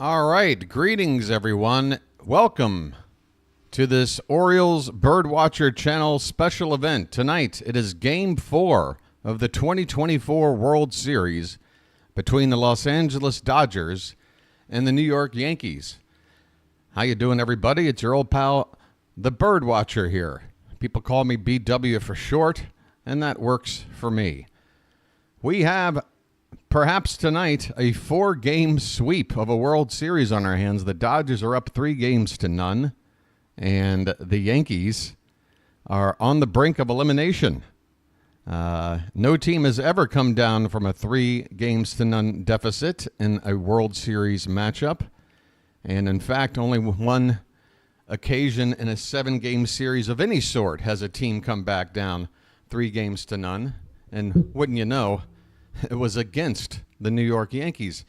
All right, greetings everyone. Welcome to this Orioles Birdwatcher Channel special event. Tonight it is Game 4 of the 2024 World Series between the Los Angeles Dodgers and the New York Yankees. How you doing, everybody? It's your old pal, the Birdwatcher here. People call me BW for short, and that works for me. We have perhaps tonight a 4-game sweep of a World Series on our hands. The Dodgers are up 3-0, and the Yankees are on the brink of elimination. No team has ever come down from a 3-0 deficit in a World Series matchup. And in fact, only one occasion in a 7-game series of any sort has a team come back down 3-0. And wouldn't you know, it was against the New York Yankees.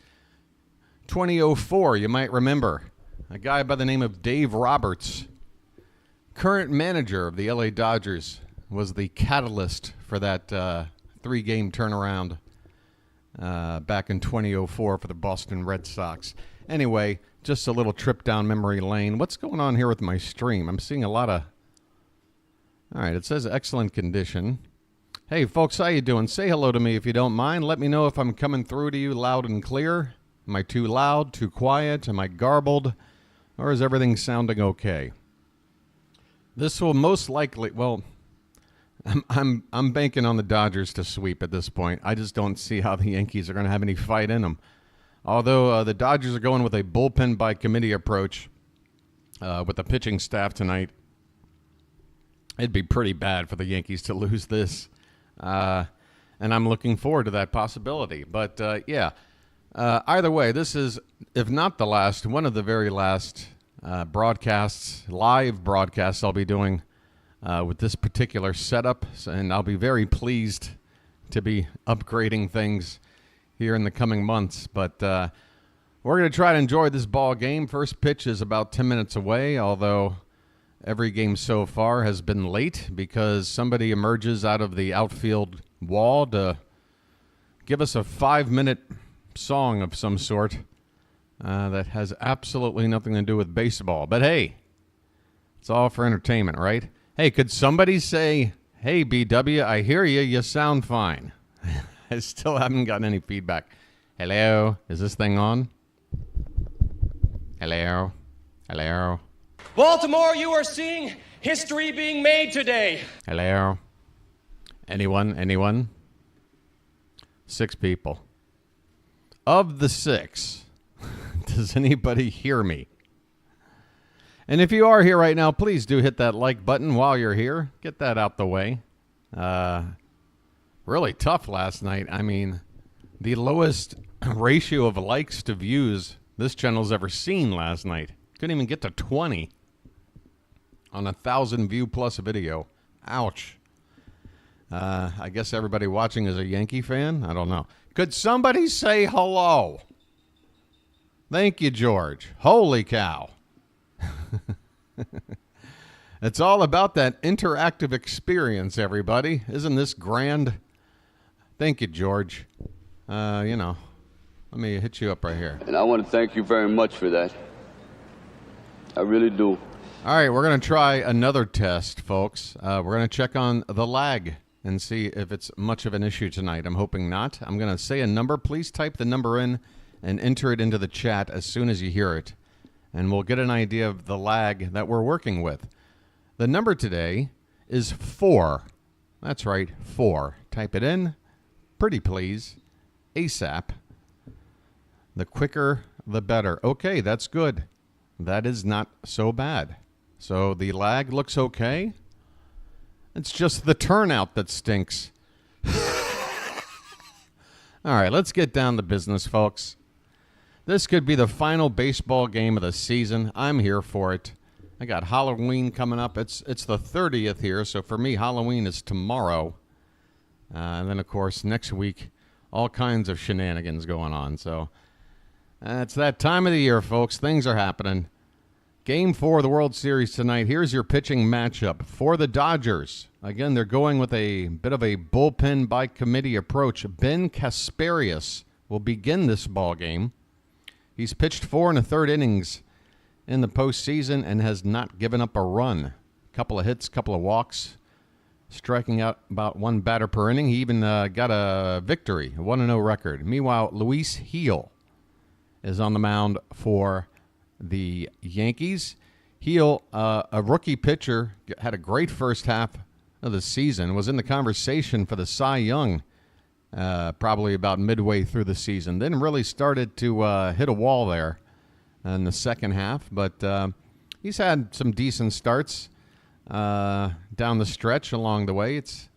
2004, you might remember, a guy by the name of Dave Roberts, current manager of the LA Dodgers, was the catalyst for that 3-game turnaround back in 2004 for the Boston Red Sox. Anyway, just a little trip down memory lane. What's going on here with my stream? I'm seeing a lot of... All right, it says excellent condition. Hey, folks, how you doing? Say hello to me if you don't mind. Let me know if I'm coming through to you loud and clear. Am I too loud, too quiet? Am I garbled? Or is everything sounding okay? This will most likely... Well, I'm banking on the Dodgers to sweep at this point. I just don't see how the Yankees are going to have any fight in them. Although the Dodgers are going with a bullpen by committee approach with the pitching staff tonight, it'd be pretty bad for the Yankees to lose this. And I'm looking forward to that possibility. But, either way, this is, if not the last, one of the very last broadcasts, live broadcasts I'll be doing with this particular setup. And I'll be very pleased to be upgrading things here in the coming months. But we're going to try to enjoy this ball game. First pitch is about 10 minutes away, although every game so far has been late because somebody emerges out of the outfield wall to give us a 5-minute song of some sort that has absolutely nothing to do with baseball. But hey, it's all for entertainment, right? Hey, could somebody say, hey, BW, I hear you, you sound fine. I still haven't gotten any feedback. Hello? Is this thing on? Hello? Hello? Baltimore, you are seeing history being made today. Hello? Anyone? 6 people. Of the 6, does anybody hear me? And if you are here right now, please do hit that like button while you're here. Get that out the way. Really tough last night. I mean, the lowest ratio of likes to views this channel's ever seen last night. Couldn't even get to 20 on a 1,000-view plus video. Ouch. I guess everybody watching is a Yankee fan? I don't know. Could somebody say hello? Thank you, George. Holy cow. It's all about that interactive experience, everybody. Isn't this grand? Thank you, George. Let me hit you up right here. And I want to thank you very much for that. I really do. All right, we're going to try another test, folks. We're going to check on the lag and see if it's much of an issue tonight. I'm hoping not. I'm going to say a number. Please type the number in and enter it into the chat as soon as you hear it. And we'll get an idea of the lag that we're working with. The number today is 4. That's right, 4. Type it in. Pretty please. ASAP. The quicker, the better. Okay, that's good. That is not so bad. So the lag looks okay. It's just the turnout that stinks. All right, let's get down to business, folks. This could be the final baseball game of the season. I'm here for it. I got Halloween coming up. It's the 30th here, so for me, Halloween is tomorrow. And then, of course, next week, all kinds of shenanigans going on. So it's that time of the year, folks. Things are happening. Game 4 of the World Series tonight. Here's your pitching matchup for the Dodgers. Again, they're going with a bit of a bullpen by committee approach. Ben Kasparius will begin this ball game. He's pitched 4 1/3 innings in the postseason and has not given up a run. Couple of hits, couple of walks, striking out about 1 batter per inning. He even got a victory, a 1-0 record. Meanwhile, Luis Gil is on the mound for the Yankees. Gil, a rookie pitcher, had a great first half of the season, was in the conversation for the Cy Young probably about midway through the season. Then really started to hit a wall there in the second half, but he's had some decent starts down the stretch along the way. It's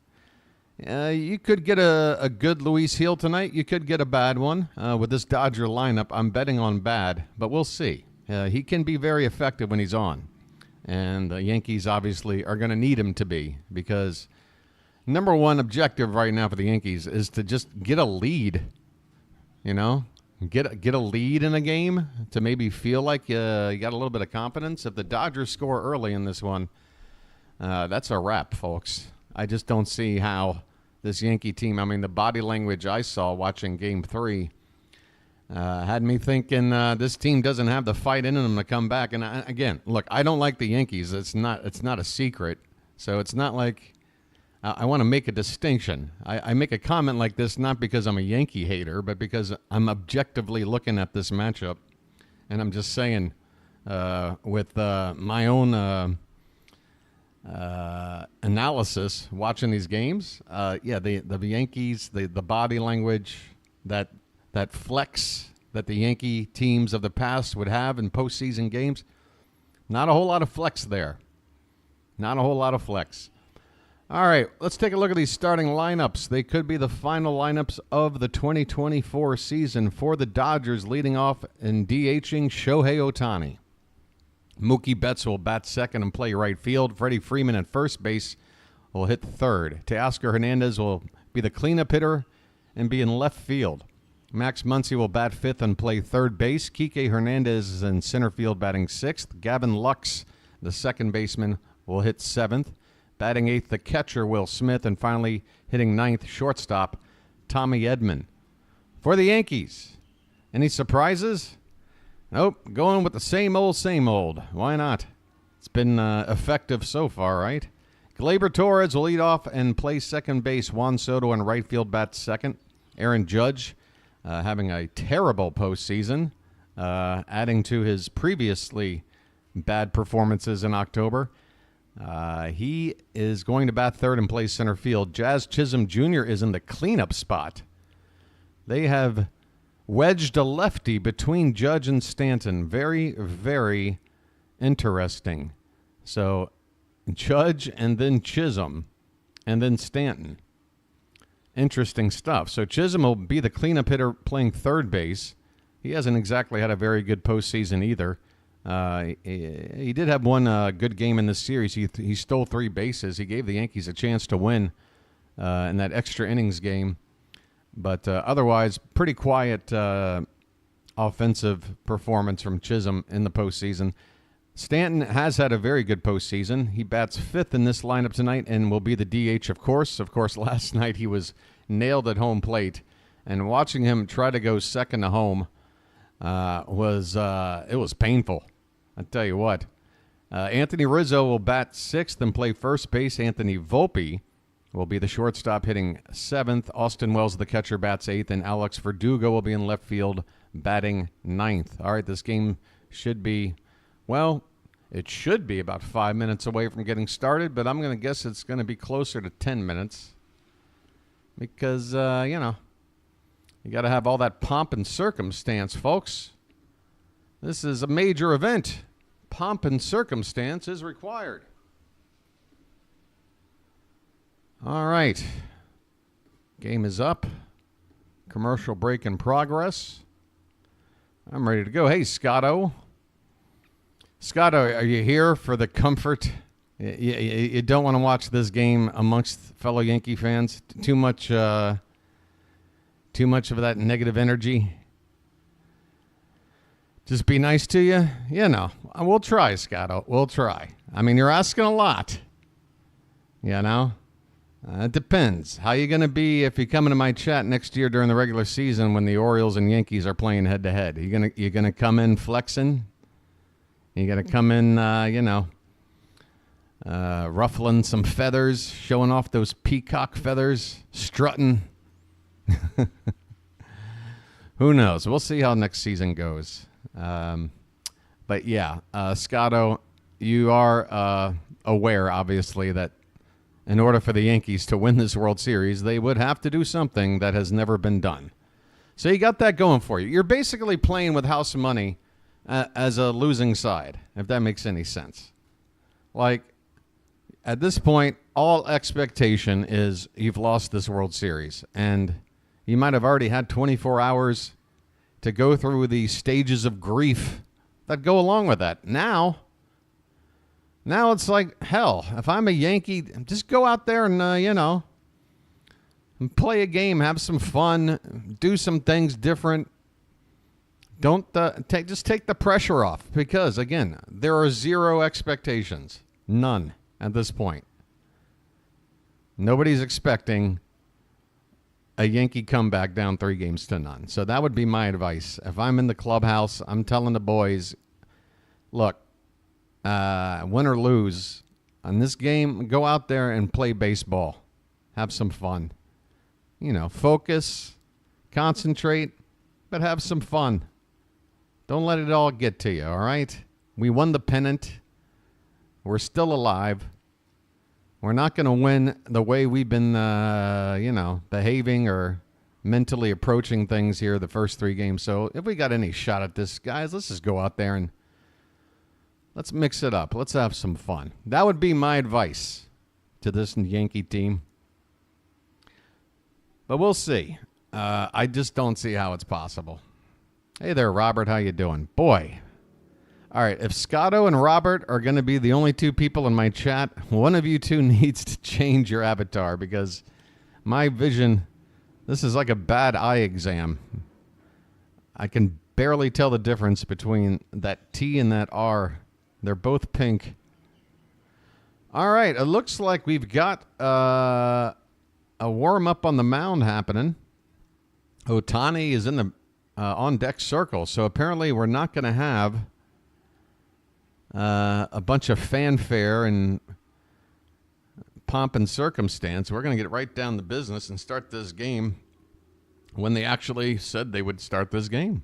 you could get a good Luis Gil tonight. You could get a bad one with this Dodger lineup. I'm betting on bad, but we'll see. He can be very effective when he's on, and the Yankees obviously are going to need him to be, because number one objective right now for the Yankees is to just get a lead. You know, get a lead in a game to maybe feel like you got a little bit of confidence. If the Dodgers score early in this one, that's a wrap, folks. I just don't see how this Yankee team, I mean, the body language I saw watching Game 3 had me thinking this team doesn't have the fight in them to come back. And again, look, I don't like the Yankees. It's not a secret. So it's not like I want to make a distinction. I make a comment like this not because I'm a Yankee hater, but because I'm objectively looking at this matchup. And I'm just saying with my own analysis watching these games, the Yankees, the body language, that flex that the Yankee teams of the past would have in postseason games, not a whole lot of flex there. Not a whole lot of flex. All right, let's take a look at these starting lineups. They could be the final lineups of the 2024 season for the Dodgers, leading off and DHing Shohei Ohtani. Mookie Betts will bat second and play right field. Freddie Freeman at first base will hit third. Teoscar Hernandez will be the cleanup hitter and be in left field. Max Muncy will bat fifth and play third base. Kike Hernandez is in center field batting sixth. Gavin Lux, the second baseman, will hit seventh. Batting eighth, the catcher, Will Smith. And finally, hitting ninth, shortstop, Tommy Edman. For the Yankees, any surprises? Nope, going with the same old, same old. Why not? It's been effective so far, right? Gleyber Torres will lead off and play second base. Juan Soto in right field bats second. Aaron Judge having a terrible postseason, adding to his previously bad performances in October. He is going to bat third and play center field. Jazz Chisholm Jr. is in the cleanup spot. They have wedged a lefty between Judge and Stanton. Very, very interesting. So Judge and then Chisholm and then Stanton. Interesting stuff. So Chisholm will be the cleanup hitter playing third base. He hasn't exactly had a very good postseason either. He did have one good game in this series. He stole 3 bases. He gave the Yankees a chance to win in that extra innings game. But otherwise, pretty quiet offensive performance from Chisholm in the postseason. Stanton has had a very good postseason. He bats fifth in this lineup tonight and will be the DH, of course. Of course, last night he was nailed at home plate. And watching him try to go second to home was painful. I tell you what. Anthony Rizzo will bat sixth and play first base. Anthony Volpe will be the shortstop hitting seventh. Austin Wells, the catcher, bats eighth. And Alex Verdugo will be in left field batting ninth. All right, this game should be, well, it should be about 5 minutes away from getting started, but I'm going to guess it's going to be closer to 10 minutes because, you got to have all that pomp and circumstance, folks. This is a major event. Pomp and circumstance is required. All right. Game is up. Commercial break in progress. I'm ready to go. Hey, Scotto. Scotto, are you here for the comfort? You don't want to watch this game amongst fellow Yankee fans? Too much of that negative energy? Just be nice to you? We'll try, Scotto. We'll try. I mean, you're asking a lot. It depends. How you going to be if you come into my chat next year during the regular season when the Orioles and Yankees are playing head to head? You gonna come in flexing? You gonna come in, ruffling some feathers, showing off those peacock feathers, strutting? Who knows? We'll see how next season goes. But yeah, Scotto, you are aware, obviously, that in order for the Yankees to win this World Series, they would have to do something that has never been done. So you got that going for you. You're basically playing with house money as a losing side, if that makes any sense. Like, at this point, all expectation is you've lost this World Series, and you might have already had 24 hours to go through the stages of grief that go along with that. Now it's like, hell, if I'm a Yankee, just go out there and, and play a game, have some fun, do some things different. Don't just take the pressure off because, again, there are zero expectations. None at this point. Nobody's expecting a Yankee comeback down 3-0. So that would be my advice. If I'm in the clubhouse, I'm telling the boys, look, win or lose, on this game, go out there and play baseball. Have some fun. Focus, concentrate, but have some fun. Don't let it all get to you, all right? We won the pennant. We're still alive. We're not going to win the way we've been, behaving or mentally approaching things here the first 3 games. So if we got any shot at this, guys, let's just go out there and let's mix it up. Let's have some fun. That would be my advice to this Yankee team. But we'll see. I just don't see how it's possible. Hey there, Robert. How you doing? Boy. All right, if Scotto and Robert are going to be the only 2 people in my chat, one of you 2 needs to change your avatar because my vision, this is like a bad eye exam. I can barely tell the difference between that T and that R. They're both pink. All right, it looks like we've got a warm-up on the mound happening. Ohtani is in the on-deck circle, so apparently we're not going to have a bunch of fanfare and pomp and circumstance. We're going to get right down to business and start this game when they actually said they would start this game.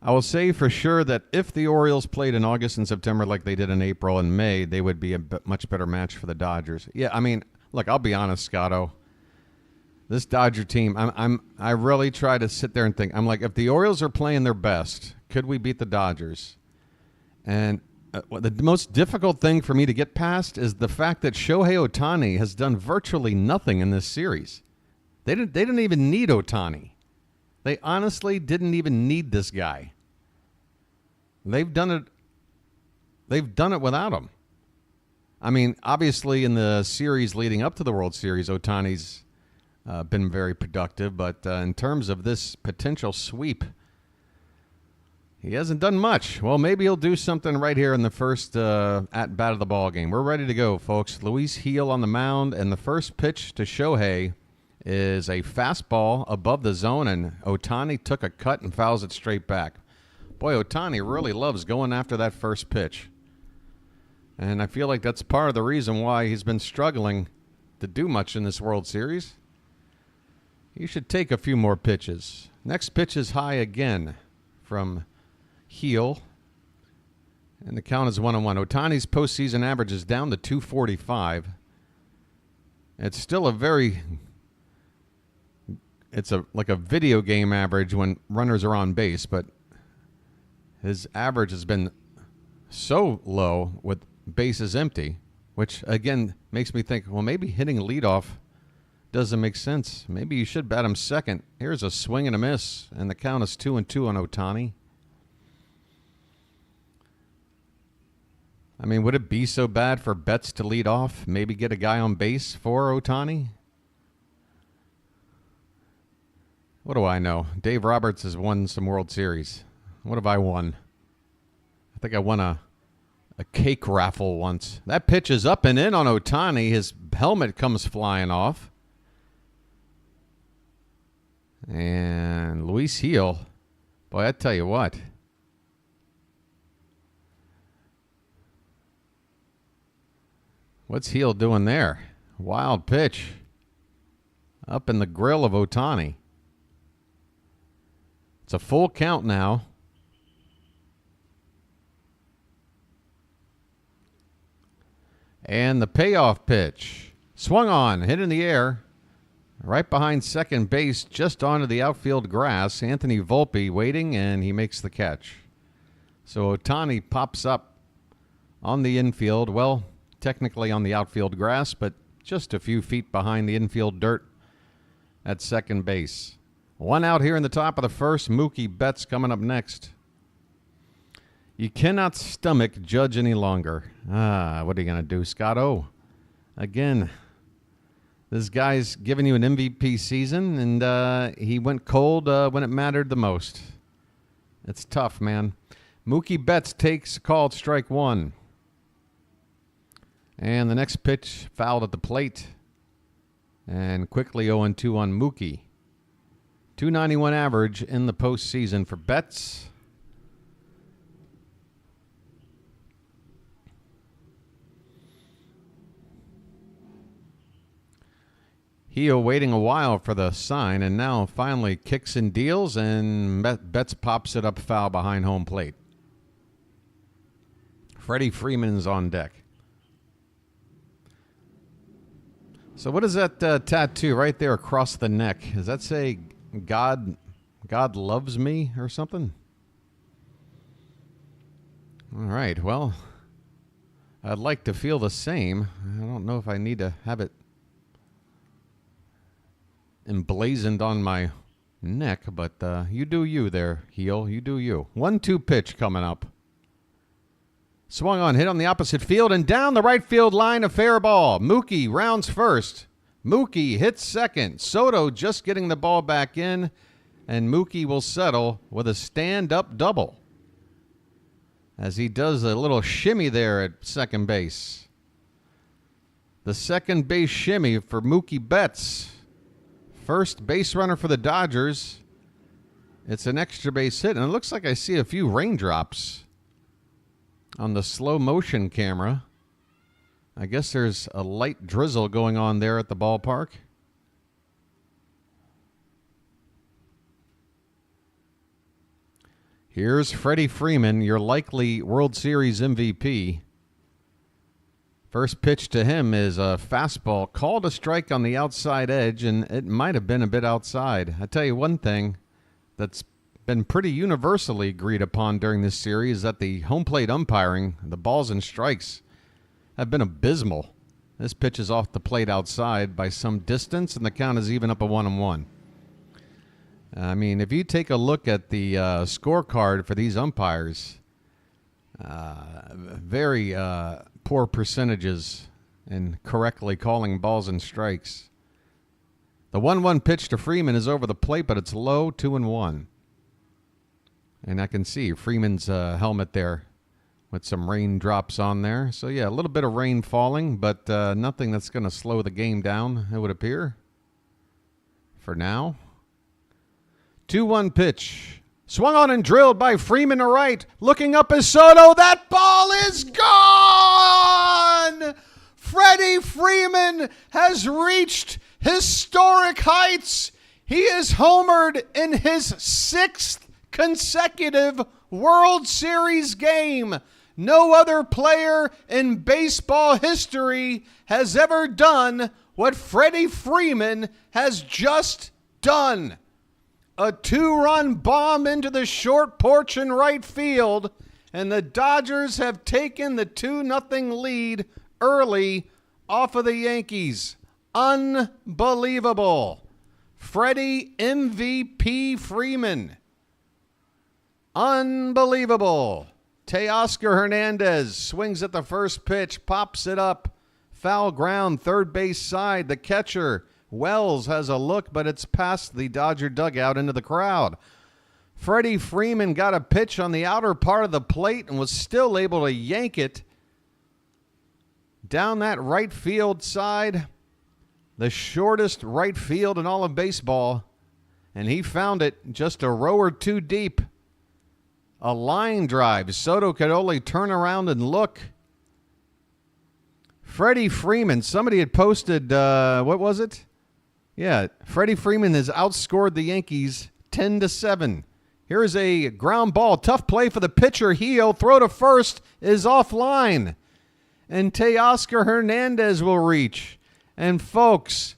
I will say for sure that if the Orioles played in August and September like they did in April and May, they would be a much better match for the Dodgers. Yeah, I mean, look, I'll be honest, Scotto. This Dodger team, I really try to sit there and think. I'm like, if the Orioles are playing their best, could we beat the Dodgers? And the most difficult thing for me to get past is the fact that Shohei Ohtani has done virtually nothing in this series. They didn't even need Ohtani. They honestly didn't even need this guy. They've done it without him. I mean, obviously in the series leading up to the World Series, Ohtani's been very productive, but in terms of this potential sweep, he hasn't done much. Well, maybe he'll do something right here in the first at-bat of the ball game. We're ready to go, folks. Luis Gil on the mound, and the first pitch to Shohei is a fastball above the zone, and Ohtani took a cut and fouls it straight back. Boy, Ohtani really loves going after that first pitch. And I feel like that's part of the reason why he's been struggling to do much in this World Series. He should take a few more pitches. Next pitch is high again from Gil. And the count is 1-1. Ohtani's postseason average is down to 245. It's still like a video game average when runners are on base, but his average has been so low with bases empty, which again makes me think, well, maybe hitting leadoff doesn't make sense. Maybe you should bat him second. Here's a swing and a miss, and the count is 2-2 on Ohtani. I mean, would it be so bad for Betts to lead off? Maybe get a guy on base for Ohtani? What do I know? Dave Roberts has won some World Series. What have I won? I think I won a a cake raffle once. That pitch is up and in on Ohtani. His helmet comes flying off. And Luis Gil, boy, I tell you what. What's Gil doing there? Wild pitch. Up in the grill of Ohtani. It's a full count now. And the payoff pitch. Swung on, hit in the air. Right behind second base, just onto the outfield grass. Anthony Volpe waiting, and he makes the catch. So Ohtani pops up on the infield. Well, technically on the outfield grass, but just a few feet behind the infield dirt at second base. One out here in the top of the first. Mookie Betts coming up next. You cannot stomach Judge any longer. What are you going to do, Scott O? Again, this guy's giving you an MVP season, and he went cold when it mattered the most. It's tough, man. Mookie Betts takes called strike one. And the next pitch fouled at the plate. And quickly 0-2 on Mookie. .291 average in the postseason for Betts. Gil waiting a while for the sign, and now finally kicks and deals, and Betts pops it up foul behind home plate. Freddie Freeman's on deck. So what is that tattoo right there across the neck? Does that say God loves me or something? All right, well, I'd like to feel the same. I don't know if I need to have it emblazoned on my neck, but you do you there, Gil. You do you. 1-2 pitch coming up. Swung on, hit on the opposite field, and down the right field line, a fair ball. Mookie rounds first. Mookie hits second. Soto just getting the ball back in, and Mookie will settle with a stand-up double as he does a little shimmy there at second base. The second base shimmy for Mookie Betts. First base runner for the Dodgers. It's an extra base hit, and it looks like I see a few raindrops on the slow motion camera. I guess there's a light drizzle going on there at the ballpark. Here's Freddie Freeman, your likely World Series MVP. First pitch to him is a fastball called a strike on the outside edge, and it might have been a bit outside. I tell you one thing that's been pretty universally agreed upon during this series is that the home plate umpiring, the balls and strikes, have been abysmal. This pitch is off the plate outside by some distance, and the count is even up a 1-1. I mean, if you take a look at the scorecard for these umpires, very poor percentages in correctly calling balls and strikes. The 1-1 pitch to Freeman is over the plate, but it's low, 2-1. And I can see Freeman's helmet there with some raindrops on there. So, yeah, a little bit of rain falling, but nothing that's going to slow the game down, it would appear, for now. 2-1 pitch. Swung on and drilled by Freeman to right. Looking up is Soto. That ball is gone! Freddie Freeman has reached historic heights. He is homered in his 6th consecutive World Series game. No other player in baseball history has ever done what Freddie Freeman has just done. A 2-run bomb into the short porch in right field, and the Dodgers have taken the 2-0 lead early off of the Yankees. Unbelievable. Freddie MVP Freeman. Unbelievable. Teoscar Hernandez swings at the first pitch, pops it up. Foul ground, third base side. The catcher, Wells, has a look, but it's past the Dodger dugout into the crowd. Freddie Freeman got a pitch on the outer part of the plate and was still able to yank it down that right field side, the shortest right field in all of baseball, and he found it just a row or two deep. A line drive. Soto could only turn around and look. Freddie Freeman, somebody had posted, what was it? Yeah, Freddie Freeman has outscored the Yankees 10-7. Here's a ground ball. Tough play for the pitcher. Gil. Throw to first is offline. And Teoscar Hernandez will reach. And folks,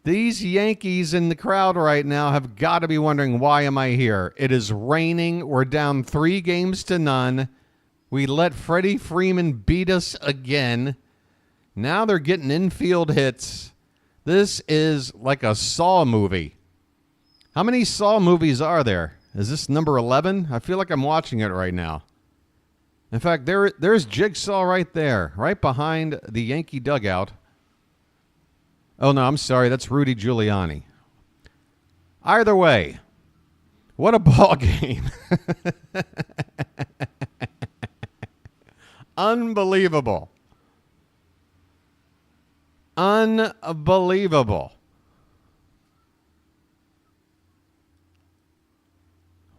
these Yankees in the crowd right now have got to be wondering, why am I here? It is raining. We're down 3-0. We let Freddie Freeman beat us again. Now they're getting infield hits. This is like a Saw movie. How many Saw movies are there? Is this number 11? I feel like I'm watching it right now. In fact, there's Jigsaw right there, right behind the Yankee dugout. Oh, no, I'm sorry. That's Rudy Giuliani. Either way, what a ball game. Unbelievable. Unbelievable.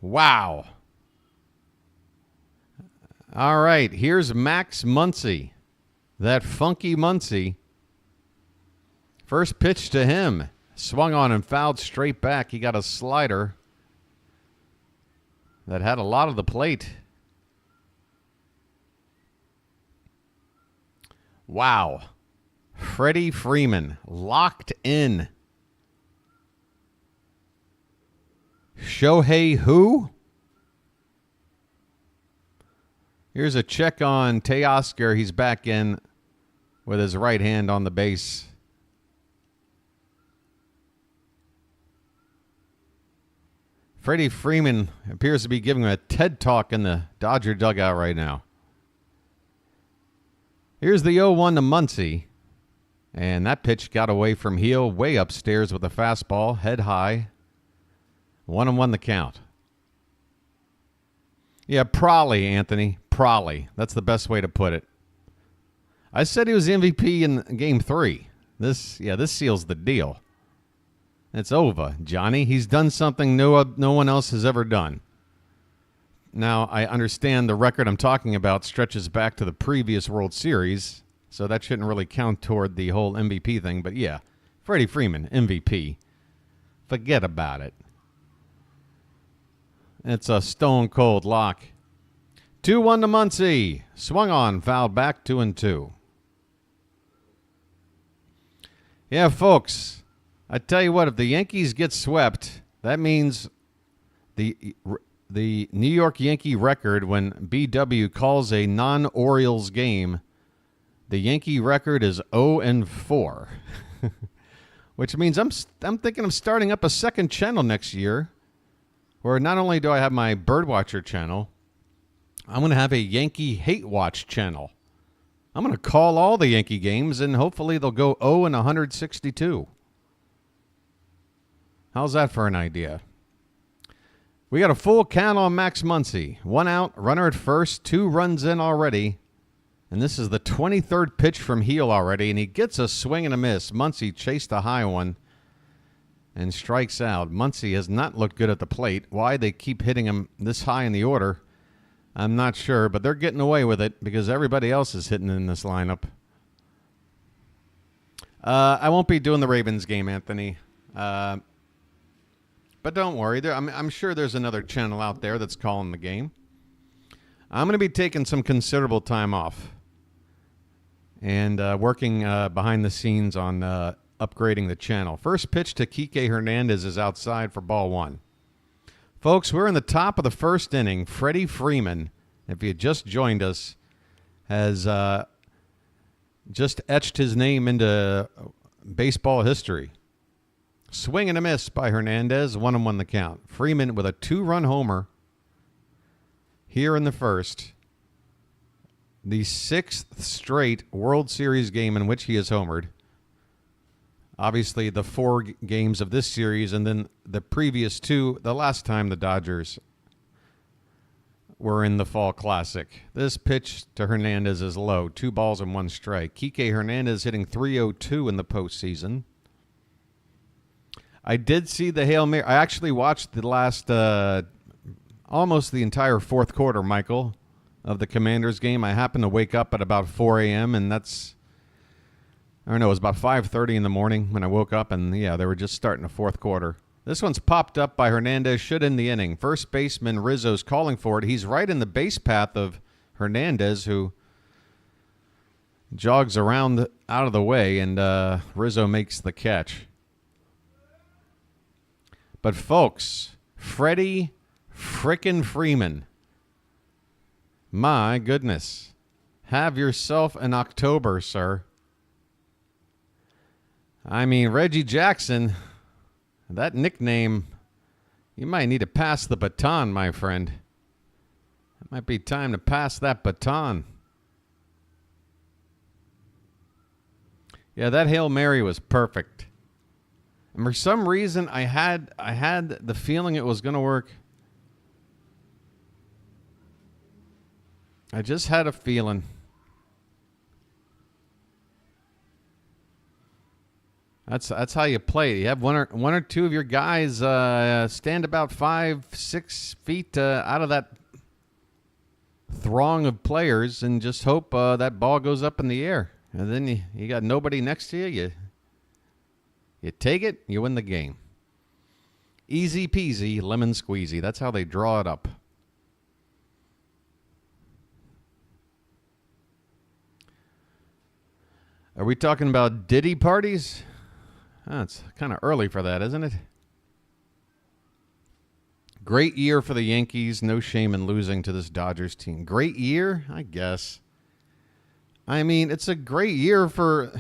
Wow. All right, here's Max Muncy, that funky Muncy. First pitch to him. Swung on and fouled straight back. He got a slider that had a lot of the plate. Wow. Freddie Freeman locked in. Shohei who? Here's a check on Teoscar. He's back in with his right hand on the base. Freddie Freeman appears to be giving a TED Talk in the Dodger dugout right now. Here's the 0-1 to Muncy. And that pitch got away from Gil way upstairs with a fastball, head high. 1-1 the count. Yeah, Prolly, Anthony. Prolly. That's the best way to put it. I said he was the MVP in Game 3. This seals the deal. It's over, Johnny. He's done something no one else has ever done. Now, I understand the record I'm talking about stretches back to the previous World Series, so that shouldn't really count toward the whole MVP thing. But yeah, Freddie Freeman, MVP. Forget about it. It's a stone-cold lock. 2-1 to Muncy. Swung on, fouled back, 2-2. Yeah, folks, I tell you what, if the Yankees get swept, that means the New York Yankee record when BW calls a non-Orioles game, the Yankee record is 0-4, which means I'm thinking of starting up a second channel next year, where not only do I have my Birdwatcher channel, I'm going to have a Yankee Hate Watch channel. I'm going to call all the Yankee games, and hopefully they'll go 0-162. How's that for an idea? We got a full count on Max Muncy. 1 out, runner at first, 2 runs in already. And this is the 23rd pitch from Gil already, and he gets a swing and a miss. Muncy chased a high one and strikes out. Muncy has not looked good at the plate. Why they keep hitting him this high in the order, I'm not sure, but they're getting away with it because everybody else is hitting in this lineup. I won't be doing the Ravens game, Anthony. But don't worry. I'm sure there's another channel out there that's calling the game. I'm going to be taking some considerable time off and working behind the scenes on upgrading the channel. First pitch to Kike Hernandez is outside for ball 1. Folks, we're in the top of the first inning. Freddie Freeman, if you just joined us, has just etched his name into baseball history. Swing and a miss by Hernandez, 1-1 the count. Freeman with a 2-run homer here in the first. The 6th straight World Series game in which he has homered. Obviously, the 4 games of this series and then the previous 2, the last time the Dodgers were in the Fall Classic. This pitch to Hernandez is low, 2 balls and 1 strike. Kike Hernandez hitting .302 in the postseason. I did see the Hail Mary. I actually watched the last, almost the entire 4th quarter, Michael, of the Commanders game. I happened to wake up at about 4 a.m., and that's, I don't know, it was about 5:30 in the morning when I woke up, and yeah, they were just starting the 4th quarter. This one's popped up by Hernandez, should end the inning. First baseman Rizzo's calling for it. He's right in the base path of Hernandez, who jogs around out of the way, and Rizzo makes the catch. But folks, Freddie frickin' Freeman, my goodness, have yourself an October, sir. I mean, Reggie Jackson, that nickname, you might need to pass the baton, my friend. It might be time to pass that baton. Yeah, that Hail Mary was perfect. And for some reason, I had the feeling it was going to work. I just had a feeling. That's how you play. You have one or two of your guys stand about 5-6 feet out of that throng of players and just hope that ball goes up in the air. And then you got nobody next to you. You take it, you win the game. Easy peasy, lemon squeezy. That's how they draw it up. Are we talking about Diddy parties? It's kind of early for that, isn't it? Great year for the Yankees. No shame in losing to this Dodgers team. Great year, I guess. I mean, it's a great year for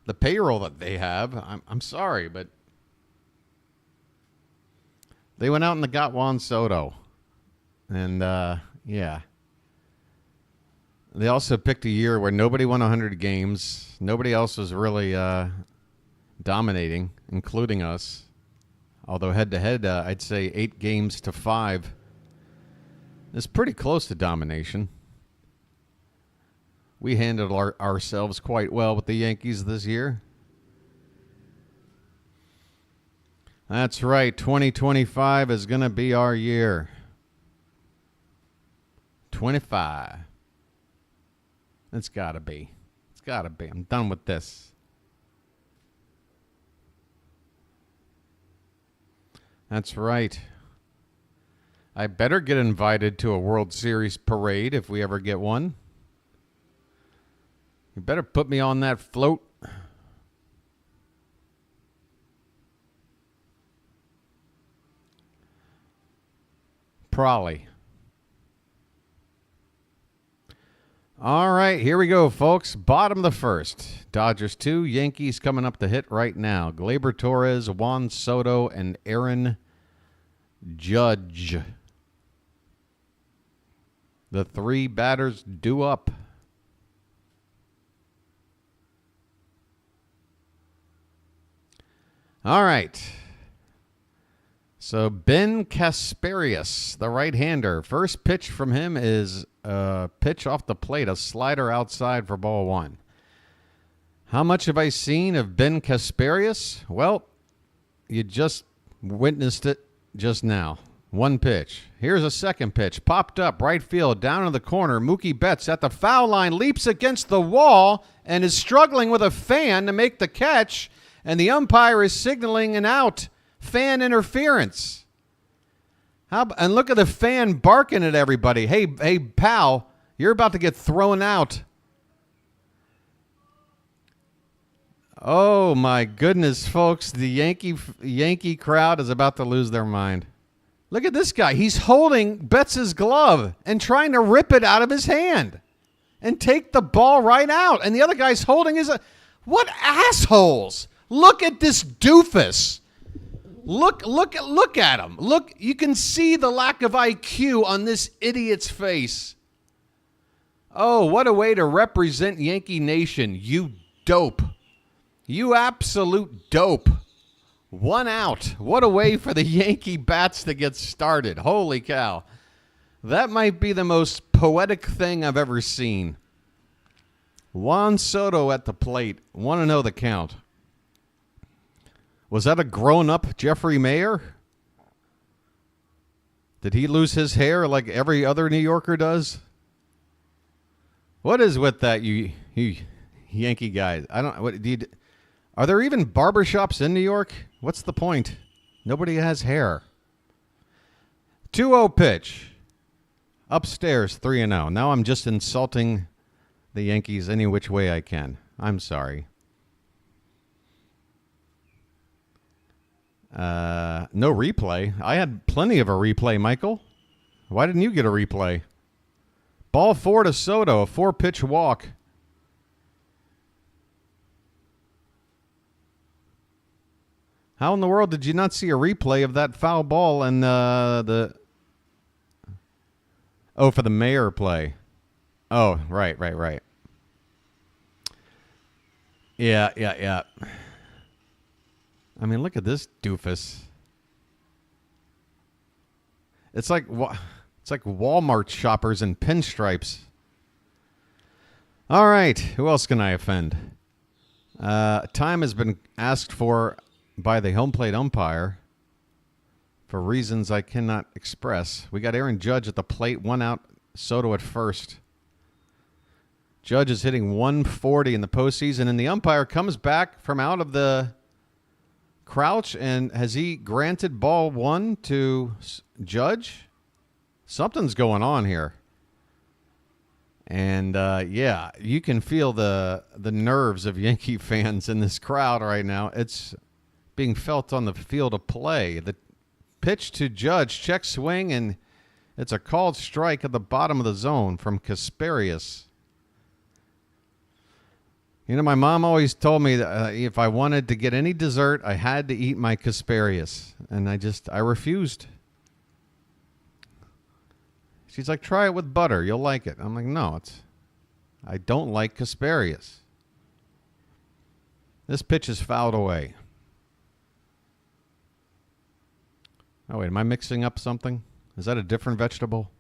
the payroll that they have. I'm sorry, but they went out and got Juan Soto. And, yeah. They also picked a year where nobody won 100 games. Nobody else was really dominating, including us. Although head-to-head, I'd say 8 games to 5 is pretty close to domination. We handled ourselves quite well with the Yankees this year. That's right. 2025 is going to be our year. 25. It's got to be. It's got to be. I'm done with this. That's right. I better get invited to a World Series parade if we ever get one. You better put me on that float. Probably. All right, here we go, folks. Bottom of the first. Dodgers 2, Yankees coming up to hit right now. Gleyber Torres, Juan Soto, and Aaron Judge. The 3 batters due up. All right. So Ben Kasparius, the right-hander. First pitch from him is a pitch off the plate, a slider outside for ball 1. How much have I seen of Ben Kasparius? Well, you just witnessed it just now. 1 pitch. Here's a second pitch. Popped up, right field, down in the corner. Mookie Betts at the foul line, leaps against the wall, and is struggling with a fan to make the catch, and the umpire is signaling an out. Fan interference. And look at the fan barking at everybody. Hey, pal, you're about to get thrown out. Oh, my goodness, folks. The Yankee crowd is about to lose their mind. Look at this guy. He's holding Betts' glove and trying to rip it out of his hand and take the ball right out. And the other guy's holding his... What assholes? Look at this doofus. Look at him. Look, you can see the lack of IQ on this idiot's face. Oh, what a way to represent Yankee Nation, you dope. You absolute dope. 1 out. What a way for the Yankee bats to get started. Holy cow. That might be the most poetic thing I've ever seen. Juan Soto at the plate. Want to know the count. Was that a grown-up Jeffrey Mayer? Did he lose his hair like every other New Yorker does? What is with that, you Yankee guys? I don't. What do you? Are there even barbershops in New York? What's the point? Nobody has hair. 2-0 pitch. Upstairs, 3-0. Now I'm just insulting the Yankees any which way I can. I'm sorry. No replay. I had plenty of a replay, Michael. Why didn't you get a replay? Ball 4 to Soto, a 4-pitch walk. How in the world did you not see a replay of that foul ball and for the Mayer play? Oh, right. Yeah. I mean, look at this doofus. It's like Walmart shoppers in pinstripes. All right, who else can I offend? Time has been asked for by the home plate umpire for reasons I cannot express. We got Aaron Judge at the plate, 1 out, Soto at first. Judge is hitting 140 in the postseason, and the umpire comes back from out of the crouch, and has he granted ball 1 to Judge? Something's going on here. And, yeah, you can feel the nerves of Yankee fans in this crowd right now. It's being felt on the field of play. The pitch to Judge, check swing, and it's a called strike at the bottom of the zone from Kasparius. You know, my mom always told me that if I wanted to get any dessert, I had to eat my Kasparius. And I refused. She's like, try it with butter. You'll like it. I'm like, no, I don't like Kasparius. This pitch is fouled away. Oh, wait, am I mixing up something? Is that a different vegetable?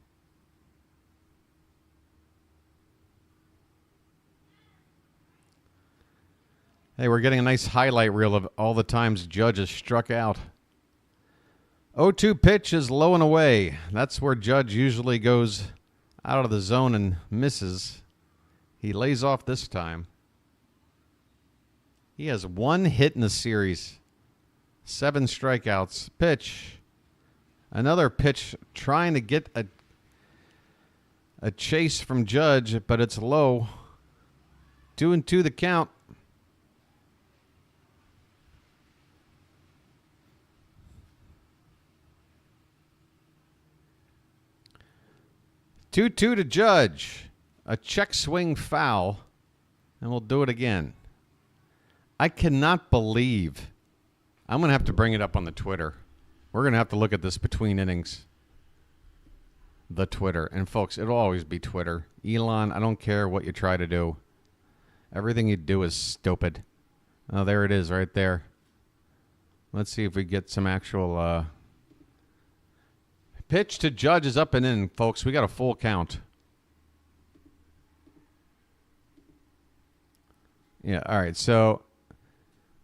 Hey, we're getting a nice highlight reel of all the times Judge has struck out. 0-2 pitch is low and away. That's where Judge usually goes out of the zone and misses. He lays off this time. He has 1 hit in the series. 7 strikeouts. Pitch. Another pitch trying to get a chase from Judge, but it's low. 2-2 the count. Two to Judge. A check swing foul. And we'll do it again. I cannot believe. I'm going to have to bring it up on the Twitter. We're going to have to look at this between innings. The Twitter. And folks, it'll always be Twitter. Elon, I don't care what you try to do. Everything you do is stupid. Oh, there it is right there. Let's see if we get some actual... Pitch to Judge is up and in, folks. We got a full count. Yeah, all right. So,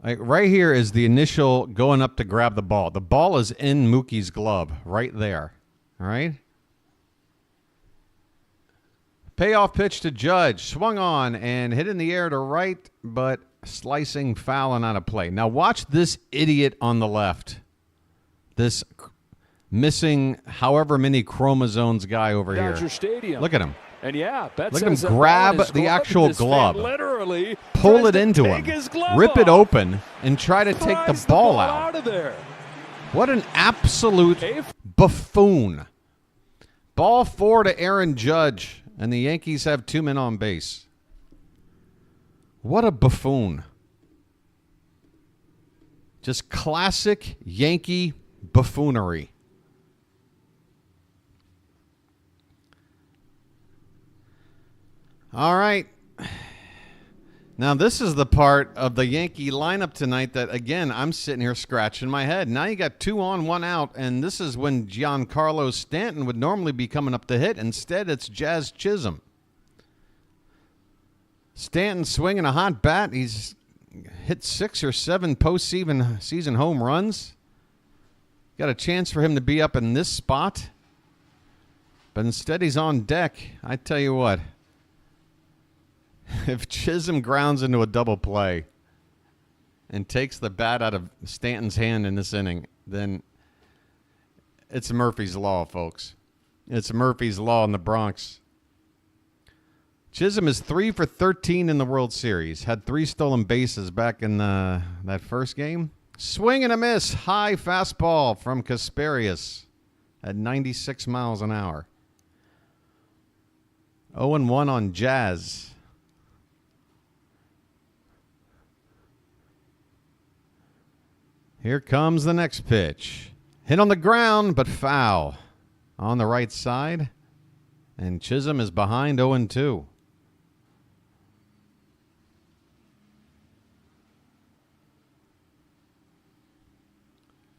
right here is the initial going up to grab the ball. The ball is in Mookie's glove right there. All right? Payoff pitch to Judge. Swung on and hit in the air to right, but slicing foul and out of play. Now, watch this idiot on the left. This missing however many chromosomes guy over here. Stadium. Look at him. And yeah, look at him grab the actual glove, literally pull it into him, rip it open, and try to take the ball out. Of there. What an absolute buffoon. Ball 4 to Aaron Judge, and the Yankees have 2 men on base. What a buffoon. Just classic Yankee buffoonery. All right. Now, this is the part of the Yankee lineup tonight that, again, I'm sitting here scratching my head. Now you got 2 on, 1 out, and this is when Giancarlo Stanton would normally be coming up to hit. Instead, it's Jazz Chisholm. Stanton swinging a hot bat. He's hit 6 or 7 postseason home runs. Got a chance for him to be up in this spot. But instead, he's on deck. I tell you what. If Chisholm grounds into a double play and takes the bat out of Stanton's hand in this inning, then it's Murphy's Law, folks. It's Murphy's Law in the Bronx. Chisholm is 3 for 13 in the World Series. Had 3 stolen bases back in that first game. Swing and a miss. High fastball from Kasperius at 96 miles an hour. 0-1 on Jazz. Here comes the next pitch. Hit on the ground, but foul on the right side. And Chisholm is behind 0-2.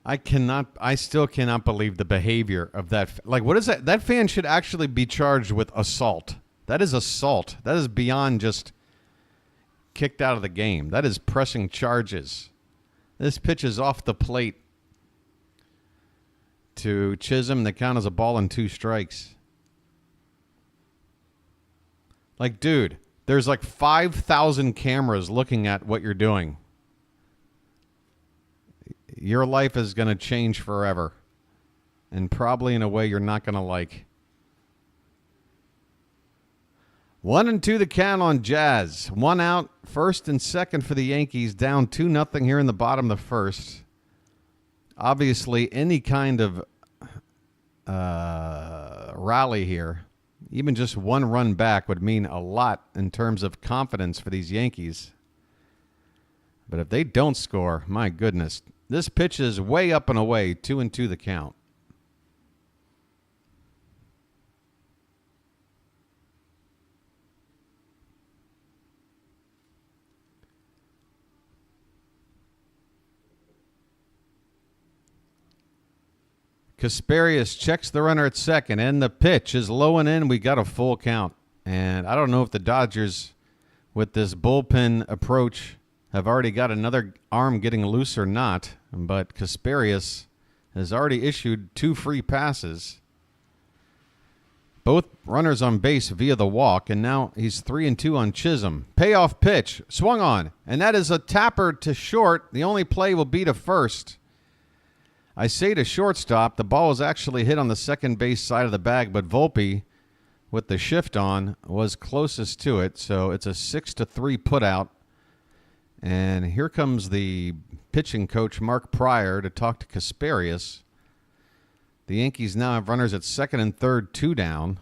I still cannot believe the behavior of that. Like, what is that? That fan should actually be charged with assault. That is assault. That is beyond just kicked out of the game. That is pressing charges. This pitch is off the plate to Chisholm. The count is a ball and 2 strikes. Like, dude, there's like 5,000 cameras looking at what you're doing. Your life is going to change forever. And probably in a way you're not going to like. 1-2 the count on Jazz. 1 out, first and second for the Yankees. Down 2-0 here in the bottom of the first. Obviously, any kind of rally here, even just 1 run back, would mean a lot in terms of confidence for these Yankees. But if they don't score, my goodness. This pitch is way up and away. 2-2 the count. Kasperius checks the runner at second, and the pitch is low and in. We got a full count. And I don't know if the Dodgers, with this bullpen approach, have already got another arm getting loose or not. But Kasperius has already issued 2 free passes. Both runners on base via the walk, and now he's 3-2 on Chisholm. Payoff pitch, swung on, and that is a tapper to short. The only play will be to first. I say to shortstop, the ball was actually hit on the second base side of the bag, but Volpe, with the shift on, was closest to it. So it's a 6-3 putout. And here comes the pitching coach, Mark Pryor, to talk to Kasperius. The Yankees now have runners at second and third, 2 down.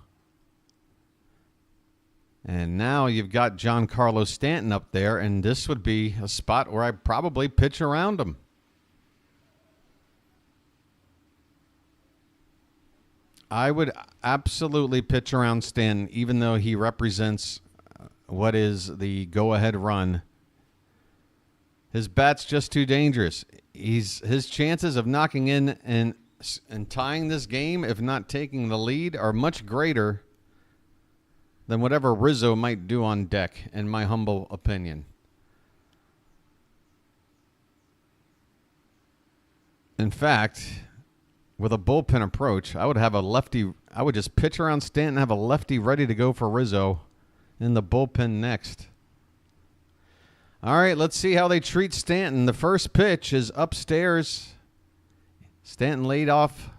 And now you've got Giancarlo Stanton up there, and this would be a spot where I'd probably pitch around him. I would absolutely pitch around Stanton, even though he represents what is the go-ahead run. His bat's just too dangerous. His chances of knocking in and tying this game, if not taking the lead, are much greater than whatever Rizzo might do on deck, in my humble opinion. In fact, with a bullpen approach, I would have a lefty. I would just pitch around Stanton and have a lefty ready to go for Rizzo in the bullpen next. All right, let's see how they treat Stanton. The first pitch is upstairs. Stanton laid off.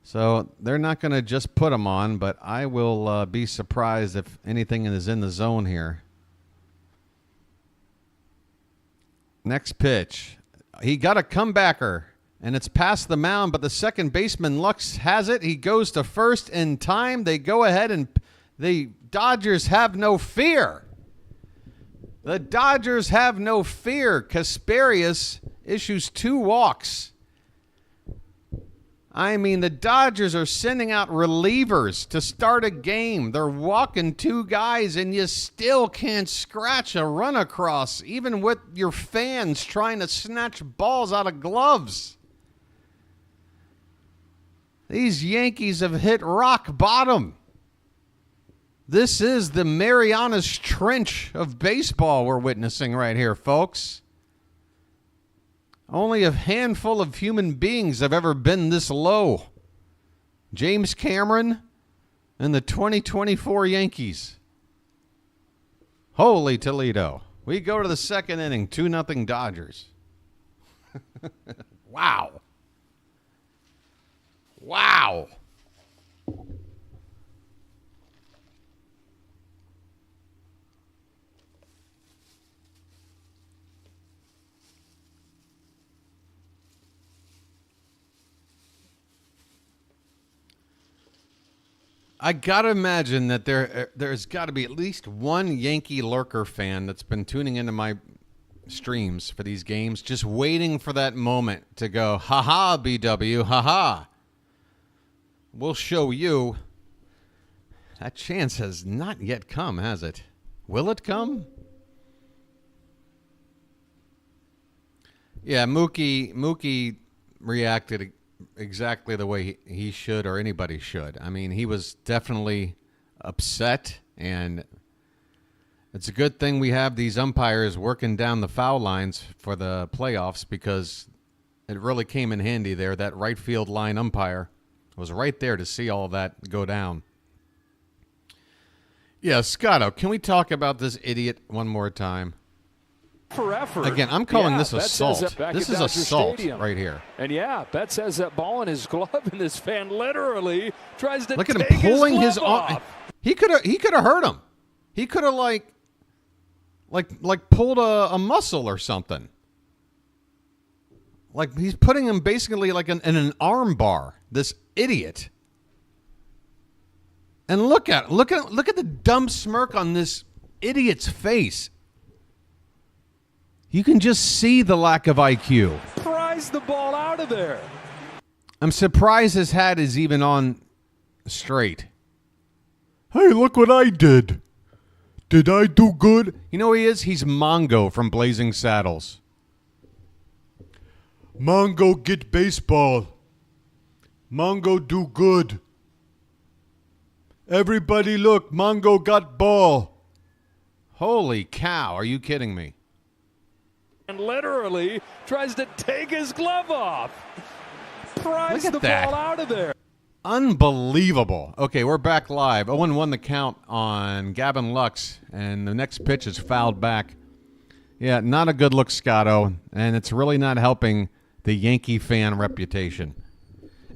So they're not going to just put him on, but I will be surprised if anything is in the zone here. Next pitch. He got a comebacker. And it's past the mound, but the second baseman, Lux, has it. He goes to first in time. They go ahead, and the Dodgers have no fear. The Dodgers have no fear. Kasperius issues 2 walks. I mean, the Dodgers are sending out relievers to start a game. They're walking two guys, and you still can't scratch a run across, even with your fans trying to snatch balls out of gloves. These Yankees have hit rock bottom. This is the Marianas Trench of baseball we're witnessing right here, folks. Only a handful of human beings have ever been this low. James Cameron and the 2024 Yankees. Holy Toledo. We go to the second inning, 2-0 Dodgers. Wow. Wow. I gotta imagine that there's got to be at least one Yankee lurker fan that's been tuning into my streams for these games, just waiting for that moment to go, ha-ha, BW, ha-ha. We'll show you. That chance has not yet come, has it? Will it come? Yeah, Mookie reacted exactly the way he should, or anybody should. I mean, he was definitely upset, and it's a good thing we have these umpires working down the foul lines for the playoffs, because it really came in handy there. That right field line umpire was right there to see all that go down. Yeah, Scotto, can we talk about this idiot one more time? For effort. Again, I'm calling this assault. This is assault right here. And yeah, Betts has that ball in his glove, and this fan literally tries to look at take him pulling his off. He could have hurt him. He could have like pulled a muscle or something. Like he's putting him basically like in an arm bar. This idiot. And look at the dumb smirk on this idiot's face. You can just see the lack of IQ. Pries the ball out of there. I'm surprised his hat is even on straight. Hey, look what I did. Did I do good? You know who he is? He's Mongo from Blazing Saddles. Mongo get baseball. Mongo do good. Everybody look, Mongo got ball. Holy cow, are you kidding me? And literally tries to take his glove off. Pries the ball out of there. Unbelievable. Okay, we're back live. 0-1 the count on Gavin Lux, and the next pitch is fouled back. Yeah, not a good look, Scotto, and it's really not helping the Yankee fan reputation.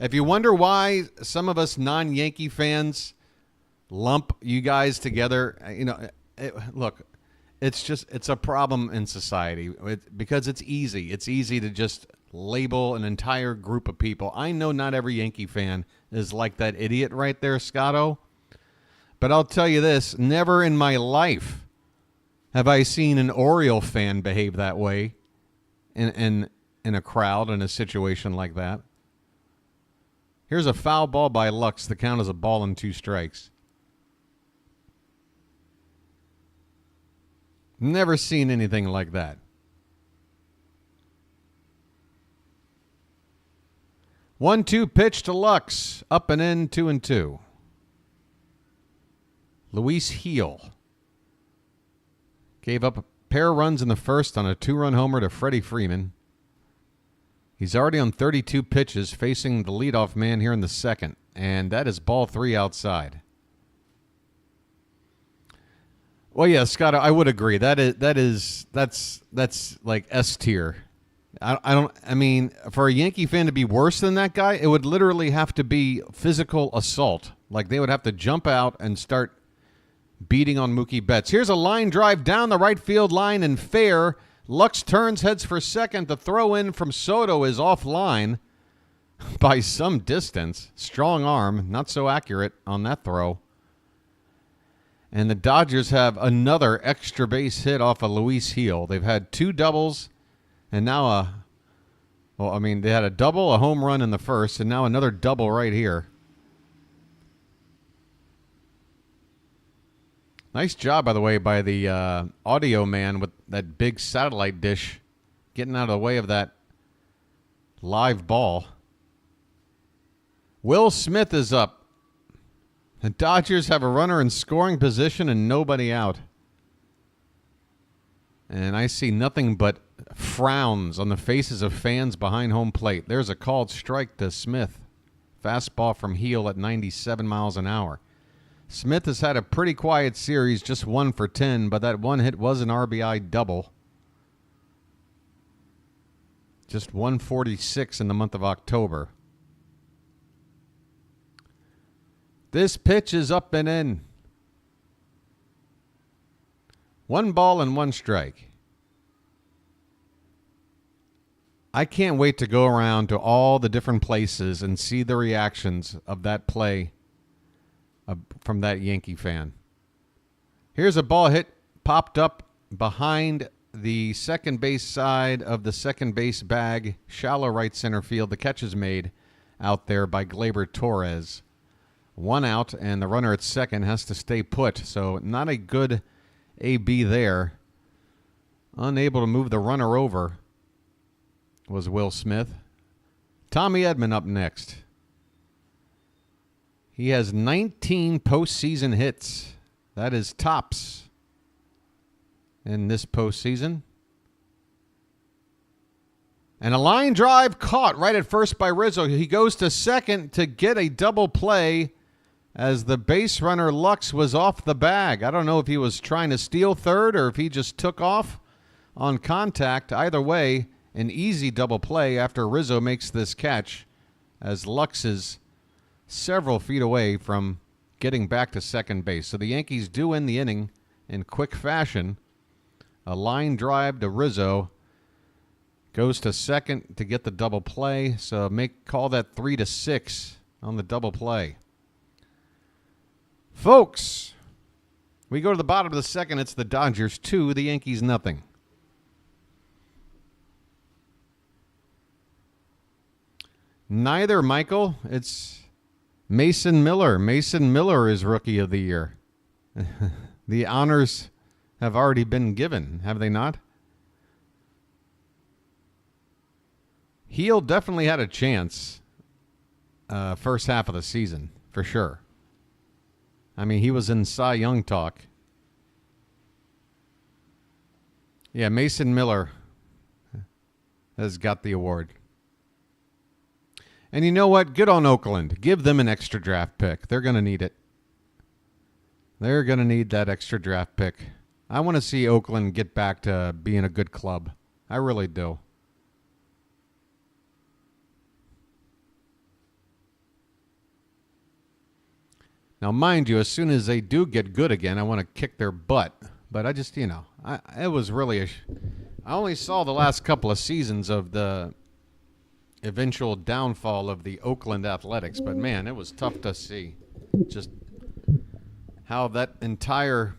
If you wonder why some of us non-Yankee fans lump you guys together, look, it's a problem in society because it's easy. It's easy to just label an entire group of people. I know not every Yankee fan is like that idiot right there, Scotto. But I'll tell you this, never in my life have I seen an Oriole fan behave that way in a crowd in a situation like that. Here's a foul ball by Lux. The count is a ball and 2 strikes. Never seen anything like that. 1-2 pitch to Lux. Up and in, 2-2. Luis Gil gave up a pair of runs in the first on a 2-run homer to Freddie Freeman. He's already on 32 pitches, facing the leadoff man here in the second, and that is ball 3 outside. Well, yeah, Scott, I would agree. That's like S tier. I mean, for a Yankee fan to be worse than that guy, it would literally have to be physical assault. Like they would have to jump out and start beating on Mookie Betts. Here's a line drive down the right field line and fair. Lux turns, heads for second. The throw in from Soto is offline by some distance. Strong arm, not so accurate on that throw. And the Dodgers have another extra base hit off of Luis Gil. They've had 2 doubles and now Well, I mean, they had a double, a home run in the first, and now another double right here. Nice job, by the way, by the audio man with that big satellite dish getting out of the way of that live ball. Will Smith is up. The Dodgers have a runner in scoring position and nobody out. And I see nothing but frowns on the faces of fans behind home plate. There's a called strike to Smith. Fastball from heel at 97 miles an hour. Smith has had a pretty quiet series, just 1 for 10, but that one hit was an RBI double. Just 146 in the month of October. This pitch is up and in. 1 ball and 1 strike. I can't wait to go around to all the different places and see the reactions of that play from that Yankee fan. Here's a ball hit, popped up behind the second base side of the second base bag, shallow right center field. The catch is made out there by Gleyber Torres. 1 out, and the runner at second has to stay put. So not a good AB there. Unable to move the runner over was Will Smith. Tommy Edman up next. He has 19 postseason hits. That is tops in this postseason. And a line drive caught right at first by Rizzo. He goes to second to get a double play as the base runner Lux was off the bag. I don't know if he was trying to steal third or if he just took off on contact. Either way, an easy double play after Rizzo makes this catch as Lux is several feet away from getting back to second base. So the Yankees do win the inning in quick fashion. A line drive to Rizzo. Goes to second to get the double play. So call that 3-6 on the double play. Folks, we go to the bottom of the second. It's the Dodgers 2, the Yankees nothing. Neither, Michael. It's Mason Miller. Mason Miller is Rookie of the Year. The honors have already been given, have they not? Heel definitely had a chance first half of the season, for sure. I mean, he was in Cy Young talk. Yeah, Mason Miller has got the award. And you know what? Good on Oakland. Give them an extra draft pick. They're going to need it. They're going to need that extra draft pick. I want to see Oakland get back to being a good club. I really do. Now, mind you, as soon as they do get good again, I want to kick their butt. But I just, it was really I only saw the last couple of seasons of the eventual downfall of the Oakland Athletics. But, man, it was tough to see just how that entire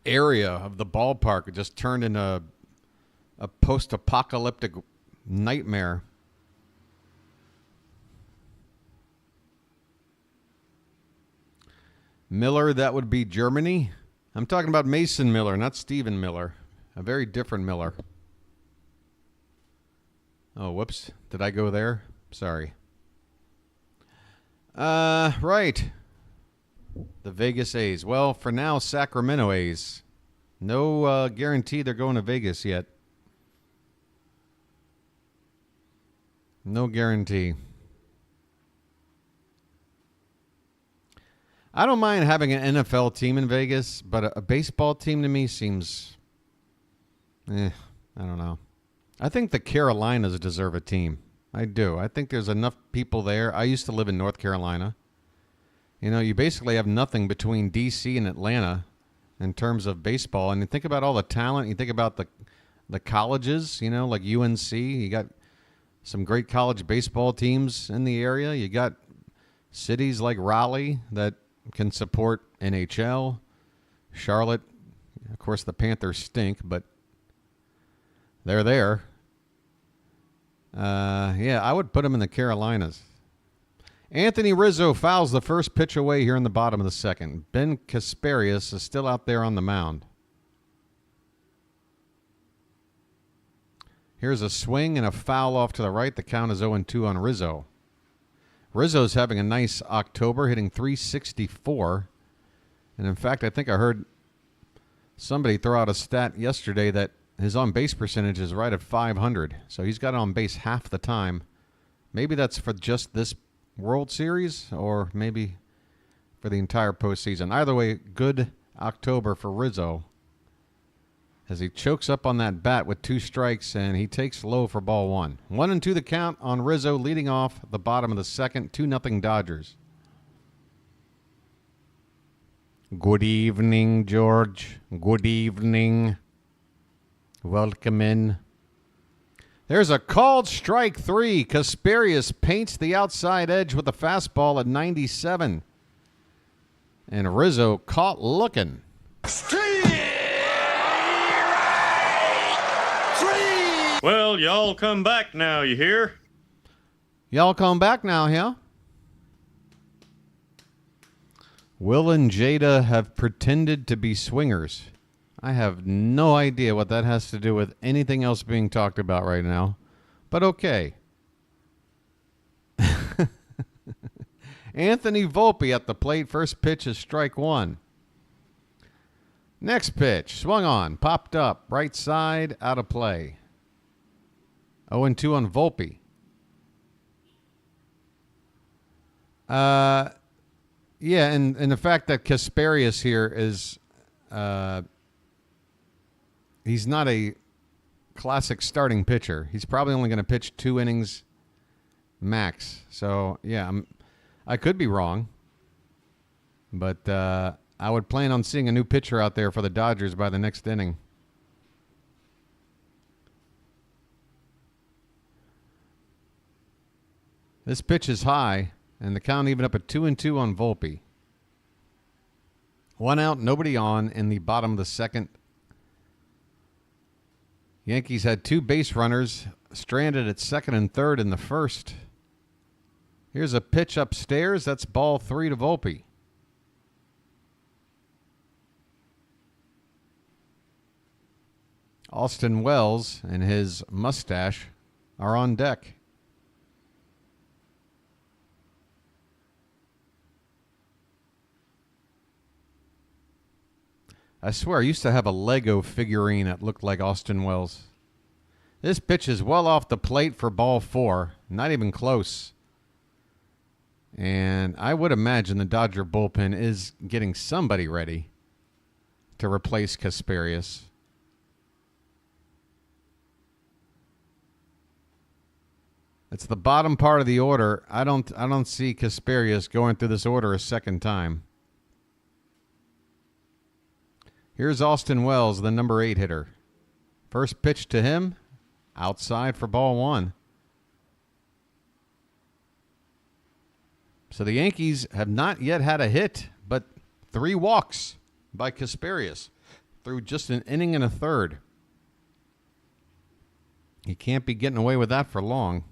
area of the ballpark just turned into a post-apocalyptic nightmare. Miller, that would be Germany. I'm talking about Mason Miller, not Stephen Miller. A very different Miller. Oh, whoops. Did I go there? Sorry. Right. The Vegas A's. Well, for now, Sacramento A's. No guarantee they're going to Vegas yet. No guarantee. I don't mind having an NFL team in Vegas, but a baseball team to me seems, I don't know. I think the Carolinas deserve a team. I do. I think there's enough people there. I used to live in North Carolina. You basically have nothing between D.C. and Atlanta in terms of baseball. And you think about all the talent. You think about the colleges, like UNC. You got some great college baseball teams in the area. You got cities like Raleigh that can support NHL. Charlotte, of course, the Panthers stink, but they're there. Yeah, I would put him in the Carolinas. Anthony Rizzo fouls the first pitch away here in the bottom of the second. Ben Kasparius is still out there on the mound. Here's a swing and a foul off to the right. The count is 0-2 on Rizzo. Rizzo's having a nice October, hitting .364. And in fact, I think I heard somebody throw out a stat yesterday that his on-base percentage is right at .500. So he's got it on base half the time. Maybe that's for just this World Series or maybe for the entire postseason. Either way, good October for Rizzo as he chokes up on that bat with 2 strikes and he takes low for ball 1. 1-2 the count on Rizzo leading off the bottom of the second. 2-0 Dodgers. Good evening, George. Good evening. Welcome in. There's a called strike 3. Kasparius paints the outside edge with a fastball at 97. And Rizzo caught looking. Well, y'all come back now, you hear? Y'all come back now, yeah? Will and Jada have pretended to be swingers. I have no idea what that has to do with anything else being talked about right now. But okay. Anthony Volpe at the plate. First pitch is strike 1. Next pitch. Swung on. Popped up. Right side. Out of play. 0-2 on Volpe. Yeah, and the fact that Kasparius here is... he's not a classic starting pitcher. He's probably only going to pitch 2 innings max. So, yeah, I could be wrong. But I would plan on seeing a new pitcher out there for the Dodgers by the next inning. This pitch is high, and the count even up at 2-2 on Volpe. 1 out, nobody on in the bottom of the second. Yankees had 2 base runners stranded at second and third in the first. Here's a pitch upstairs. That's ball 3 to Volpe. Austin Wells and his mustache are on deck. I swear, I used to have a Lego figurine that looked like Austin Wells. This pitch is well off the plate for ball 4. Not even close. And I would imagine the Dodger bullpen is getting somebody ready to replace Kasparius. It's the bottom part of the order. I don't see Kasparius going through this order a second time. Here's Austin Wells, the number 8 hitter. First pitch to him, outside for ball 1. So the Yankees have not yet had a hit, but 3 walks by Kasparius through just an inning and a third. He can't be getting away with that for long.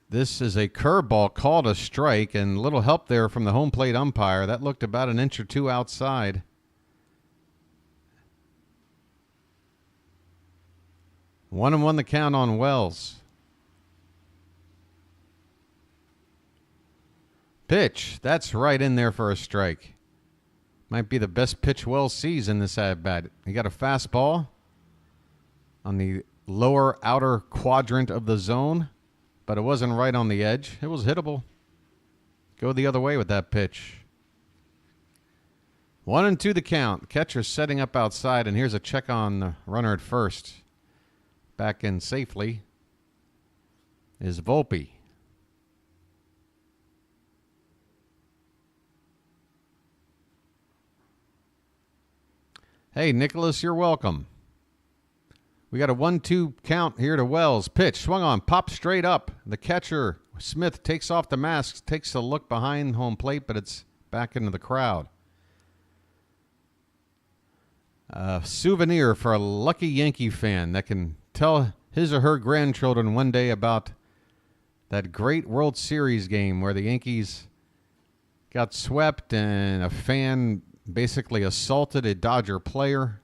This is a curveball called a strike, and a little help there from the home plate umpire. That looked about an inch or 2 outside. 1-1 the count on Wells. Pitch. That's right in there for a strike. Might be the best pitch Wells sees in this at-bat. He got a fastball on the lower outer quadrant of the zone, but it wasn't right on the edge. It was hittable. Go the other way with that pitch. 1-2 the count. Catcher setting up outside, and here's a check on the runner at first. Back in safely is Volpe. Hey, Nicholas, you're welcome. We got a 1-2 count here to Wells. Pitch, swung on, popped straight up. The catcher, Smith, takes off the mask, takes a look behind home plate, but it's back into the crowd. A souvenir for a lucky Yankee fan that can tell his or her grandchildren one day about that great World Series game where the Yankees got swept and a fan basically assaulted a Dodger player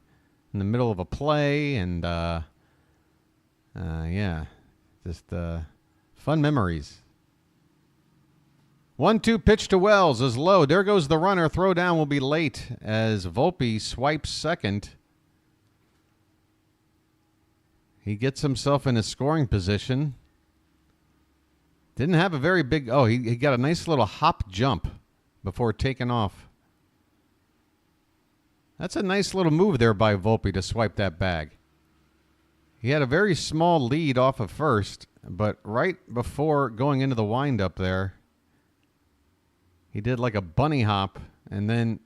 in the middle of a play. And, just fun memories. 1-2 pitch to Wells is low. There goes the runner. Throw down will be late as Volpe swipes second. He gets himself in a scoring position. Didn't have a very big... Oh, he got a nice little hop jump before taking off. That's a nice little move there by Volpe to swipe that bag. He had a very small lead off of first, but right before going into the windup there, he did like a bunny hop and then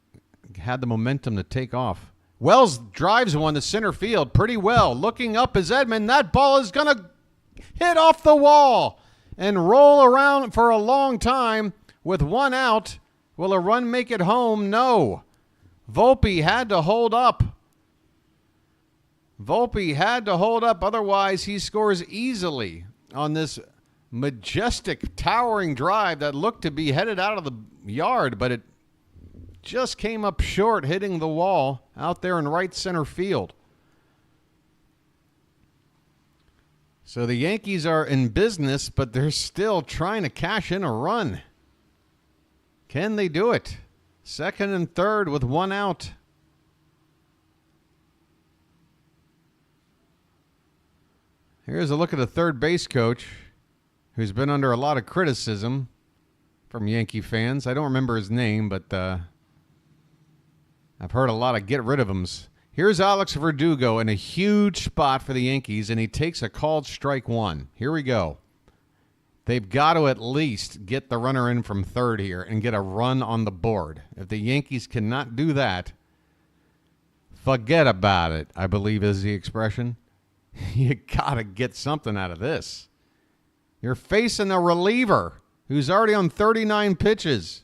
had the momentum to take off. Wells drives one to center field pretty well. Looking up is Edman. That ball is going to hit off the wall and roll around for a long time with one out. Will a run make it home? No. Volpe had to hold up. Volpe had to hold up. Otherwise, he scores easily on this majestic, towering drive that looked to be headed out of the yard, but it just came up short, hitting the wall out there in right center field. So the Yankees are in business, but they're still trying to cash in a run. Can they do it? Second and third with one out. Here's a look at a third base coach who's been under a lot of criticism from Yankee fans. I don't remember his name, but I've heard a lot of get rid of him's. Here's Alex Verdugo in a huge spot for the Yankees, and he takes a called strike one. Here we go. They've got to at least get the runner in from third here and get a run on the board. If the Yankees cannot do that, forget about it, I believe is the expression. You got to get something out of this. You're facing a reliever who's already on 39 pitches.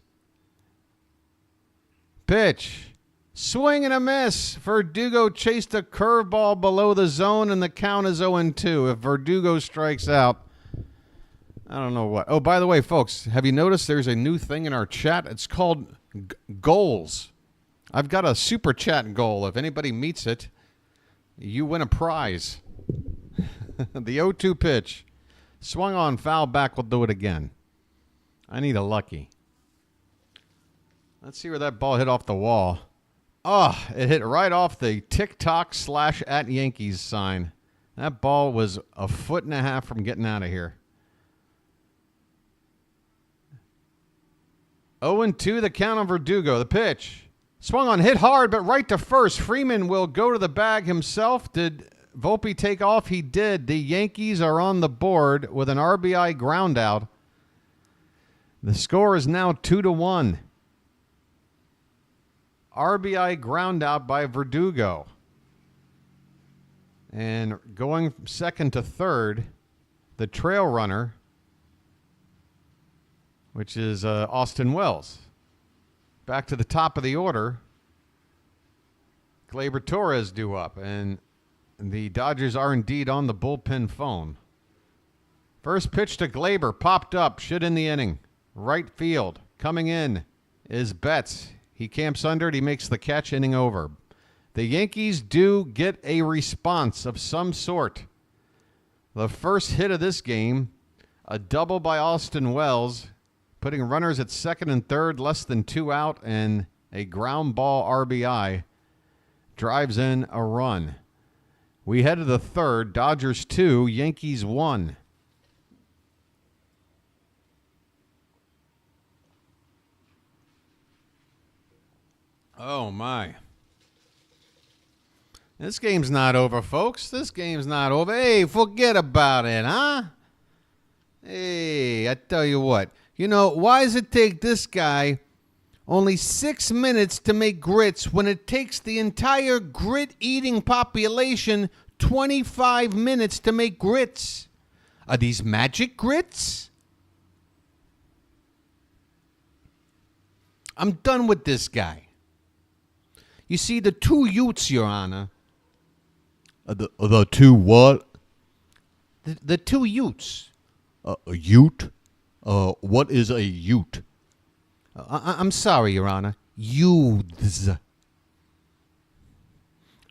Pitch. Swing and a miss. Verdugo chased a curveball below the zone, and the count is 0-2. If Verdugo strikes out, I don't know what. Oh, by the way, folks, have you noticed there's a new thing in our chat? It's called goals. I've got a super chat goal. If anybody meets it, you win a prize. The 0-2 pitch. Swung on, foul back. We'll do it again. I need a lucky. Let's see where that ball hit off the wall. Oh, it hit right off the TikTok /@Yankees sign. That ball was a foot and a half from getting out of here. 0-2 the count on Verdugo. The pitch. Swung on, hit hard, but right to first. Freeman will go to the bag himself. Did Volpe take off? He did. The Yankees are on the board with an RBI ground out. The score is now 2-1. RBI ground out by Verdugo. And going from second to third, the trail runner, which is Austin Wells. Back to the top of the order, Gleyber Torres due up, and the Dodgers are indeed on the bullpen phone. First pitch to Gleyber, popped up, should end the inning. Right field, coming in is Betts. He camps under it, he makes the catch, inning over. The Yankees do get a response of some sort. The first hit of this game, a double by Austin Wells, putting runners at second and third, less than 2 out, and a ground ball RBI drives in a run. We head to the third, Dodgers 2, Yankees 1. Oh, my. This game's not over, folks. This game's not over. Hey, forget about it, huh? Hey, I tell you what. You know, why does it take this guy only 6 minutes to make grits when it takes the entire grit-eating population 25 minutes to make grits? Are these magic grits? I'm done with this guy. You see, the two Utes, Your Honor. The two what? The two Utes. A Ute? What is a Ute? I'm sorry, Your Honor. Youths.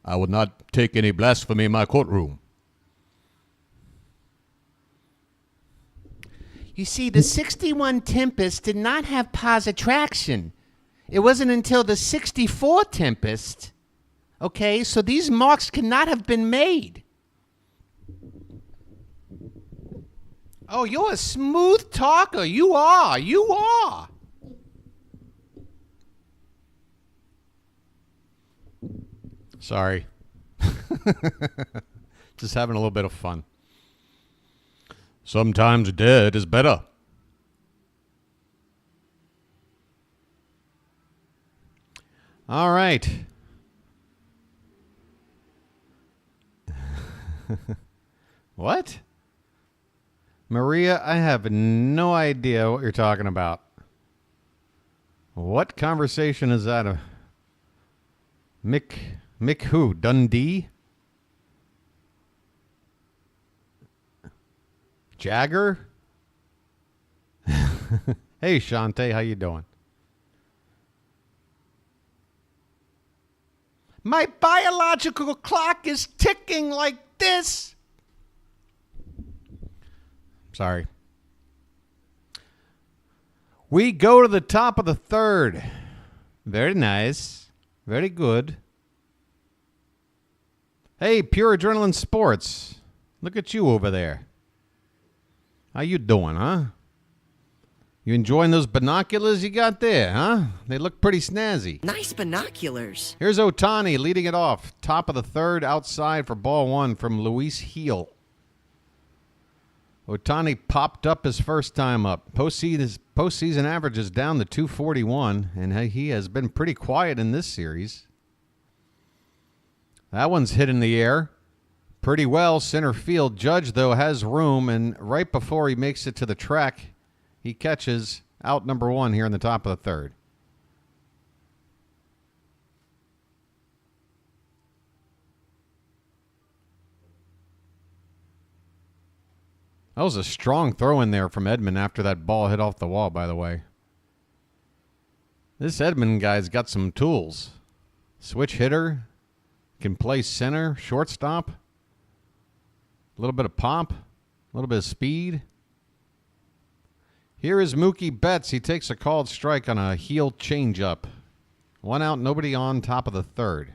I will not take any blasphemy in my courtroom. You see, the 61 Tempest did not have positraction. It wasn't until the 64 Tempest. Okay, so these marks cannot have been made. Oh, you're a smooth talker. You are. You are. Sorry. Just having a little bit of fun. Sometimes dead is better. All right. What? Maria, I have no idea what you're talking about. What conversation is that? Mick who? Dundee? Jagger? Hey, Shantae, how you doing? My biological clock is ticking like this. Sorry. We go to the top of the third. Very nice. Very good. Hey, Pure Adrenaline Sports. Look at you over there. How you doing, huh? You enjoying those binoculars you got there, huh? They look pretty snazzy. Nice binoculars. Here's Ohtani leading it off. Top of the third, outside for ball one from Luis Gil. Ohtani popped up his first time up. Postseason average is down to 241, and he has been pretty quiet in this series. That one's hit in the air pretty well. Center field. Judge, though, has room, and right before he makes it to the track, he catches out number one here in the top of the third. That was a strong throw in there from Edman after that ball hit off the wall, by the way. This Edman guy's got some tools. Switch hitter, can play center, shortstop, a little bit of pop, a little bit of speed. Here is Mookie Betts. He takes a called strike on a heel changeup. 1 out, nobody on, top of the third.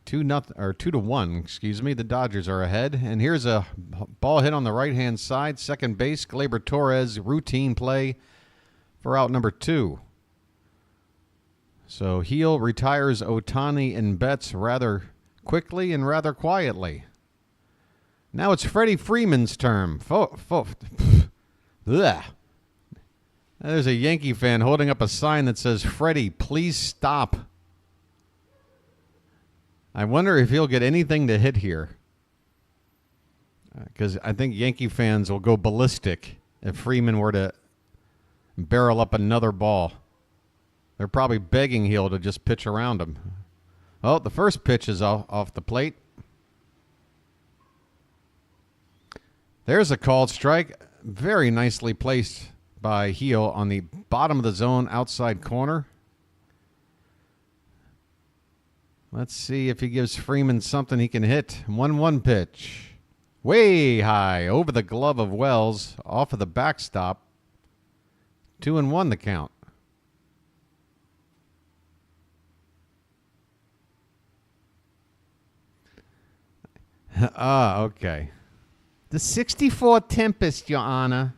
2-1, excuse me. The Dodgers are ahead. And here's a ball hit on the right-hand side. Second base, Gleyber Torres, routine play for out number 2. So Heel retires Ohtani and Betts rather quickly and rather quietly. Now it's Freddie Freeman's turn. There's a Yankee fan holding up a sign that says, "Freddie, please stop." I wonder if he'll get anything to hit here. Because I think Yankee fans will go ballistic if Freeman were to barrel up another ball. They're probably begging Hill to just pitch around him. Oh, the first pitch is off the plate. There's a called strike. Very nicely placed by Heel on the bottom of the zone outside corner. Let's see if he gives Freeman something he can hit. 1-1 pitch. Way high over the glove of Wells, off of the backstop. 2-1 the count. Okay. The 64 Tempest, Your Honor,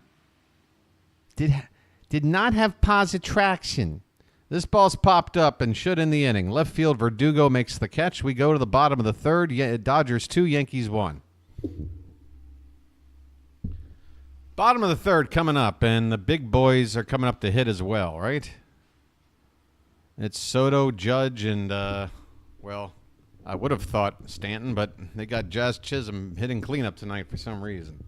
did not have positraction. This ball's popped up and should end the inning. Left field, Verdugo makes the catch. We go to the bottom of the third. Dodgers 2, Yankees 1. Bottom of the third coming up, and the big boys are coming up to hit as well, right? It's Soto, Judge, and, well, I would have thought Stanton, but they got Jazz Chisholm hitting cleanup tonight for some reason.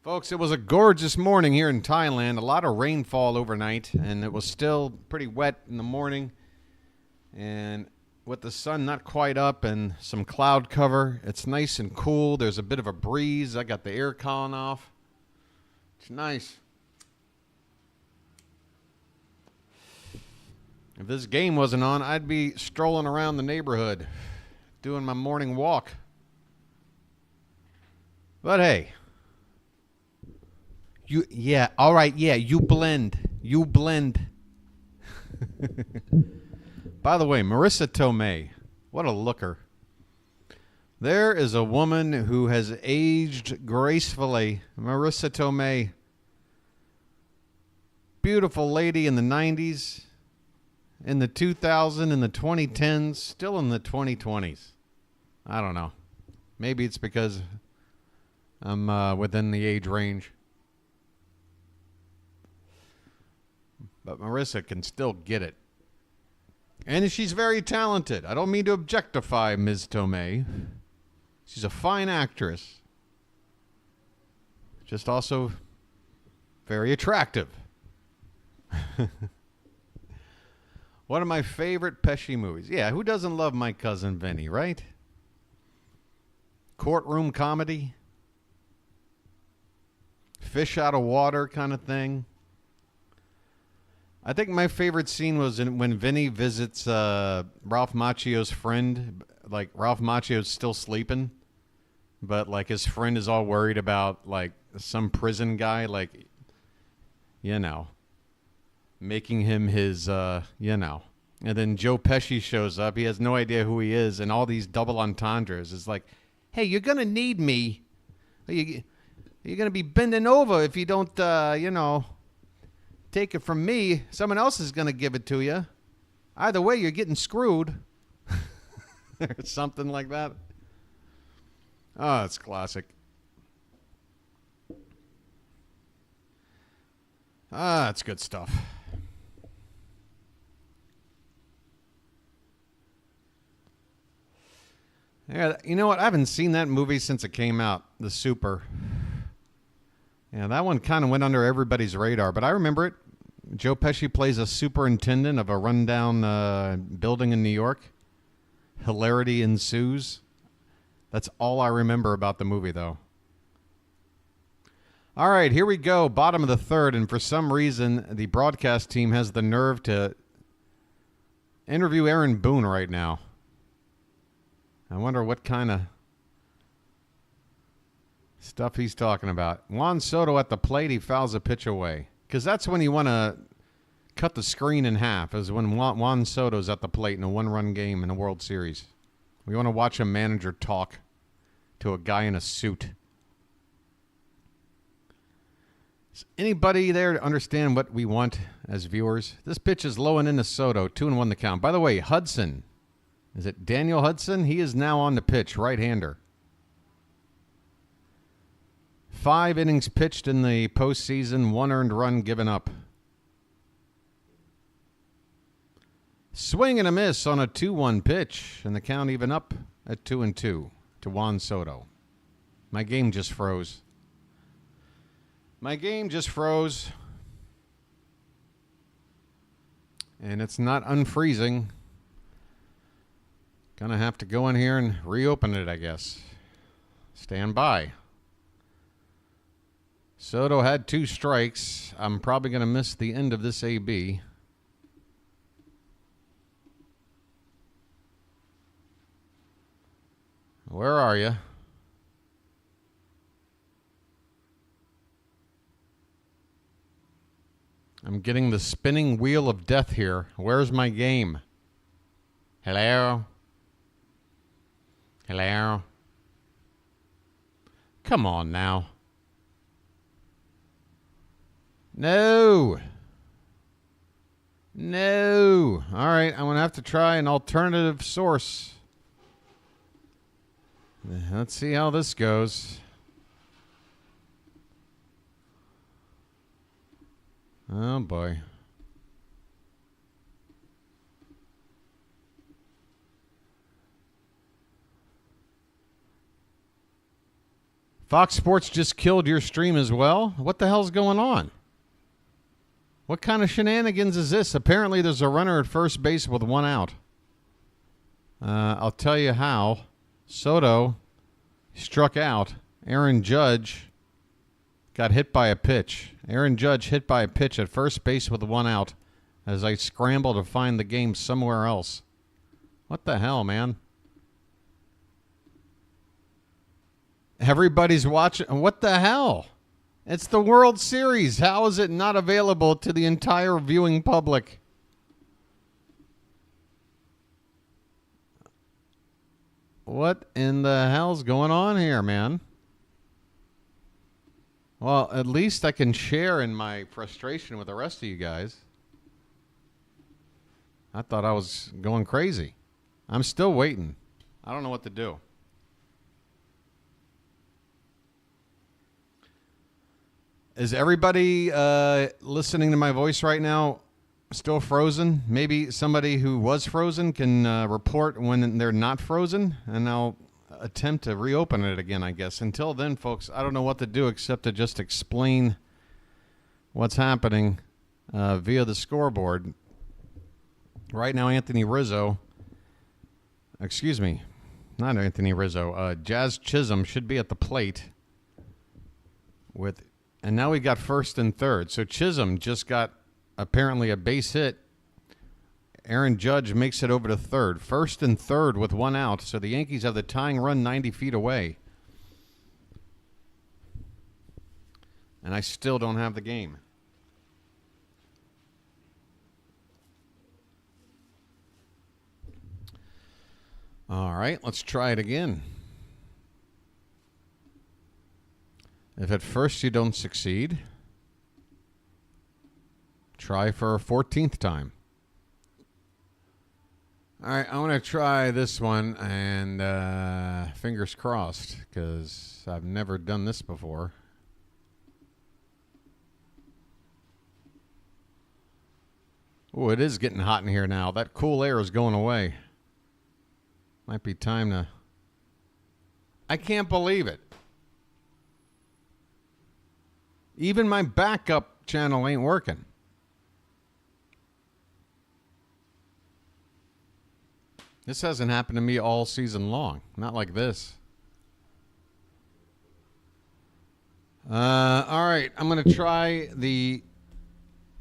Folks, it was a gorgeous morning here in Thailand. A lot of rainfall overnight, and it was still pretty wet in the morning. And with the sun not quite up and some cloud cover, it's nice and cool. There's a bit of a breeze. I got the air con off. It's nice. If this game wasn't on, I'd be strolling around the neighborhood doing my morning walk. But hey. You blend. You blend. By the way, Marissa Tomei, what a looker. There is a woman who has aged gracefully. Marissa Tomei. Beautiful lady in the 90s, in the 2000s, in the 2010s, still in the 2020s. I don't know. Maybe it's because I'm within the age range. But Marissa can still get it. And she's very talented. I don't mean to objectify Ms. Tomei. She's a fine actress. Just also very attractive. One of my favorite Pesci movies. Yeah, who doesn't love My Cousin Vinny, right? Courtroom comedy. Fish out of water kind of thing. I think my favorite scene was when Vinny visits Ralph Macchio's friend. Like, Ralph Macchio's still sleeping, but, like, his friend is all worried about, like, some prison guy, like, you know, making him his, you know. And then Joe Pesci shows up. He has no idea who he is, and all these double entendres. It's like, hey, you're going to need me. You're going to be bending over if you don't, you know, take it from me. Someone else is going to give it to you. Either way, you're getting screwed. Or something like that. Oh, it's classic. Ah, it's good stuff. Yeah, you know what? I haven't seen that movie since it came out, The Super. Yeah, that one kind of went under everybody's radar, but I remember it. Joe Pesci plays a superintendent of a rundown building in New York. Hilarity ensues. That's all I remember about the movie, though. All right, here we go. Bottom of the third, and for some reason, the broadcast team has the nerve to interview Aaron Boone right now. I wonder what kind of stuff he's talking about. Juan Soto at the plate, he fouls a pitch away. Because that's when you want to cut the screen in half, is when Juan Soto's at the plate in a one-run game in a World Series. We want to watch a manager talk to a guy in a suit. Is anybody there to understand what we want as viewers? This pitch is low and into Soto, 2-1 the count. By the way, Hudson, is it Daniel Hudson? He is now on the pitch, right-hander. 5 innings pitched in the postseason, 1 earned run given up. Swing and a miss on a 2-1 pitch, and the count even up at 2-2 to Juan Soto. My game just froze. My game just froze. And it's not unfreezing. Gonna have to go in here and reopen it, I guess. Stand by. Soto had 2 strikes. I'm probably going to miss the end of this AB. Where are you? I'm getting the spinning wheel of death here. Where's my game? Hello? Hello? Come on now. No. No. All right, I'm going to have to try an alternative source. Let's see how this goes. Oh, boy. Fox Sports just killed your stream as well? What the hell's going on? What kind of shenanigans is this? Apparently there's a runner at first base with 1 out. I'll tell you how. Soto struck out. Aaron Judge got hit by a pitch. Aaron Judge hit by a pitch at first base with 1 out as I scramble to find the game somewhere else. What the hell, man? Everybody's watching. What the hell? It's the World Series. How is it not available to the entire viewing public? What in the hell's going on here, man? Well, at least I can share in my frustration with the rest of you guys. I thought I was going crazy. I'm still waiting. I don't know what to do. Is everybody listening to my voice right now still frozen? Maybe somebody who was frozen can report when they're not frozen, and I'll attempt to reopen it again, I guess. Until then, folks, I don't know what to do except to just explain what's happening via the scoreboard. Right now, Jazz Chisholm should be at the plate and now we got first and third. So Chisholm just got apparently a base hit. Aaron Judge makes it over to third. First and third with 1 out. So the Yankees have the tying run 90 feet away. And I still don't have the game. All right, let's try it again. If at first you don't succeed, try for a 14th time. All right, I want to try this one, and fingers crossed, because I've never done this before. Oh, it is getting hot in here now. That cool air is going away. Might be time to... I can't believe it. Even my backup channel ain't working. This hasn't happened to me all season long. Not like this. All right. I'm going to try the,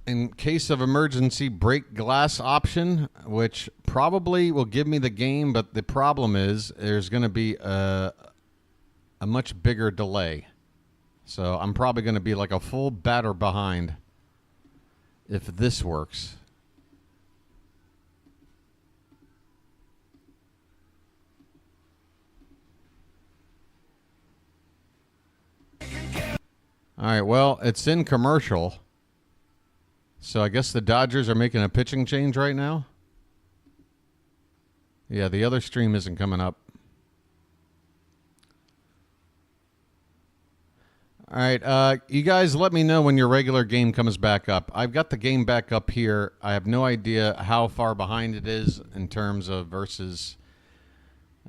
in case of emergency, break glass option, which probably will give me the game, but the problem is there's going to be a much bigger delay. So I'm probably going to be like a full batter behind if this works. All right, well, it's in commercial. So I guess the Dodgers are making a pitching change right now. Yeah, the other stream isn't coming up. All right, you guys let me know when your regular game comes back up. I've got the game back up here. I have no idea how far behind it is in terms of versus...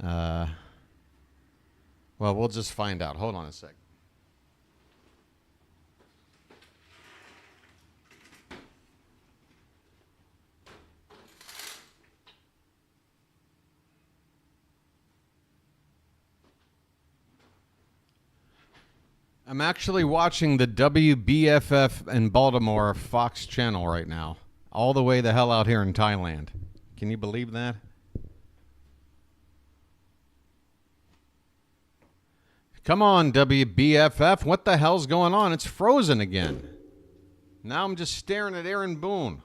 well, we'll just find out. Hold on a sec. I'm actually watching the WBFF in Baltimore Fox channel right now. All the way the hell out here in Thailand. Can you believe that? Come on, WBFF. What the hell's going on? It's frozen again. Now I'm just staring at Aaron Boone.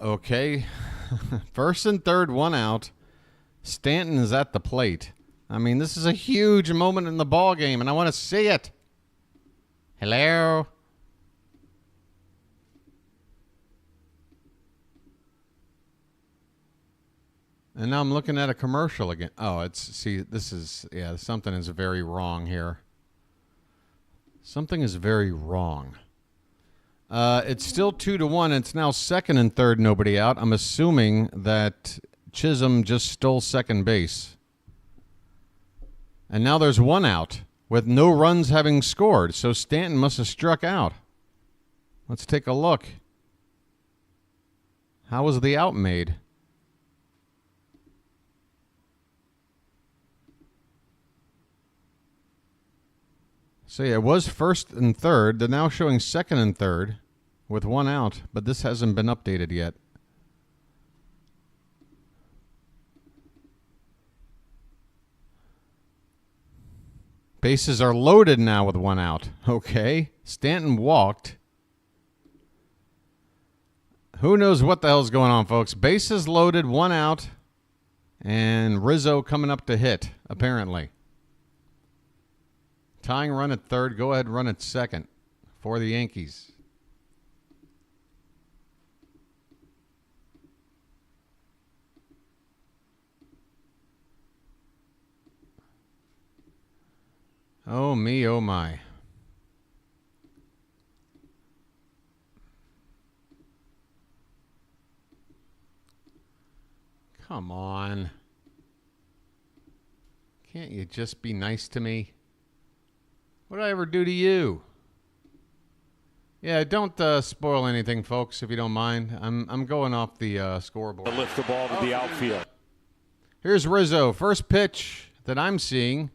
Okay. First and third, 1 out. Stanton is at the plate. I mean, this is a huge moment in the ball game, and I want to see it. Hello? And now I'm looking at a commercial again. Oh, this is, yeah, something is very wrong here. Something is very wrong. It's still 2-1. It's now second and third, nobody out. I'm assuming that Chisholm just stole second base. And now there's 1 out. with no runs having scored. So Stanton must have struck out. Let's take a look. How was the out made? So yeah, it was first and third. They're now showing second and third with one out, but this hasn't been updated yet. Bases are loaded now with one out. Okay. Stanton walked. Who knows what the hell's going on, folks? Bases loaded, one out, and Rizzo coming up to hit, apparently. Tying run at third. Go ahead, run at second for the Yankees. Oh, me, oh, my. Come on. Can't you just be nice to me? What did I ever do to you? Yeah, don't spoil anything, folks, if you don't mind. I'm going off the scoreboard. To lift the ball to the outfield. Here's Rizzo. First pitch that I'm seeing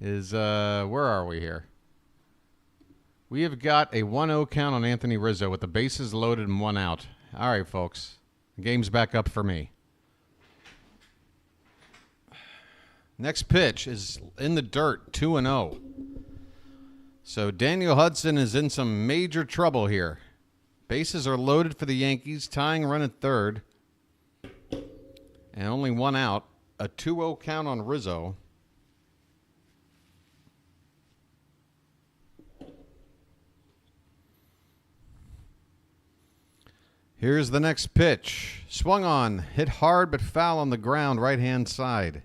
is, where are we here? We have got a 1-0 count on Anthony Rizzo with the bases loaded and one out. All right, folks. The game's back up for me. Next pitch is in the dirt, 2-0. So Daniel Hudson is in some major trouble here. Bases are loaded for the Yankees, tying run at third. And only one out. A 2-0 count on Rizzo. Here's the next pitch. Swung on, hit hard but foul on the ground, right-hand side.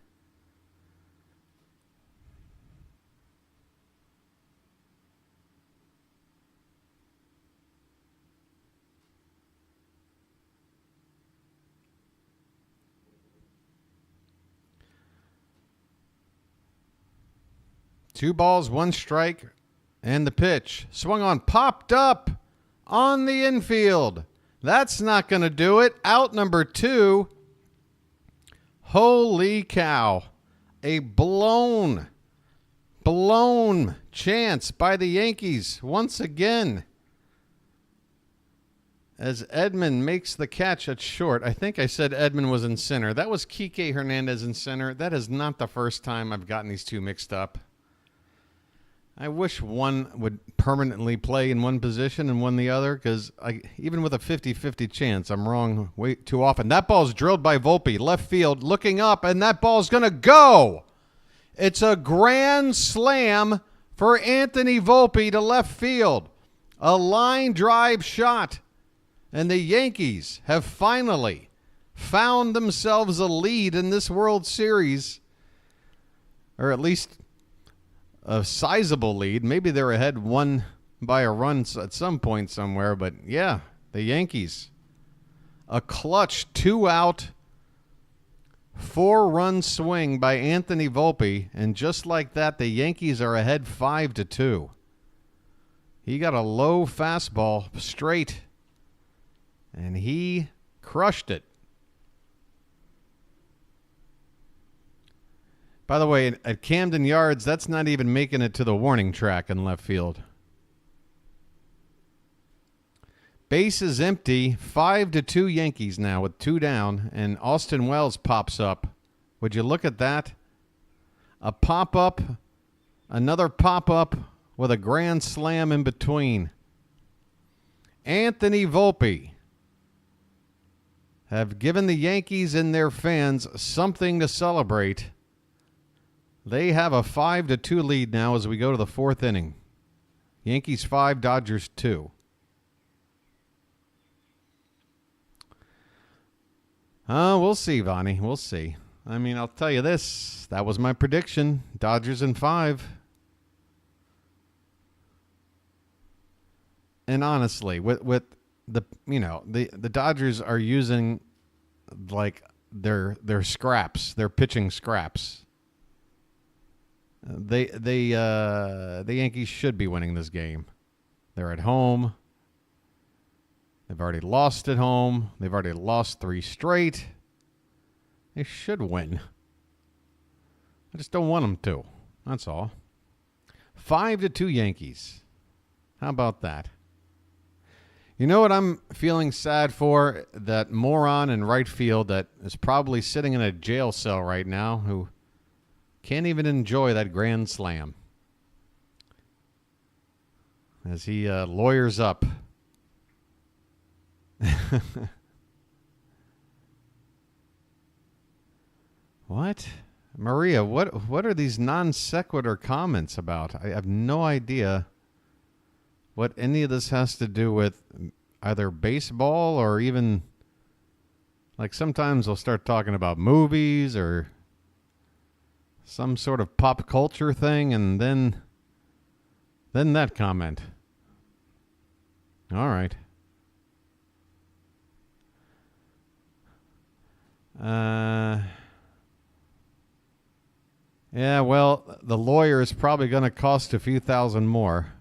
Two balls, one strike, and the pitch. Swung on, popped up on the infield. That's not going to do it. Out number 2. Holy cow. A blown chance by the Yankees once again. As Edman makes the catch at short. I think I said Edman was in center. That was Kike Hernandez in center. That is not the first time I've gotten these two mixed up. I wish one would permanently play in one position and one the other, because even with a 50-50 chance, I'm wrong way too often. That ball's drilled by Volpe, left field, looking up, and that ball's going to go. It's a grand slam for Anthony Volpe to left field. A line drive shot. And the Yankees have finally found themselves a lead in this World Series, or at least a sizable lead. Maybe they're ahead one by a run at some point somewhere, but yeah, the Yankees. A clutch 2-out, 4-run swing by Anthony Volpe, and just like that, the Yankees are ahead 5-2. He got a low fastball straight, and he crushed it. By the way, at Camden Yards, that's not even making it to the warning track in left field. Base is empty. 5-2 Yankees now with 2 down, and Austin Wells pops up. Would you look at that? A pop-up, another pop-up with a grand slam in between. Anthony Volpe have given the Yankees and their fans something to celebrate. They have a 5-2 lead now as we go to the 4th inning. Yankees 5, Dodgers 2. We'll see, Vonnie. We'll see. I mean, I'll tell you this. That was my prediction. Dodgers in 5. And honestly, with the the Dodgers are using like their scraps, their pitching scraps. The Yankees should be winning this game. They're at home. They've already lost at home. They've already lost 3 straight. They should win. I just don't want them to. That's all. 5-2 Yankees. How about that? You know what I'm feeling sad for? That moron in right field that is probably sitting in a jail cell right now who can't even enjoy that grand slam as he lawyers up. What? Maria, what are these non sequitur comments about? I have no idea what any of this has to do with either baseball or even, like, sometimes they'll start talking about movies or some sort of pop culture thing, and then that comment. All right. Yeah, well, the lawyer is probably going to cost a few thousand more.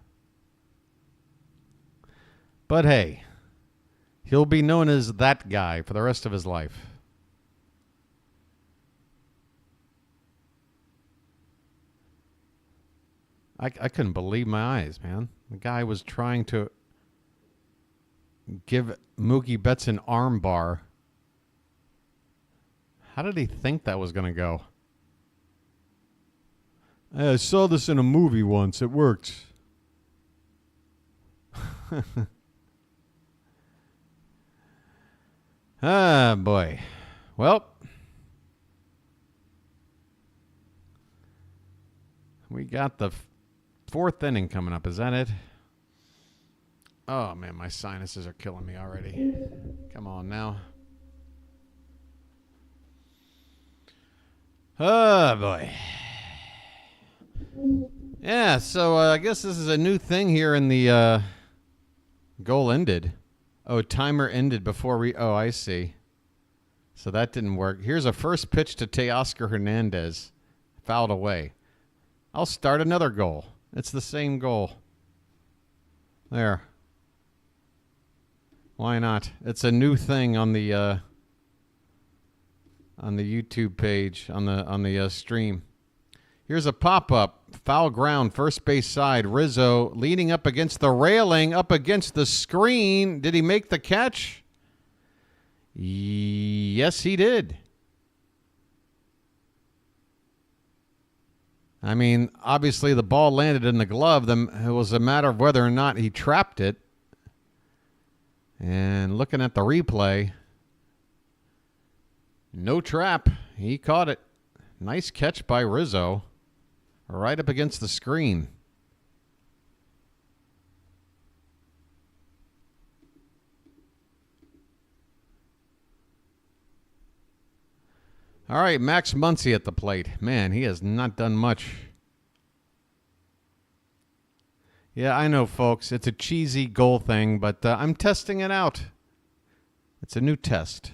But hey, he'll be known as that guy for the rest of his life. I couldn't believe my eyes, man. The guy was trying to give Mookie Betts an arm bar. How did he think that was going to go? I saw this in a movie once. It worked. Ah, boy. Well, we got the 4th inning coming up. Is that it? Oh, man, my sinuses are killing me already. Come on now. Oh, boy. Yeah, so I guess this is a new thing here in the goal ended. Oh, timer ended before we... Oh, I see. So that didn't work. Here's a first pitch to Teoscar Hernandez. Fouled away. I'll start another goal. It's the same goal. There. Why not? It's a new thing on the YouTube page, on the stream. Here's a pop-up. Foul ground, first base side. Rizzo leaning up against the railing, up against the screen. Did he make the catch? Yes, he did. I mean, obviously the ball landed in the glove. It was a matter of whether or not he trapped it. And looking at the replay, no trap. He caught it. Nice catch by Rizzo. Right up against the screen. All right, Max Muncy at the plate. Man, he has not done much. Yeah, I know, folks. It's a cheesy goal thing, but I'm testing it out. It's a new test.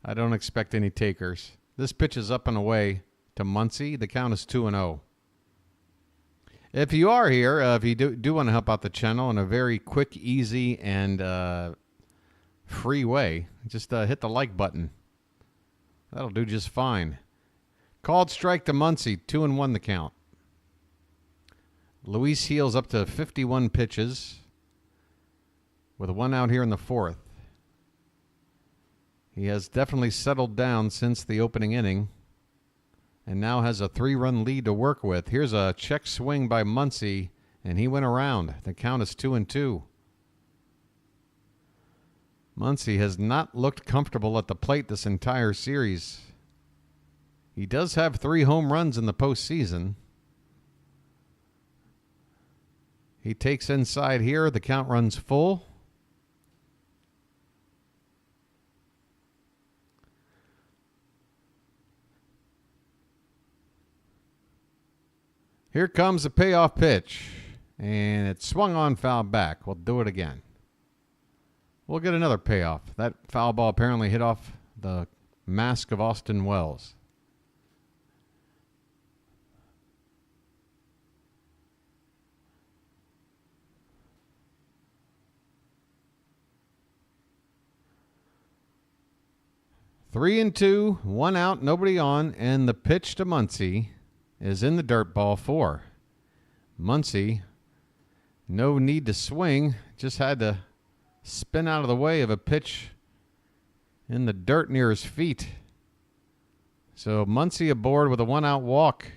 I don't expect any takers. This pitch is up and away to Muncy. The count is 2-0. If you are here, if you do want to help out the channel in a very quick, easy, and free way, just hit the like button. That'll do just fine. Called strike to Muncy. 2-1 the count. Luis Gil's up to 51 pitches with 1 out here in the 4th. He has definitely settled down since the opening inning and now has a 3-run lead to work with. Here's a check swing by Muncy, and he went around. The count is 2-2. Muncy has not looked comfortable at the plate this entire series. He does have 3 home runs in the postseason. He takes inside here. The count runs full. Here comes the payoff pitch, and it swung on, foul back. We'll do it again. We'll get another payoff. That foul ball apparently hit off the mask of Austin Wells. 3-2, 1 out, nobody on, and the pitch to Muncy is in the dirt, ball 4. Muncy, no need to swing, just had to spin out of the way of a pitch in the dirt near his feet. So Muncy aboard with a 1-out walk.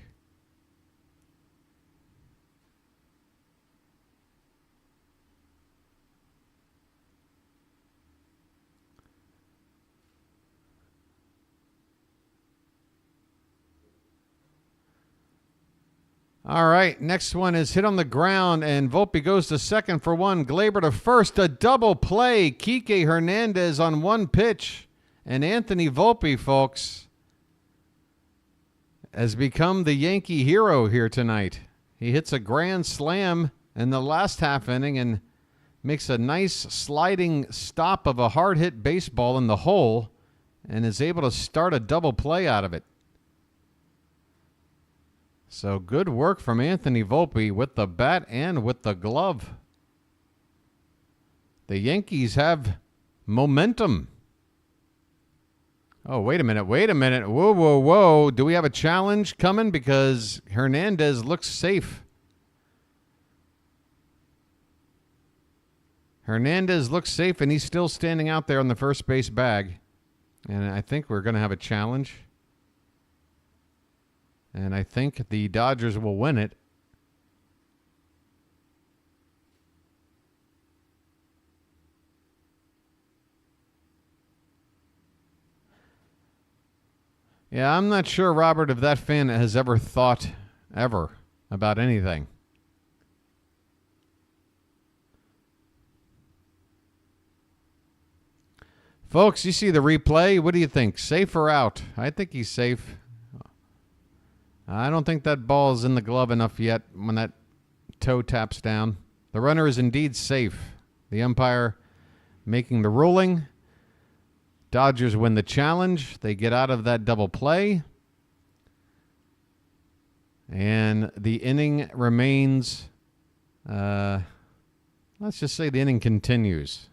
All right, next one is hit on the ground, and Volpe goes to second for 1. Glaber to first, a double play. Kike Hernandez on 1 pitch. And Anthony Volpe, folks, has become the Yankee hero here tonight. He hits a grand slam in the last half inning and makes a nice sliding stop of a hard-hit baseball in the hole and is able to start a double play out of it. So good work from Anthony Volpe with the bat and with the glove. The Yankees have momentum. Oh, wait a minute. Whoa, whoa, whoa. Do we have a challenge coming? Because Hernandez looks safe. Hernandez looks safe, and he's still standing out there on the first base bag. And I think we're going to have a challenge. And I think the Dodgers will win it. Yeah, I'm not sure, Robert, if that fan has ever thought ever about anything. Folks, you see the replay. What do you think? Safe or out? I think he's safe. I don't think that ball is in the glove enough yet when that toe taps down. The runner is indeed safe. The umpire making the ruling. Dodgers win the challenge. They get out of that double play. And the inning remains, let's just say the inning continues.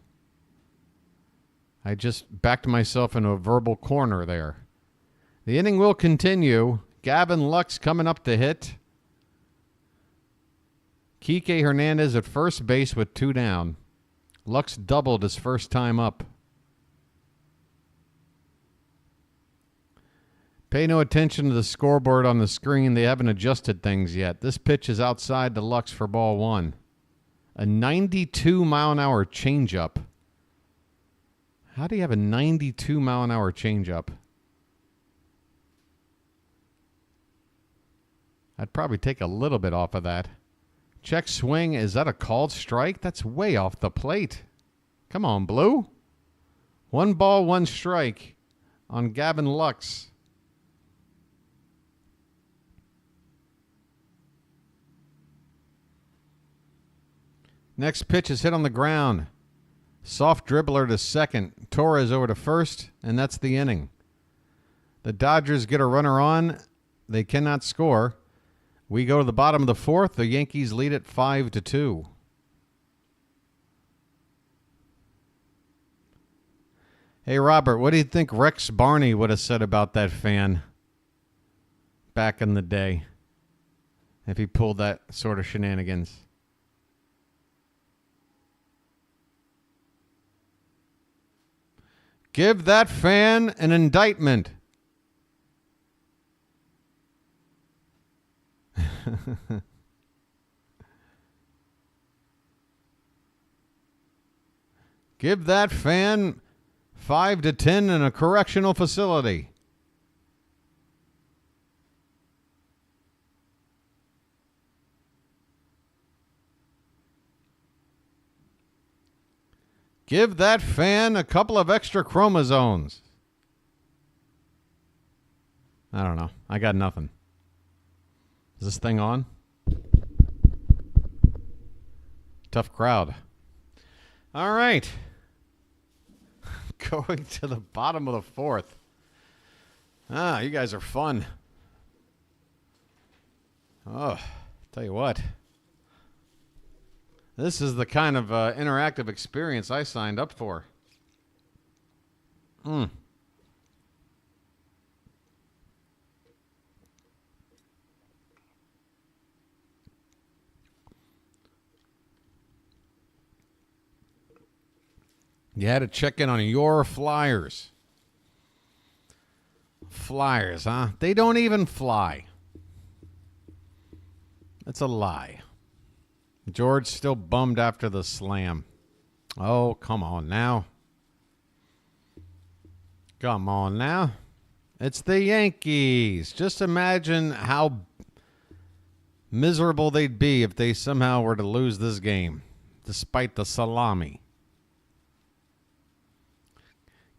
I just backed myself into a verbal corner there. The inning will continue. Gavin Lux coming up to hit. Kike Hernandez at first base with 2 down. Lux doubled his first time up. Pay no attention to the scoreboard on the screen. They haven't adjusted things yet. This pitch is outside to Lux for ball 1. A 92-mile-an-hour changeup. How do you have a 92-mile-an-hour changeup? I'd probably take a little bit off of that. Check swing. Is that a called strike? That's way off the plate. Come on, Blue. 1 ball, 1 strike on Gavin Lux. Next pitch is hit on the ground. Soft dribbler to second. Torres over to first, and that's the inning. The Dodgers get a runner on. They cannot score. We go to the bottom of the 4th. The Yankees lead it 5-2. Hey, Robert, what do you think Rex Barney would have said about that fan back in the day if he pulled that sort of shenanigans? Give that fan an indictment. Give that fan 5 to 10 in a correctional facility. Give that fan a couple of extra chromosomes. I don't know. I got nothing. Is this thing on? Tough crowd. All right. Going to the bottom of the 4th. You guys are fun. Oh, tell you what. This is the kind of interactive experience I signed up for. You had to check in on your Flyers. Flyers, huh? They don't even fly. That's a lie. George still bummed after the slam. Oh, come on now. Come on now. It's the Yankees. Just imagine how miserable they'd be if they somehow were to lose this game, despite the salami.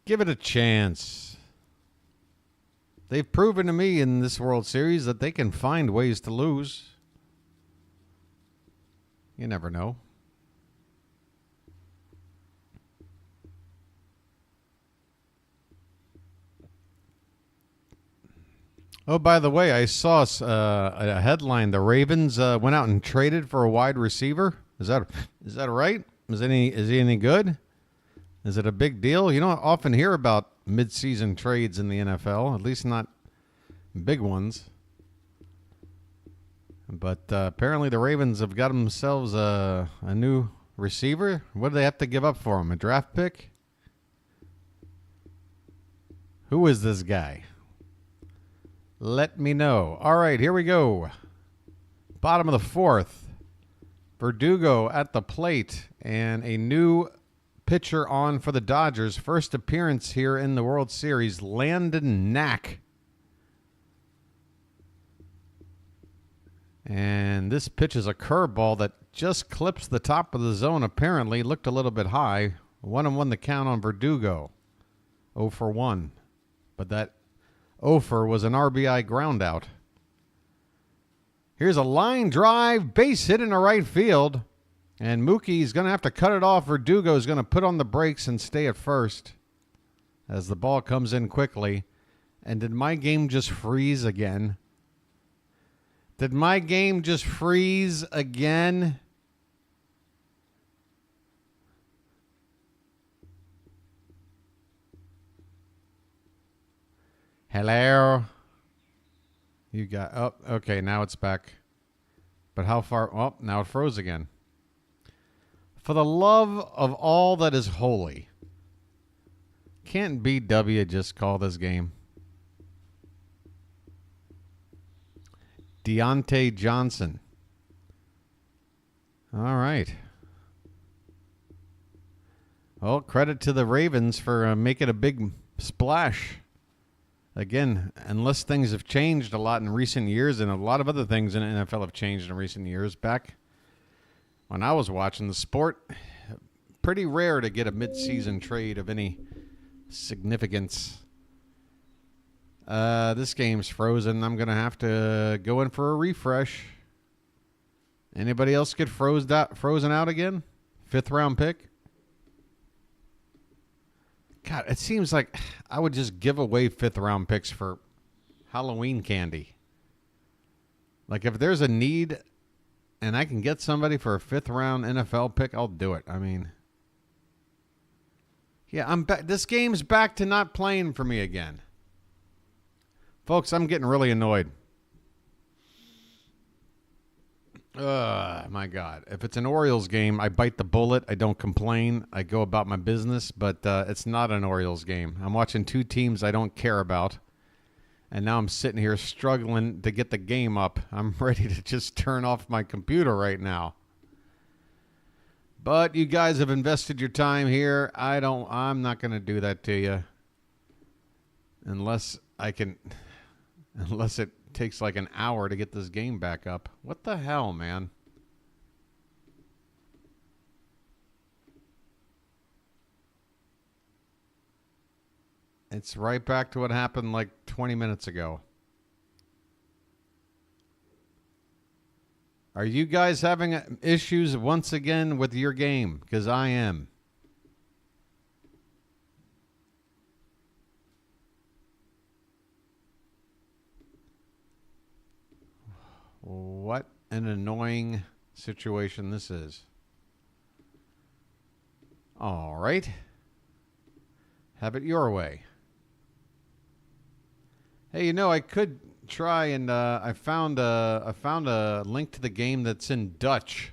Give it a chance. They've proven to me in this World Series that they can find ways to lose. You never know. Oh, by the way, I saw a headline. The Ravens went out and traded for a wide receiver. Is that right? Is he any good? Is it a big deal? You don't often hear about mid-season trades in the NFL, at least not big ones. But apparently the Ravens have got themselves a new receiver. What do they have to give up for him? A draft pick? Who is this guy? Let me know. All right, here we go. Bottom of the fourth. Verdugo at the plate and a new pitcher on for the Dodgers. First appearance here in the World Series, Landon Knack. And this pitch is a curveball that just clips the top of the zone, apparently. Looked a little bit high. 1-1 the count on Verdugo. 0 for 1. But that 0 for was an RBI ground out. Here's a line drive, base hit in the right field. And Mookie's going to have to cut it off. Verdugo is going to put on the brakes and stay at first as the ball comes in quickly. And did my game just freeze again? Did my game just freeze again? Hello? You got... Oh, okay, now it's back. But how far... Oh, now it froze again. For the love of all that is holy. Can't BW just call this game? Deontay Johnson. All right. Well, credit to the Ravens for making a big splash. Again, unless things have changed a lot in recent years, and a lot of other things in the NFL have changed in recent years. Back when I was watching the sport, pretty rare to get a mid-season trade of any significance. This game's frozen. I'm going to have to go in for a refresh. Anybody else get frozen out again? 5th round pick? God, it seems like I would just give away 5th round picks for Halloween candy. Like if there's a need and I can get somebody for a 5th round NFL pick, I'll do it. I mean, yeah, I'm back. This game's back to not playing for me again. Folks, I'm getting really annoyed. My God. If it's an Orioles game, I bite the bullet. I don't complain. I go about my business, but it's not an Orioles game. I'm watching two teams I don't care about, and now I'm sitting here struggling to get the game up. I'm ready to just turn off my computer right now. But you guys have invested your time here. I'm not going to do that to you unless it takes like an hour to get this game back up. What the hell, man? It's right back to what happened like 20 minutes ago. Are you guys having issues once again with your game? Because I am. What an annoying situation this is. All right. Have it your way. Hey, you know, I could try and I found a link to the game that's in Dutch.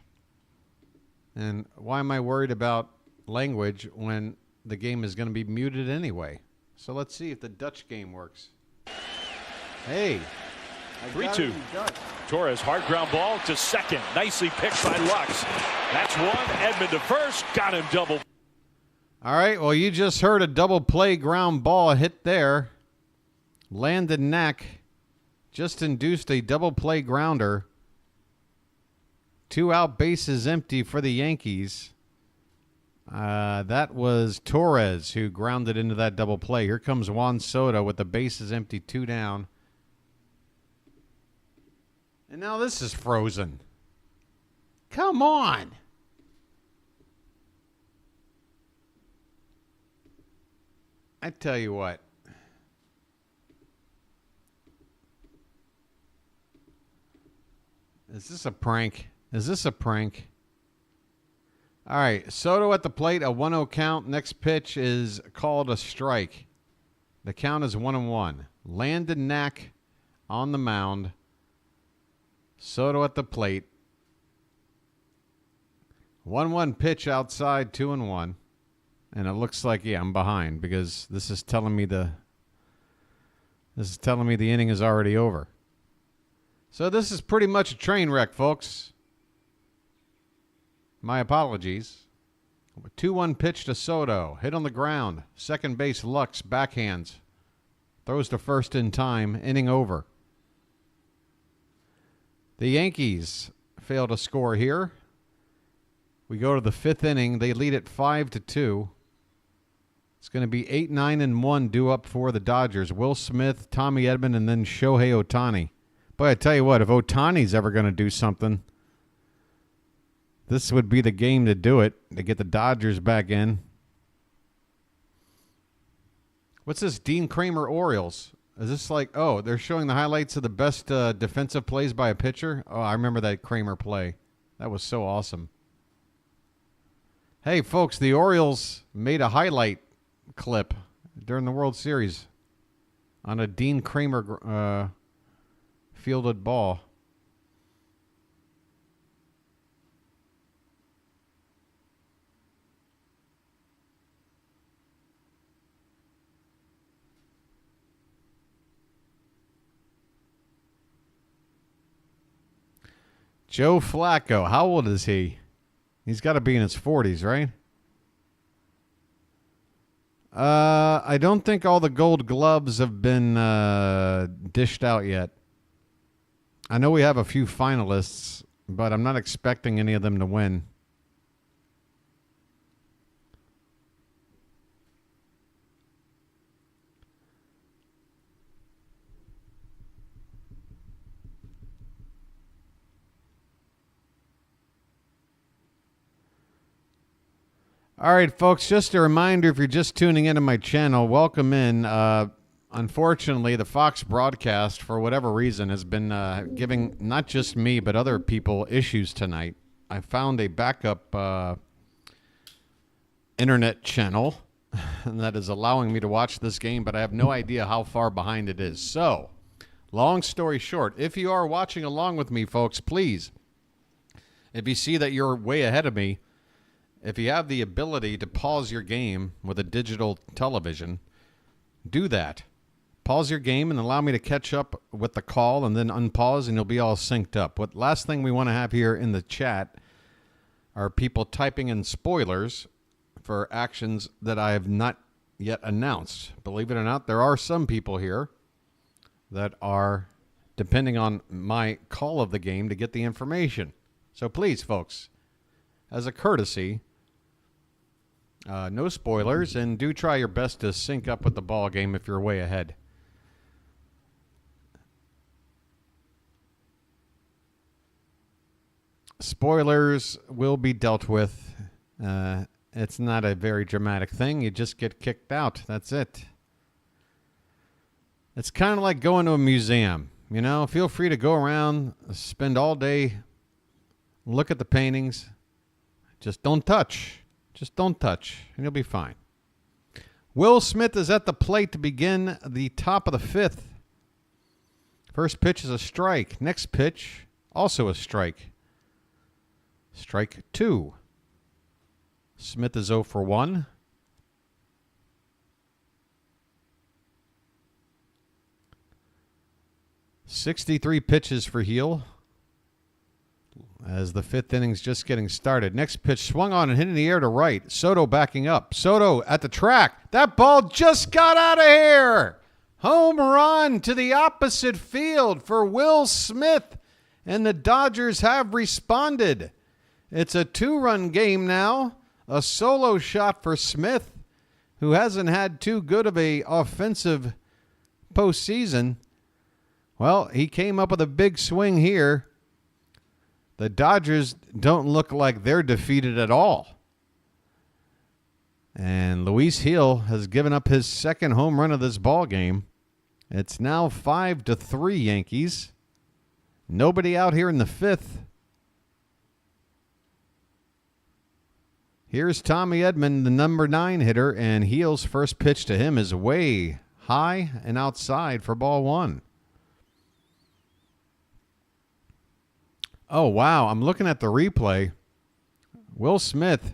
And why am I worried about language when the game is going to be muted anyway. So let's see if the Dutch game works. Hey. 3-2. Torres, hard ground ball to second. Nicely picked by Lux. That's one. Edman to first. Got him double. All right. Well, you just heard a double play ground ball hit there. Landon Knack just induced a double play grounder. 2 out, bases empty for the Yankees. That was Torres who grounded into that double play. Here comes Juan Soto with the bases empty, 2 down. And now this is frozen. Come on. I tell you what. Is this a prank? Is this a prank? All right, Soto at the plate, a 1-0 count. Next pitch is called a strike. The count is 1-1. Landon Knack on the mound. Soto at the plate. 1-1 pitch outside, 2-1. And it looks like, yeah, I'm behind because this is telling me the inning is already over. So this is pretty much a train wreck, folks. My apologies. 2-1 pitch to Soto. Hit on the ground. Second base, Lux, backhands. Throws to first in time. Inning over. The Yankees fail to score here. We go to the 5th inning. They lead it 5-2. It's going to be 8-9-1 due up for the Dodgers. Will Smith, Tommy Edman, and then Shohei Ohtani. But I tell you what, if Ohtani's ever going to do something, this would be the game to do it, to get the Dodgers back in. What's this, Dean Kramer Orioles? Is this like, oh, they're showing the highlights of the best defensive plays by a pitcher? Oh, I remember that Kramer play. That was so awesome. Hey, folks, the Orioles made a highlight clip during the World Series on a Dean Kramer fielded ball. Joe Flacco, how old is he? He's got to be in his 40s, right? I don't think all the gold gloves have been dished out yet. I know we have a few finalists, but I'm not expecting any of them to win. All right, folks, just a reminder, if you're just tuning into my channel, welcome in. Unfortunately, the Fox broadcast, for whatever reason, has been giving not just me but other people issues tonight. I found a backup internet channel that is allowing me to watch this game, but I have no idea how far behind it is. So, long story short, if you are watching along with me, folks, please, if you see that you're way ahead of me, if you have the ability to pause your game with a digital television, do that. Pause your game and allow me to catch up with the call and then unpause and you'll be all synced up. What last thing we want to have here in the chat are people typing in spoilers for actions that I have not yet announced. Believe it or not, there are some people here that are depending on my call of the game to get the information. So please, folks, as a courtesy, no spoilers, and do try your best to sync up with the ball game if you're way ahead. Spoilers will be dealt with. It's not a very dramatic thing. You just get kicked out. That's it. It's kind of like going to a museum. You know, feel free to go around, spend all day, look at the paintings. Just don't touch. Just don't touch, and you'll be fine. Will Smith is at the plate to begin the top of the 5th. First pitch is a strike. Next pitch, also a strike. Strike 2. Smith is 0 for 1. 63 pitches for Gil as the fifth inning's just getting started. Next pitch swung on and hit in the air to right. Soto backing up. Soto at the track. That ball just got out of here. Home run to the opposite field for Will Smith, and the Dodgers have responded. It's a 2-run game now. A solo shot for Smith, who hasn't had too good of a offensive postseason. Well, he came up with a big swing here. The Dodgers don't look like they're defeated at all. And Luis Gil has given up his second home run of this ball game. It's now 5-3 Yankees. Nobody out here in the fifth. Here's Tommy Edman, the number 9 hitter, and Gil's first pitch to him is way high and outside for ball 1. Oh, wow. I'm looking at the replay. Will Smith,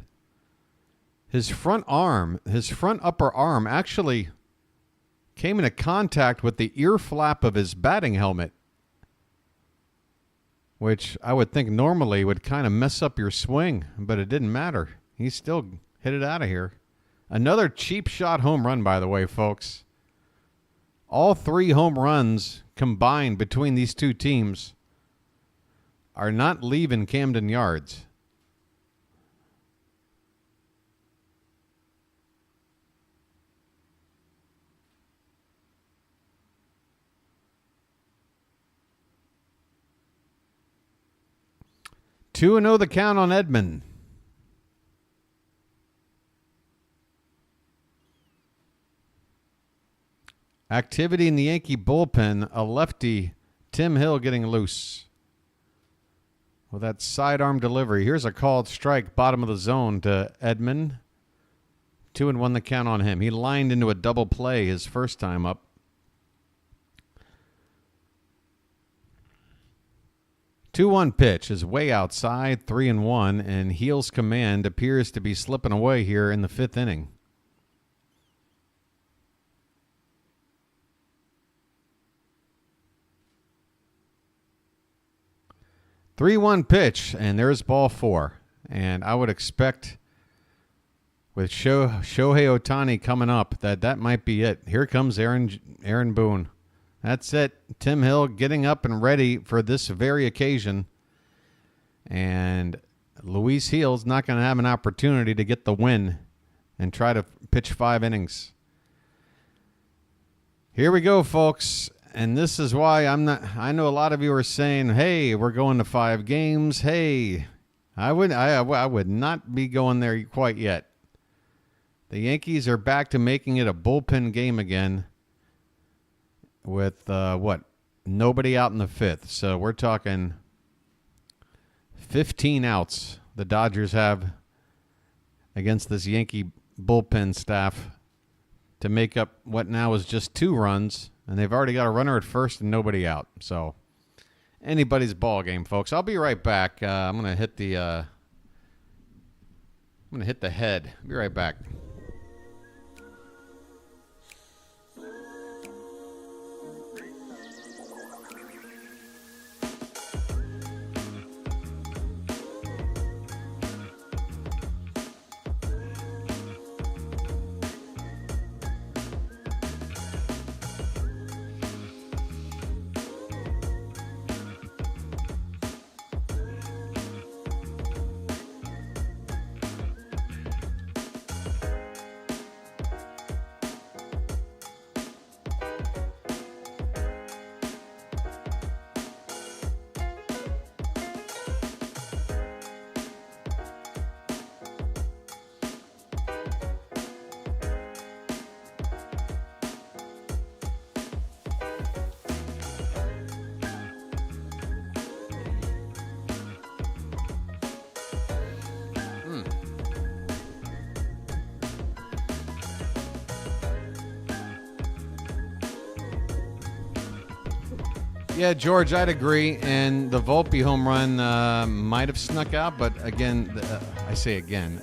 his front upper arm actually came into contact with the ear flap of his batting helmet, which I would think normally would kind of mess up your swing, but it didn't matter. He still hit it out of here. Another cheap shot home run, by the way, folks. All 3 home runs combined between these two teams are not leaving Camden Yards. Two and 0 the count on Edman. Activity in the Yankee bullpen. A lefty, Tim Hill, getting loose with that sidearm delivery. Here's a called strike, bottom of the zone to Edman. 2-1 the count on him. He lined into a double play his first time up. 2-1 pitch is way outside, 3-1, and Gil's command appears to be slipping away here in the fifth inning. Three-one pitch, and there's ball 4. And I would expect with Shohei Ohtani coming up that might be it. Here comes Aaron Boone. That's it. Tim Hill getting up and ready for this very occasion. And Luis Gil's not going to have an opportunity to get the win and try to pitch 5 innings. Here we go, folks. And this is why I know a lot of you are saying, hey, we're going to 5 games. Hey, I would not be going there quite yet. The Yankees are back to making it a bullpen game again with, nobody out in the fifth. So we're talking 15 outs the Dodgers have against this Yankee bullpen staff to make up what now is just 2 runs. And they've already got a runner at first and nobody out. So anybody's ball game, folks. I'll be right back. I'm going to hit the head. Be right back. Yeah, George, I'd agree. And the Volpe home run might have snuck out, but again, I say again,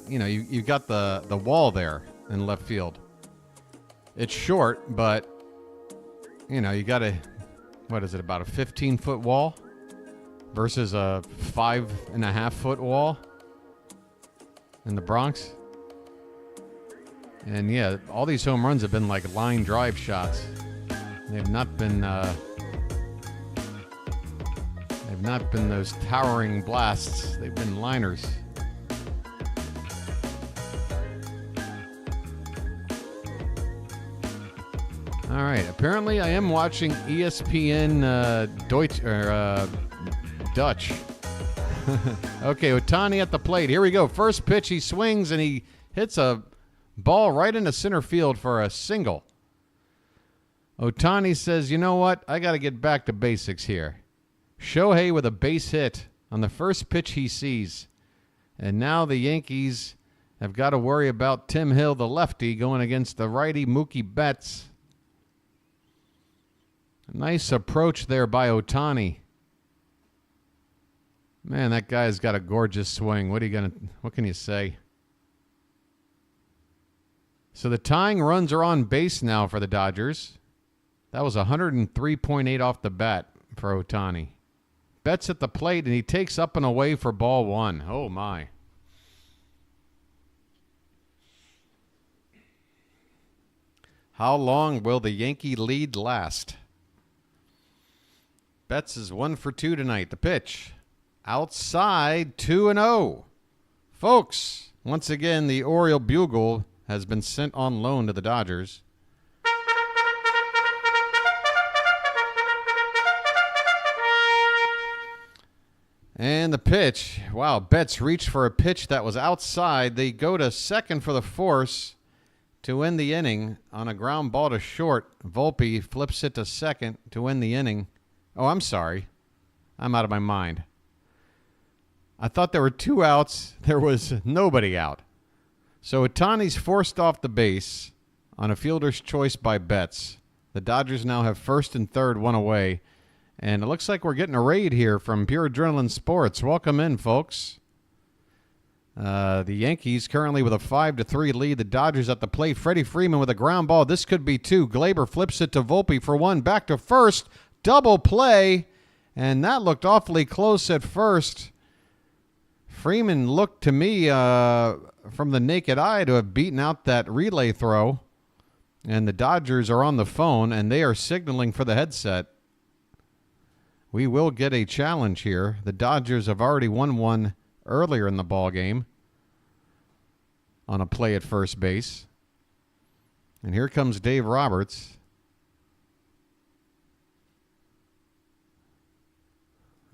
you got the wall there in left field. It's short, but you got to what is it, about a 15-foot wall versus a 5.5-foot wall in the Bronx. And yeah, all these home runs have been like line drive shots. They've not been those towering blasts. They've been liners. All right. Apparently, I am watching ESPN Dutch. Okay, Ohtani at the plate. Here we go. First pitch, he swings and he hits a ball right into center field for a single. Ohtani says, you know what? I got to get back to basics here. Shohei with a base hit on the first pitch he sees. And now the Yankees have got to worry about Tim Hill, the lefty, going against the righty Mookie Betts. Nice approach there by Ohtani. Man, that guy's got a gorgeous swing. What can you say? So the tying runs are on base now for the Dodgers. That was 103.8 off the bat for Ohtani. Betts at the plate, and he takes up and away for ball one. Oh, my. How long will the Yankee lead last? Betts is 1 for 2 tonight. The pitch. Outside, 2-0. Folks, once again, the Oriole Bugle has been sent on loan to the Dodgers. And the pitch. Wow, Betts reached for a pitch that was outside. They go to second for the force to end the inning on a ground ball to short. Volpe flips it to second to end the inning. Oh, I'm sorry. I'm out of my mind. I thought there were 2 outs. There was nobody out. So Ohtani's forced off the base on a fielder's choice by Betts. The Dodgers now have first and third, 1 away. And it looks like we're getting a raid here from Pure Adrenaline Sports. Welcome in, folks. The Yankees currently with a 5-3 lead. The Dodgers at the plate. Freddie Freeman with a ground ball. This could be 2. Glaber flips it to Volpe for 1. Back to first. Double play. And that looked awfully close at first. Freeman looked to me from the naked eye to have beaten out that relay throw. And the Dodgers are on the phone, and they are signaling for the headset. We will get a challenge here. The Dodgers have already won one earlier in the ballgame on a play at first base. And here comes Dave Roberts.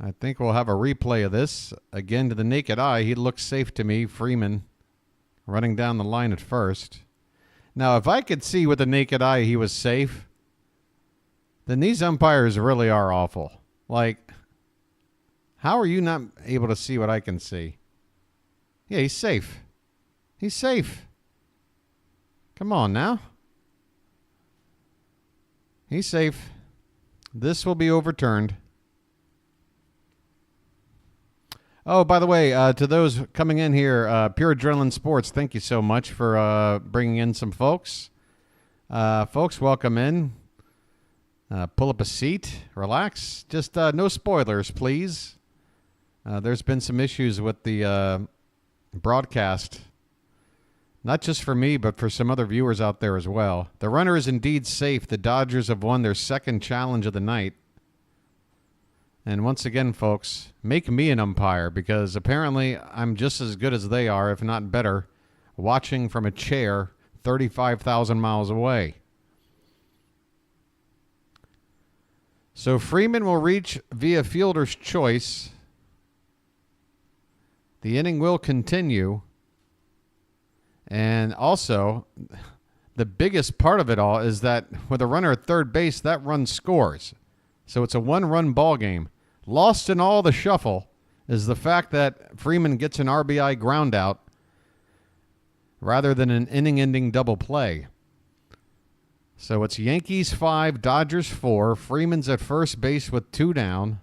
I think we'll have a replay of this. Again, to the naked eye, he looks safe to me. Freeman running down the line at first. Now, if I could see with the naked eye he was safe, then these umpires really are awful. Like, how are you not able to see what I can see? Yeah, he's safe. He's safe. Come on now. He's safe. This will be overturned. Oh, by the way, to those coming in here, Pure Adrenaline Sports, thank you so much for bringing in some folks. Folks, welcome in. Pull up a seat, relax. Just no spoilers, please. There's been some issues with the broadcast, not just for me, but for some other viewers out there as well. The runner is indeed safe. The Dodgers have won their second challenge of the night. And once again, folks, make me an umpire, because apparently I'm just as good as they are, if not better, watching from a chair 35,000 miles away. So Freeman will reach via fielder's choice. The inning will continue. And also, the biggest part of it all is that with a runner at third base, that run scores. So it's a one-run ball game. Lost in all the shuffle is the fact that Freeman gets an RBI ground out rather than an inning-ending double play. So it's Yankees 5, Dodgers 4. Freeman's at first base with 2 down,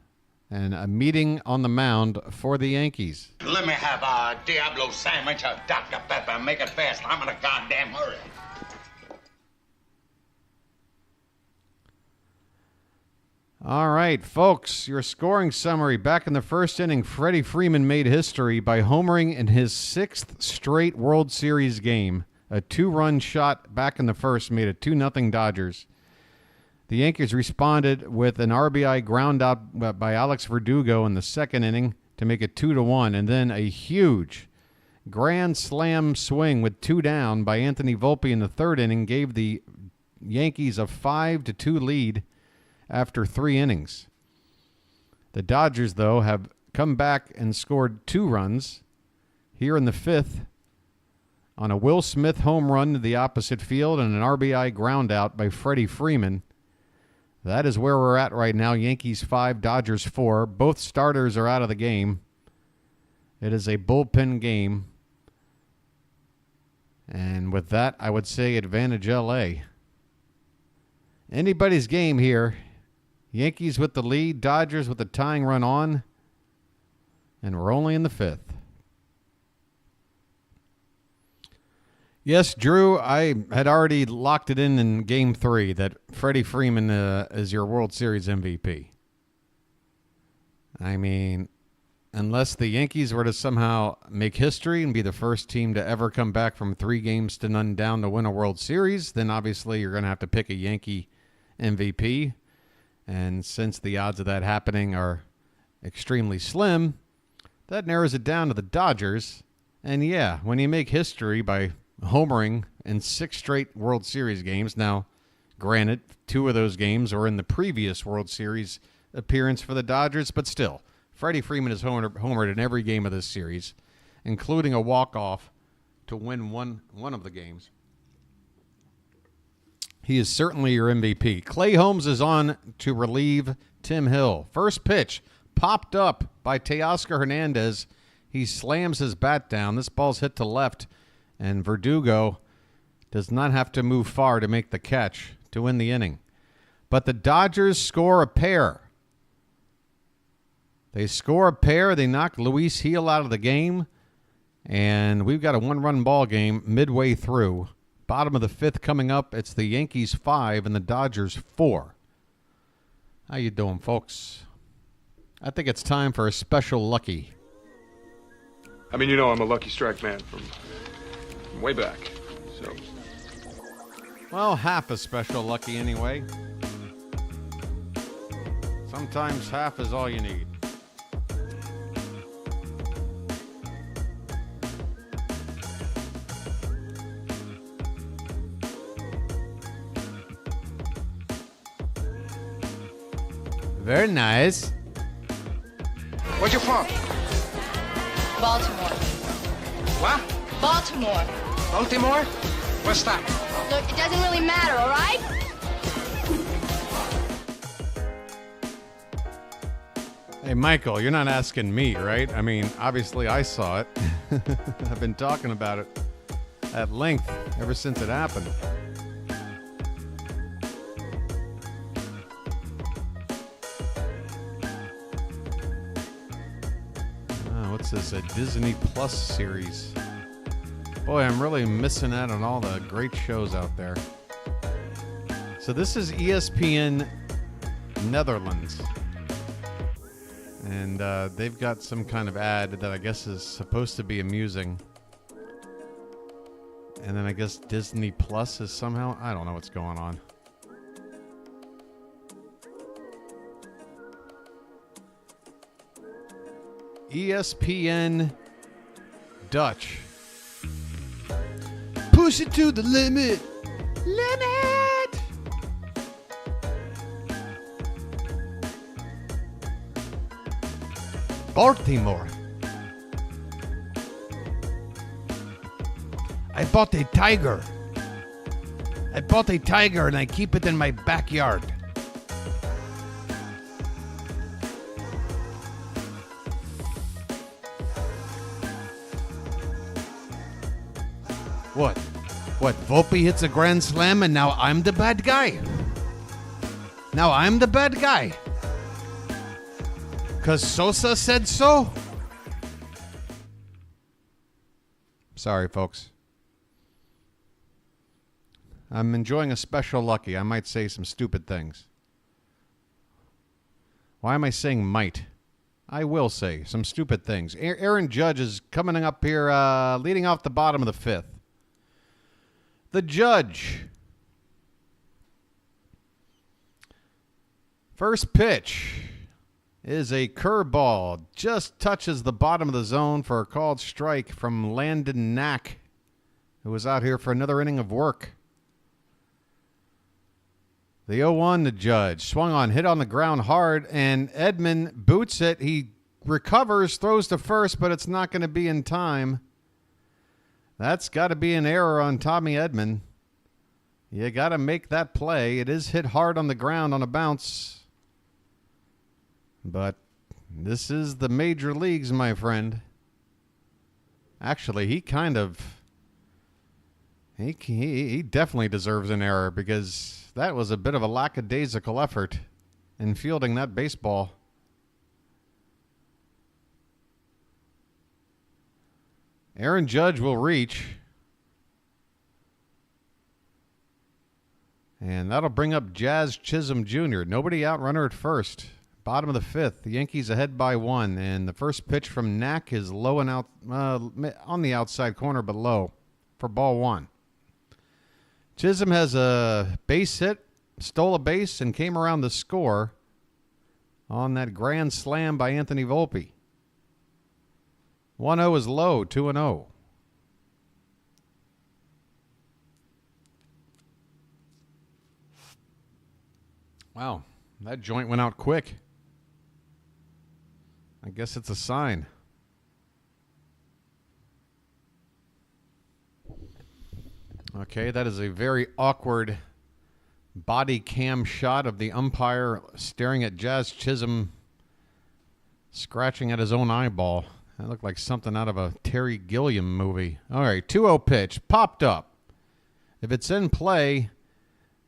and a meeting on the mound for the Yankees. Let me have a Diablo sandwich of Dr. Pepper. Make it fast. I'm in a goddamn hurry. All right, folks, your scoring summary. Back in the first inning, Freddie Freeman made history by homering in his 6th straight World Series game. A 2-run shot back in the first made it 2-0 Dodgers. The Yankees responded with an RBI ground out by Alex Verdugo in the second inning to make it 2-1, and then a huge grand slam swing with 2 down by Anthony Volpe in the third inning gave the Yankees a 5-2 lead after 3 innings. The Dodgers, though, have come back and scored 2 runs here in the 5th on a Will Smith home run to the opposite field and an RBI ground out by Freddie Freeman. That is where we're at right now. Yankees 5, Dodgers 4. Both starters are out of the game. It is a bullpen game. And with that, I would say advantage LA. Anybody's game here. Yankees with the lead, Dodgers with the tying run on, and we're only in the 5th. Yes, Drew, I had already locked it in Game 3 that Freddie Freeman is your World Series MVP. I mean, unless the Yankees were to somehow make history and be the first team to ever come back from 3-0 down to win a World Series, then obviously you're going to have to pick a Yankee MVP. And since the odds of that happening are extremely slim, that narrows it down to the Dodgers. And yeah, when you make history by homering in 6 straight World Series games, now granted, 2 of those games were in the previous World Series appearance for the Dodgers, but still, Freddie Freeman has homered in every game of this series, including a walk-off to win one of the games. He is certainly your MVP. Clay Holmes is on to relieve Tim Hill. First pitch popped up by Teoscar Hernandez. He slams his bat down. This ball's hit to left, and Verdugo does not have to move far to make the catch to win the inning. But the Dodgers score a pair. They score a pair. They knock Luis Gil out of the game, and we've got a 1-run ball game midway through. Bottom of the 5th coming up. It's the Yankees 5 and the Dodgers 4. How you doing, folks? I think it's time for a special lucky. I mean, you know I'm a Lucky Strike man from way back, so. Well, half a special lucky anyway. Sometimes half is all you need. Very nice. Where you from? Baltimore. What? Baltimore. Baltimore? What's that? Look, it doesn't really matter, all right? Hey, Michael, you're not asking me, right? I mean, obviously I saw it. I've been talking about it at length ever since it happened. What's this, a Disney Plus series? Boy, I'm really missing out on all the great shows out there. So this is ESPN Netherlands. And they've got some kind of ad that I guess is supposed to be amusing. And then I guess Disney Plus is somehow, I don't know what's going on. ESPN Dutch. Push it to the limit. Limit. Baltimore. I bought a tiger. I bought a tiger and I keep it in my backyard. What? What? Volpe hits a grand slam and now I'm the bad guy? Now I'm the bad guy? 'Cause Sosa said so? Sorry, folks. I'm enjoying a special lucky. I might say some stupid things. Why am I saying might? I will say some stupid things. Aaron Judge is coming up here, leading off the bottom of the fifth. The Judge. First pitch is a curveball. Just touches the bottom of the zone for a called strike from Landon Knack, who was out here for another inning of work. The 0-1 to Judge. Swung on, hit on the ground hard, and Edman boots it. He recovers, throws to first, but it's not going to be in time. That's got to be an error on Tommy Edman. You got to make that play. It is hit hard on the ground on a bounce. But this is the major leagues, my friend. Actually, he definitely deserves an error because that was a bit of a lackadaisical effort in fielding that baseball. Aaron Judge will reach. And that'll bring up Jazz Chisholm Jr. Nobody out, runner at first. Bottom of the fifth. The Yankees ahead by 1. And the first pitch from Knack is low and out on the outside corner, but low for ball 1. Chisholm has a base hit, stole a base, and came around to score on that grand slam by Anthony Volpe. 1-0 is low, 2-0. Wow, that joint went out quick. I guess it's a sign. Okay, that is a very awkward body cam shot of the umpire staring at Jazz Chisholm, scratching at his own eyeball. That looked like something out of a Terry Gilliam movie. All right, 2-0 pitch, popped up. If it's in play,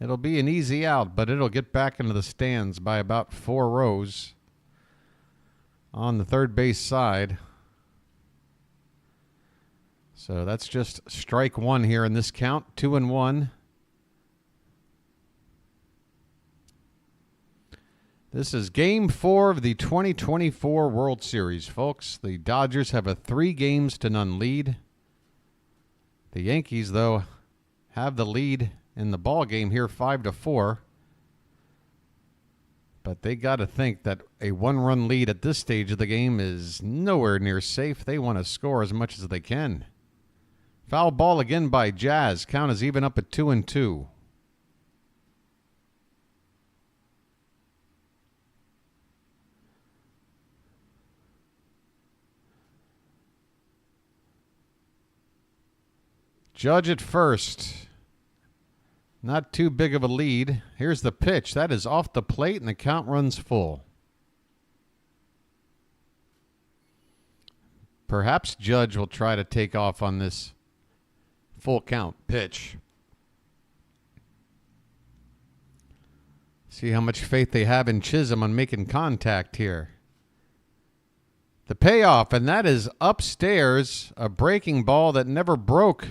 it'll be an easy out, but it'll get back into the stands by about 4 rows on the third base side. So that's just strike 1 here in this count, 2-1. This is Game 4 of the 2024 World Series, folks. The Dodgers have a 3-0 lead. The Yankees, though, have the lead in the ball game here, 5-4. But they got to think that a 1-run lead at this stage of the game is nowhere near safe. They want to score as much as they can. Foul ball again by Jazz. Count is even up at 2-2. Judge at first. Not too big of a lead. Here's the pitch. That is off the plate, and the count runs full. Perhaps Judge will try to take off on this full count pitch. See how much faith they have in Chisholm on making contact here. The payoff, and that is upstairs, a breaking ball that never broke.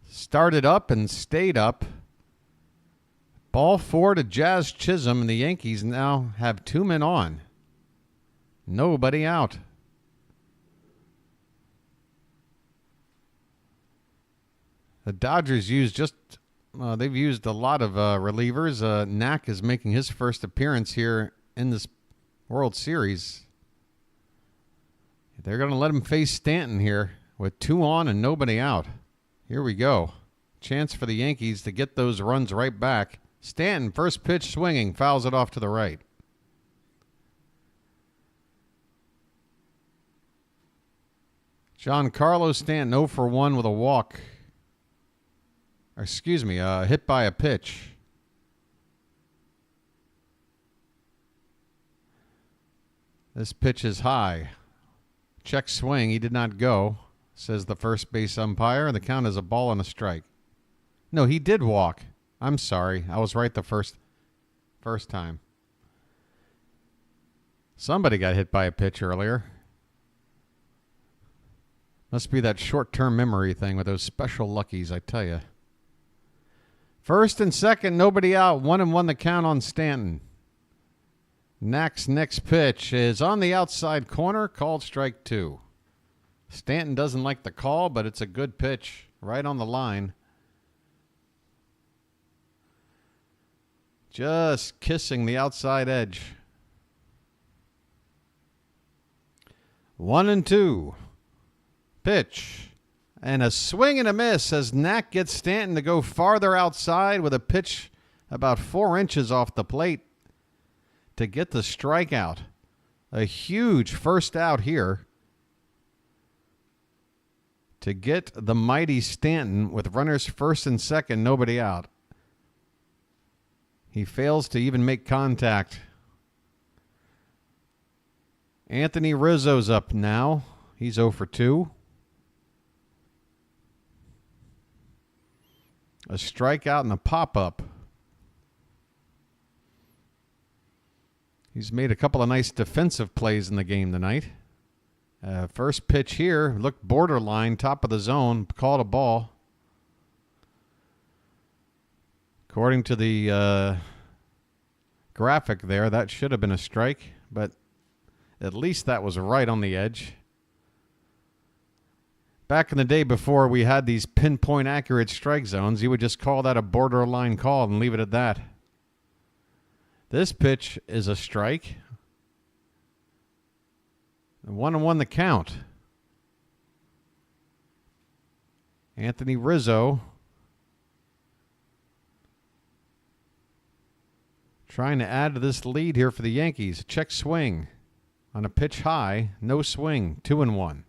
Started up and stayed up. Ball 4 to Jazz Chisholm, and the Yankees now have 2 men on. Nobody out. The Dodgers they've used a lot of relievers. Knack is making his first appearance here in this World Series. They're going to let him face Stanton here with 2 on and nobody out. Here we go. Chance for the Yankees to get those runs right back. Stanton, first pitch swinging, fouls it off to the right. Giancarlo Stanton 0 for 1 with a walk. Hit by a pitch. This pitch is high. Check swing. He did not go, says the first base umpire. The count is a ball and a strike. No, he did walk. I'm sorry. I was right the first time. Somebody got hit by a pitch earlier. Must be that short-term memory thing with those special luckies, I tell you. First and second, nobody out. 1-1 the count on Stanton. Knack's next pitch is on the outside corner, called strike 2. Stanton doesn't like the call, but it's a good pitch right on the line. Just kissing the outside edge. 1-2. Pitch. And a swing and a miss as Knack gets Stanton to go farther outside with a pitch about 4 inches off the plate to get the strikeout. A huge first out here to get the mighty Stanton with runners first and second, nobody out. He fails to even make contact. Anthony Rizzo's up now. He's 0 for 2. A strikeout and a pop-up. He's made a couple of nice defensive plays in the game tonight. First pitch here looked borderline, top of the zone, called a ball. According to the graphic there, that should have been a strike, but at least that was right on the edge. Back in the day before we had these pinpoint accurate strike zones, you would just call that a borderline call and leave it at that. This pitch is a strike. 1-1 the count. Anthony Rizzo trying to add to this lead here for the Yankees. Check swing on a pitch high. No swing. 2-1.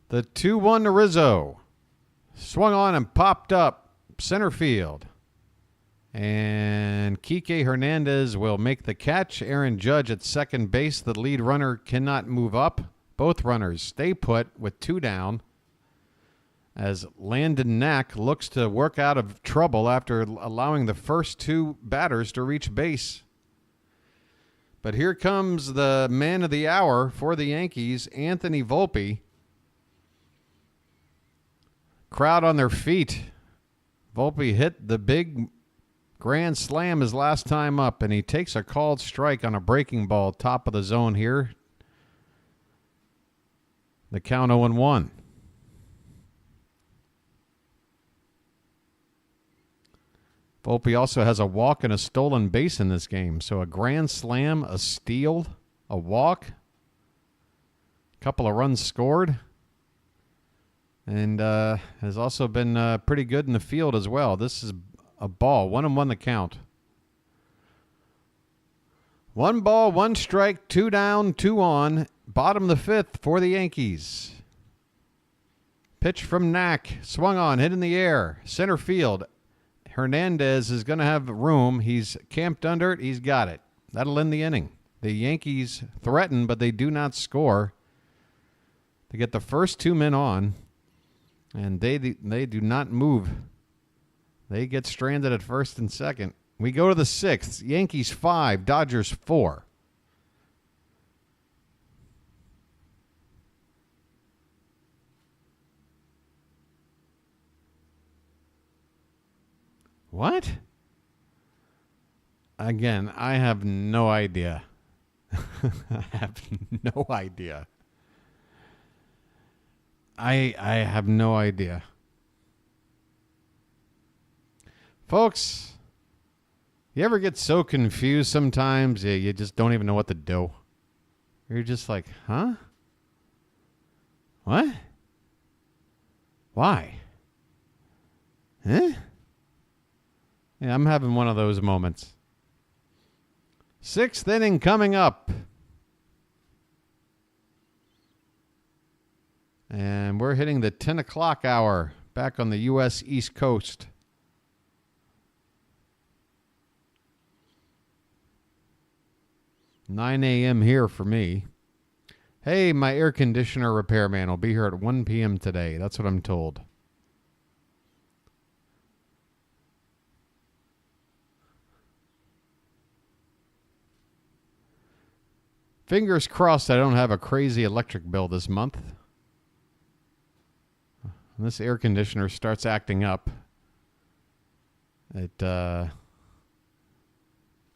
The 2-1 to Rizzo. Swung on and popped up center field. And Kike Hernandez will make the catch. Aaron Judge at second base. The lead runner cannot move up. Both runners stay put with 2 down as Landon Knack looks to work out of trouble after allowing the first 2 batters to reach base. But here comes the man of the hour for the Yankees, Anthony Volpe. Crowd on their feet. Volpe hit the big grand slam his last time up, and he takes a called strike on a breaking ball, top of the zone here. The count 0-1. Volpe also has a walk and a stolen base in this game. So a grand slam, a steal, a walk, a couple of runs scored. And has also been pretty good in the field as well. This is a ball. 1-1 the count. 1 ball, 1 strike, 2 down, 2 on. Bottom of the 5th for the Yankees. Pitch from Knack. Swung on, hit in the air. Center field. Hernandez is going to have room. He's camped under it. He's got it. That'll end the inning. The Yankees threaten, but they do not score. They get the first 2 men on. And they do not move. They get stranded at first and second. We go to the 6th. Yankees 5, Dodgers 4. What? Again, I have no idea. I have no idea. I have no idea. Folks, you ever get so confused sometimes you just don't even know what to do? You're just like, huh? What? Why? Huh? Yeah, I'm having one of those moments. 6th inning coming up. And we're hitting the 10 o'clock hour back on the U.S. East Coast. $9 a.m. here for me. Hey, my air conditioner repairman will be here at 1 p.m. today. That's what I'm told. Fingers crossed I don't have a crazy electric bill this month. When this air conditioner starts acting up, it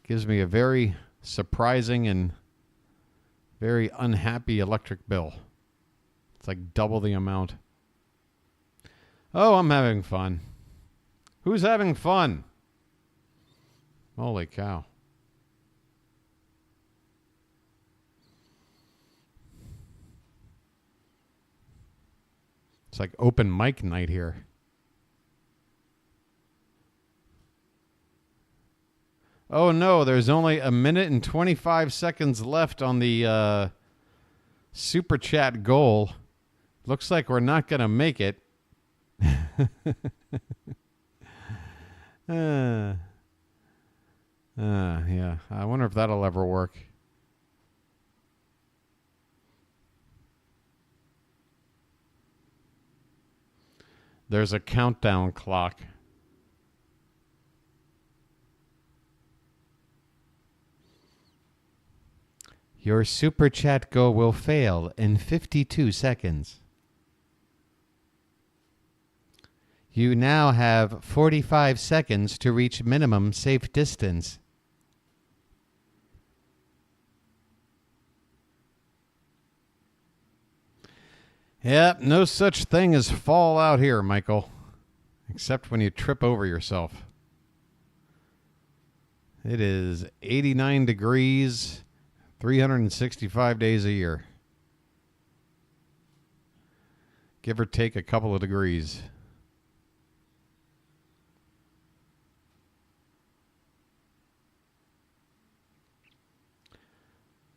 gives me a very surprising and very unhappy electric bill. It's like double the amount. Oh, I'm having fun. Who's having fun? Holy cow. It's like open mic night here. Oh no, there's only 1 minute and 25 seconds left on the super chat goal. Looks like we're not going to make it. Yeah, I wonder if that'll ever work. There's a countdown clock. Your super chat goal will fail in 52 seconds. You now have 45 seconds to reach minimum safe distance. Yep, no such thing as fall out here, Michael. Except when you trip over yourself. It is 89 degrees, 365 days a year. Give or take a couple of degrees.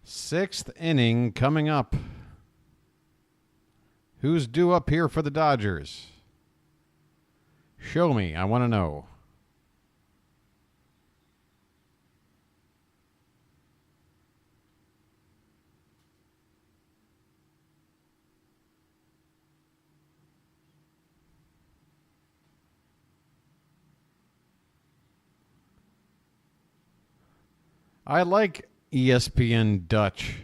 Sixth inning coming up. Who's due up here for the Dodgers? Show me. I want to know. I like ESPN Dutch.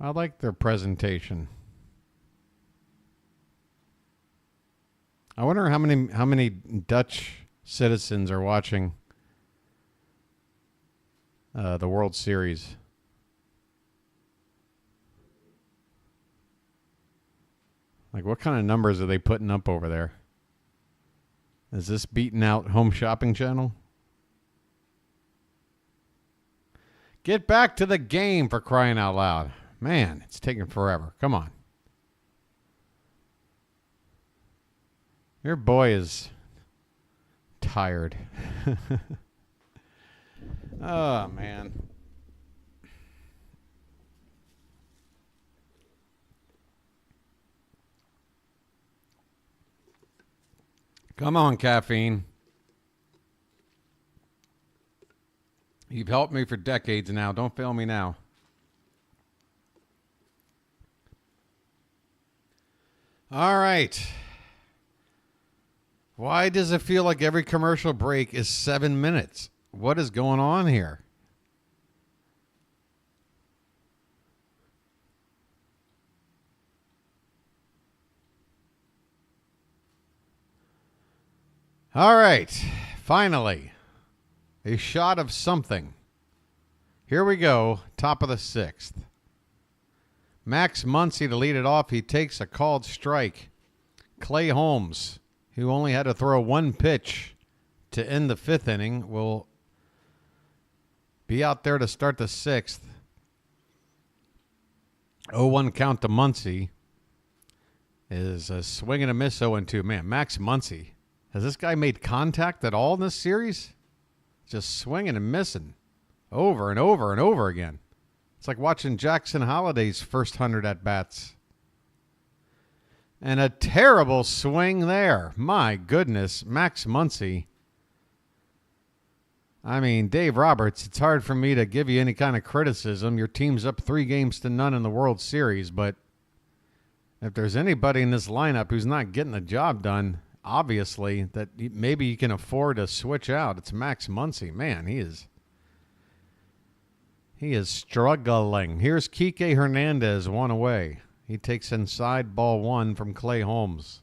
I like their presentation. I wonder how many Dutch citizens are watching the World Series. Like, what kind of numbers are they putting up over there? Is this beating out Home Shopping Channel? Get back to the game, for crying out loud. Man, it's taking forever. Come on. Your boy is tired. Oh, man. Come on, caffeine. You've helped me for decades now. Don't fail me now. All right. Why does it feel like every commercial break is 7 minutes? What is going on here? All right. Finally. A shot of something. Here we go. Top of the sixth. Max Muncy to lead it off. He takes a called strike. Clay Holmes, who only had to throw one pitch to end the fifth inning, will be out there to start the sixth. 0-1 count to Muncy. Is a swing and a miss 0-2. Man, Max Muncy. Has this guy made contact at all in this series? Just swinging and missing over and over and over again. It's like watching Jackson Holliday's first 100 at-bats. And a terrible swing there. My goodness, Max Muncy. I mean, Dave Roberts, it's hard for me to give you any kind of criticism. Your team's up 3-0 in the World Series, but if there's anybody in this lineup who's not getting the job done, obviously, that maybe you can afford to switch out, it's Max Muncy. Man, he He is struggling. Here's Kike Hernandez, one away. He takes inside ball one from Clay Holmes.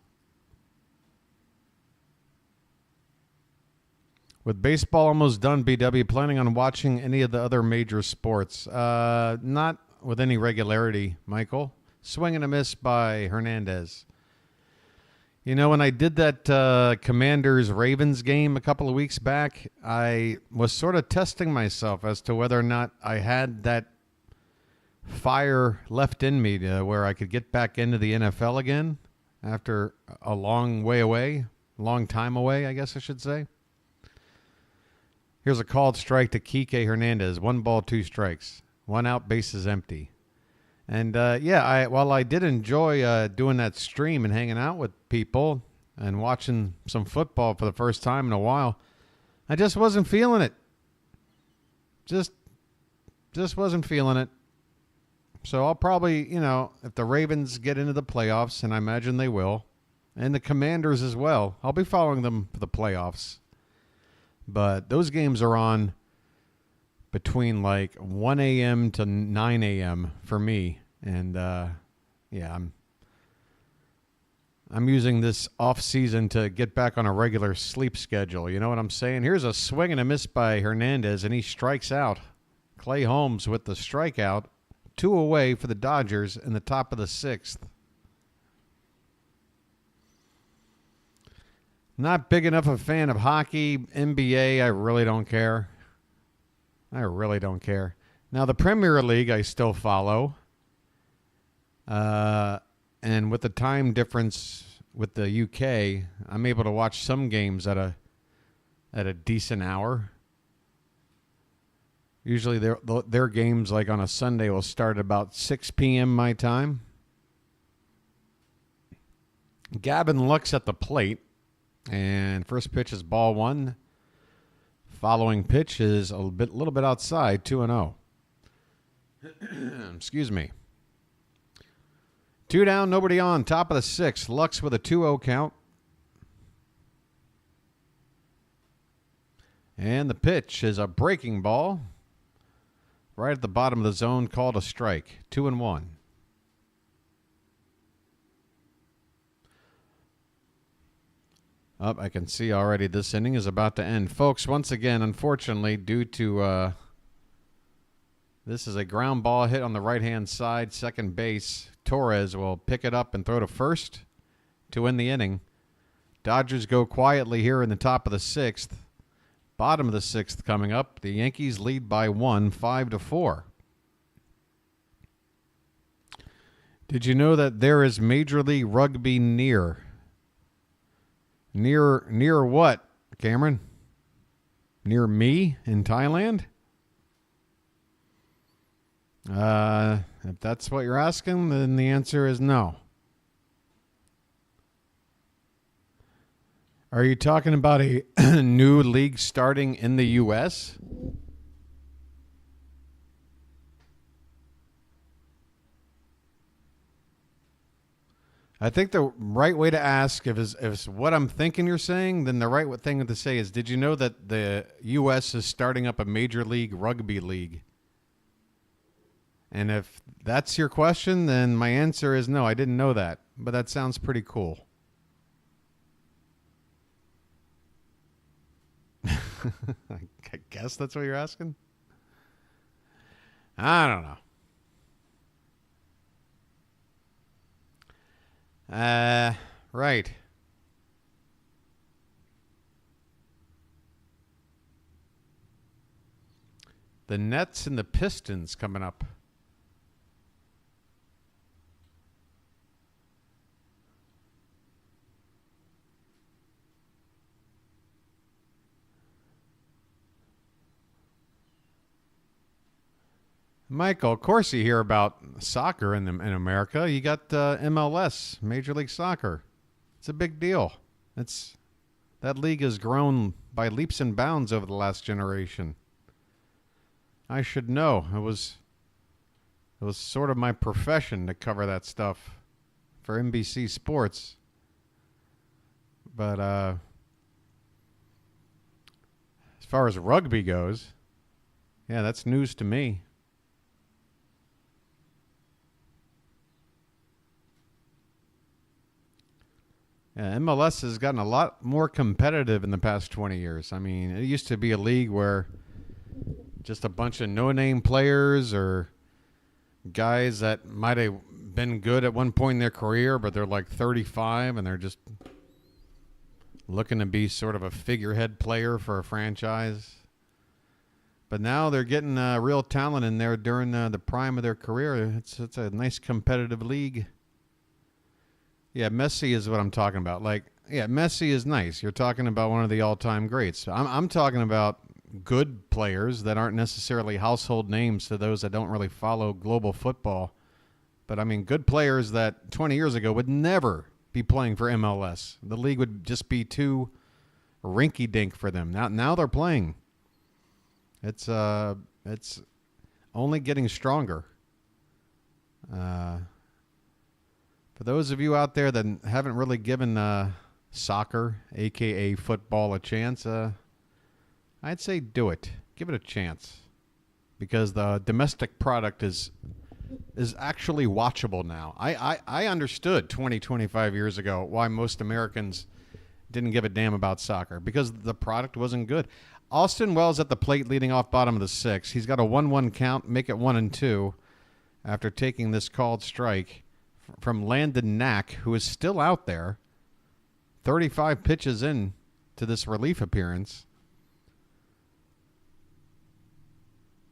With baseball almost done, BW, planning on watching any of the other major sports? Not with any regularity, Michael. Swing and a miss by Hernandez. You know, when I did that Commanders-Ravens game a couple of weeks back, I was sort of testing myself as to whether or not I had that fire left in me to where I could get back into the NFL again after a long time away, I guess I should say. Here's a called strike to Kike Hernandez. 1 ball, 2 strikes. 1 out, bases empty. And, while I did enjoy doing that stream and hanging out with people and watching some football for the first time in a while, I just wasn't feeling it. Just wasn't feeling it. So I'll probably, if the Ravens get into the playoffs, and I imagine they will, and the Commanders as well, I'll be following them for the playoffs. But those games are on between like 1 a.m. to 9 a.m. for me. And, I'm using this off season to get back on a regular sleep schedule. You know what I'm saying? Here's a swing and a miss by Hernandez, and he strikes out. Clay Holmes with the strikeout. 2 away for the Dodgers in the top of the 6th. Not big enough a fan of hockey, NBA, I really don't care. Now, the Premier League I still follow. And with the time difference with the UK, I'm able to watch some games at a decent hour. Usually their games, like on a Sunday, will start at about 6 p.m. my time. Gavin looks at the plate. And first pitch is ball 1. Following pitch is a little bit outside, 2-0. Excuse me. 2 down, nobody on. Top of the 6th. Lux with a 2-0 count. And the pitch is a breaking ball. Right at the bottom of the zone, called a strike. 2-1. I can see already this inning is about to end. Folks, once again, unfortunately, due to this is a ground ball hit on the right-hand side, second base. Torres will pick it up and throw to first to end the inning. Dodgers go quietly here in the top of the 6th. Bottom of the 6th coming up. The Yankees lead by 1, 5-4. Did you know that there is Major League Rugby near? Near what, Cameron? Near me in Thailand? If that's what you're asking, then the answer is no. Are you talking about a new league starting in the U.S.? I think the right way to ask, if it's what I'm thinking you're saying, then the right thing to say is, did you know that the U.S. is starting up a Major League Rugby League? And if that's your question, then my answer is no, I didn't know that. But that sounds pretty cool. I guess that's what you're asking? I don't know. Right. The Nets and the Pistons coming up. Michael, of course you hear about soccer in America. You got MLS, Major League Soccer. It's a big deal. That league has grown by leaps and bounds over the last generation. I should know. It was sort of my profession to cover that stuff for NBC Sports. But as far as rugby goes, yeah, that's news to me. MLS has gotten a lot more competitive in the past 20 years. I mean, it used to be a league where just a bunch of no-name players or guys that might have been good at one point in their career, but they're like 35 and they're just looking to be sort of a figurehead player for a franchise. But now they're getting real talent in there during the prime of their career. It's a nice competitive league. Yeah, Messi is what I'm talking about. Like, yeah, Messi is nice. You're talking about one of the all-time greats. I'm talking about good players that aren't necessarily household names to those that don't really follow global football. But, I mean, good players that 20 years ago would never be playing for MLS. The league would just be too rinky-dink for them. Now they're playing. It's only getting stronger. For those of you out there that haven't really given soccer, a.k.a. football, a chance, I'd say do it. Give it a chance. Because the domestic product is actually watchable now. I understood 25 years ago why most Americans didn't give a damn about soccer. Because the product wasn't good. Austin Wells at the plate leading off bottom of the sixth. He's got a 1-1 count, make it 1-2 after taking this called strike from Landon Knack, who is still out there 35 pitches in to this relief appearance.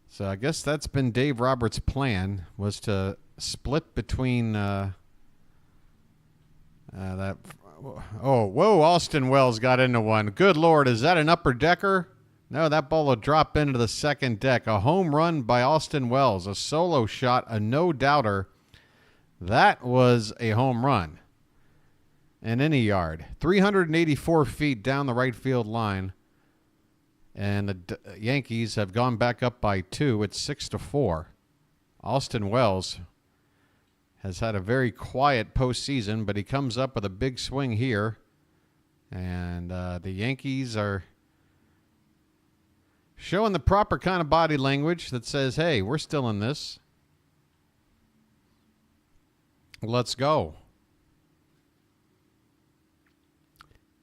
So I guess that's been Dave Roberts' plan, was to split between that. Oh, whoa, Austin Wells got into one. Good Lord, is that an upper decker? No, that ball will drop into the second deck. A home run by Austin Wells, a solo shot, a no-doubter. That was a home run. And in a yard. 384 feet down the right field line. And the Yankees have gone back up by 2. It's 6-4. Austin Wells has had a very quiet postseason, but he comes up with a big swing here. And the Yankees are showing the proper kind of body language that says, hey, we're still in this. Let's go.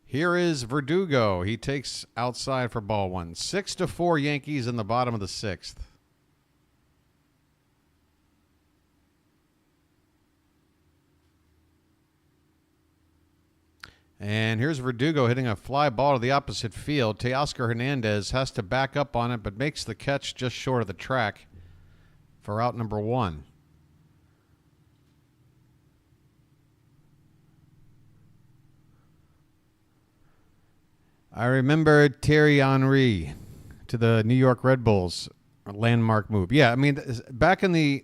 Here is Verdugo. He takes outside for ball one. 6-4 Yankees in the bottom of the sixth. And here's Verdugo hitting a fly ball to the opposite field. Teoscar Hernandez has to back up on it, but makes the catch just short of the track for out number 1. I remember Thierry Henry to the New York Red Bulls, a landmark move. Yeah, I mean, back in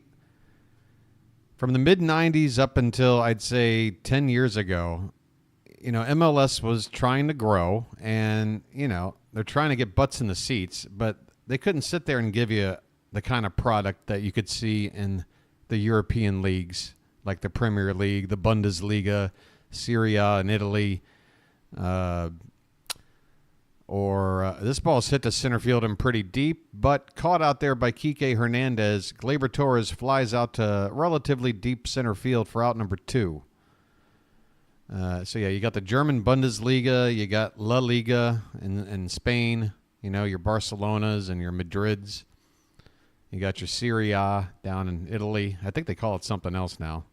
from the mid-'90s up until, I'd say, 10 years ago, MLS was trying to grow, and, they're trying to get butts in the seats, but they couldn't sit there and give you the kind of product that you could see in the European leagues, like the Premier League, the Bundesliga, Serie A in Italy, this ball's hit to center field and pretty deep, but caught out there by Kike Hernandez. Gleyber Torres flies out to relatively deep center field for out number 2. So, yeah, you got the German Bundesliga, you got La Liga in Spain, your Barcelonas and your Madrids. You got your Serie A down in Italy. I think they call it something else now.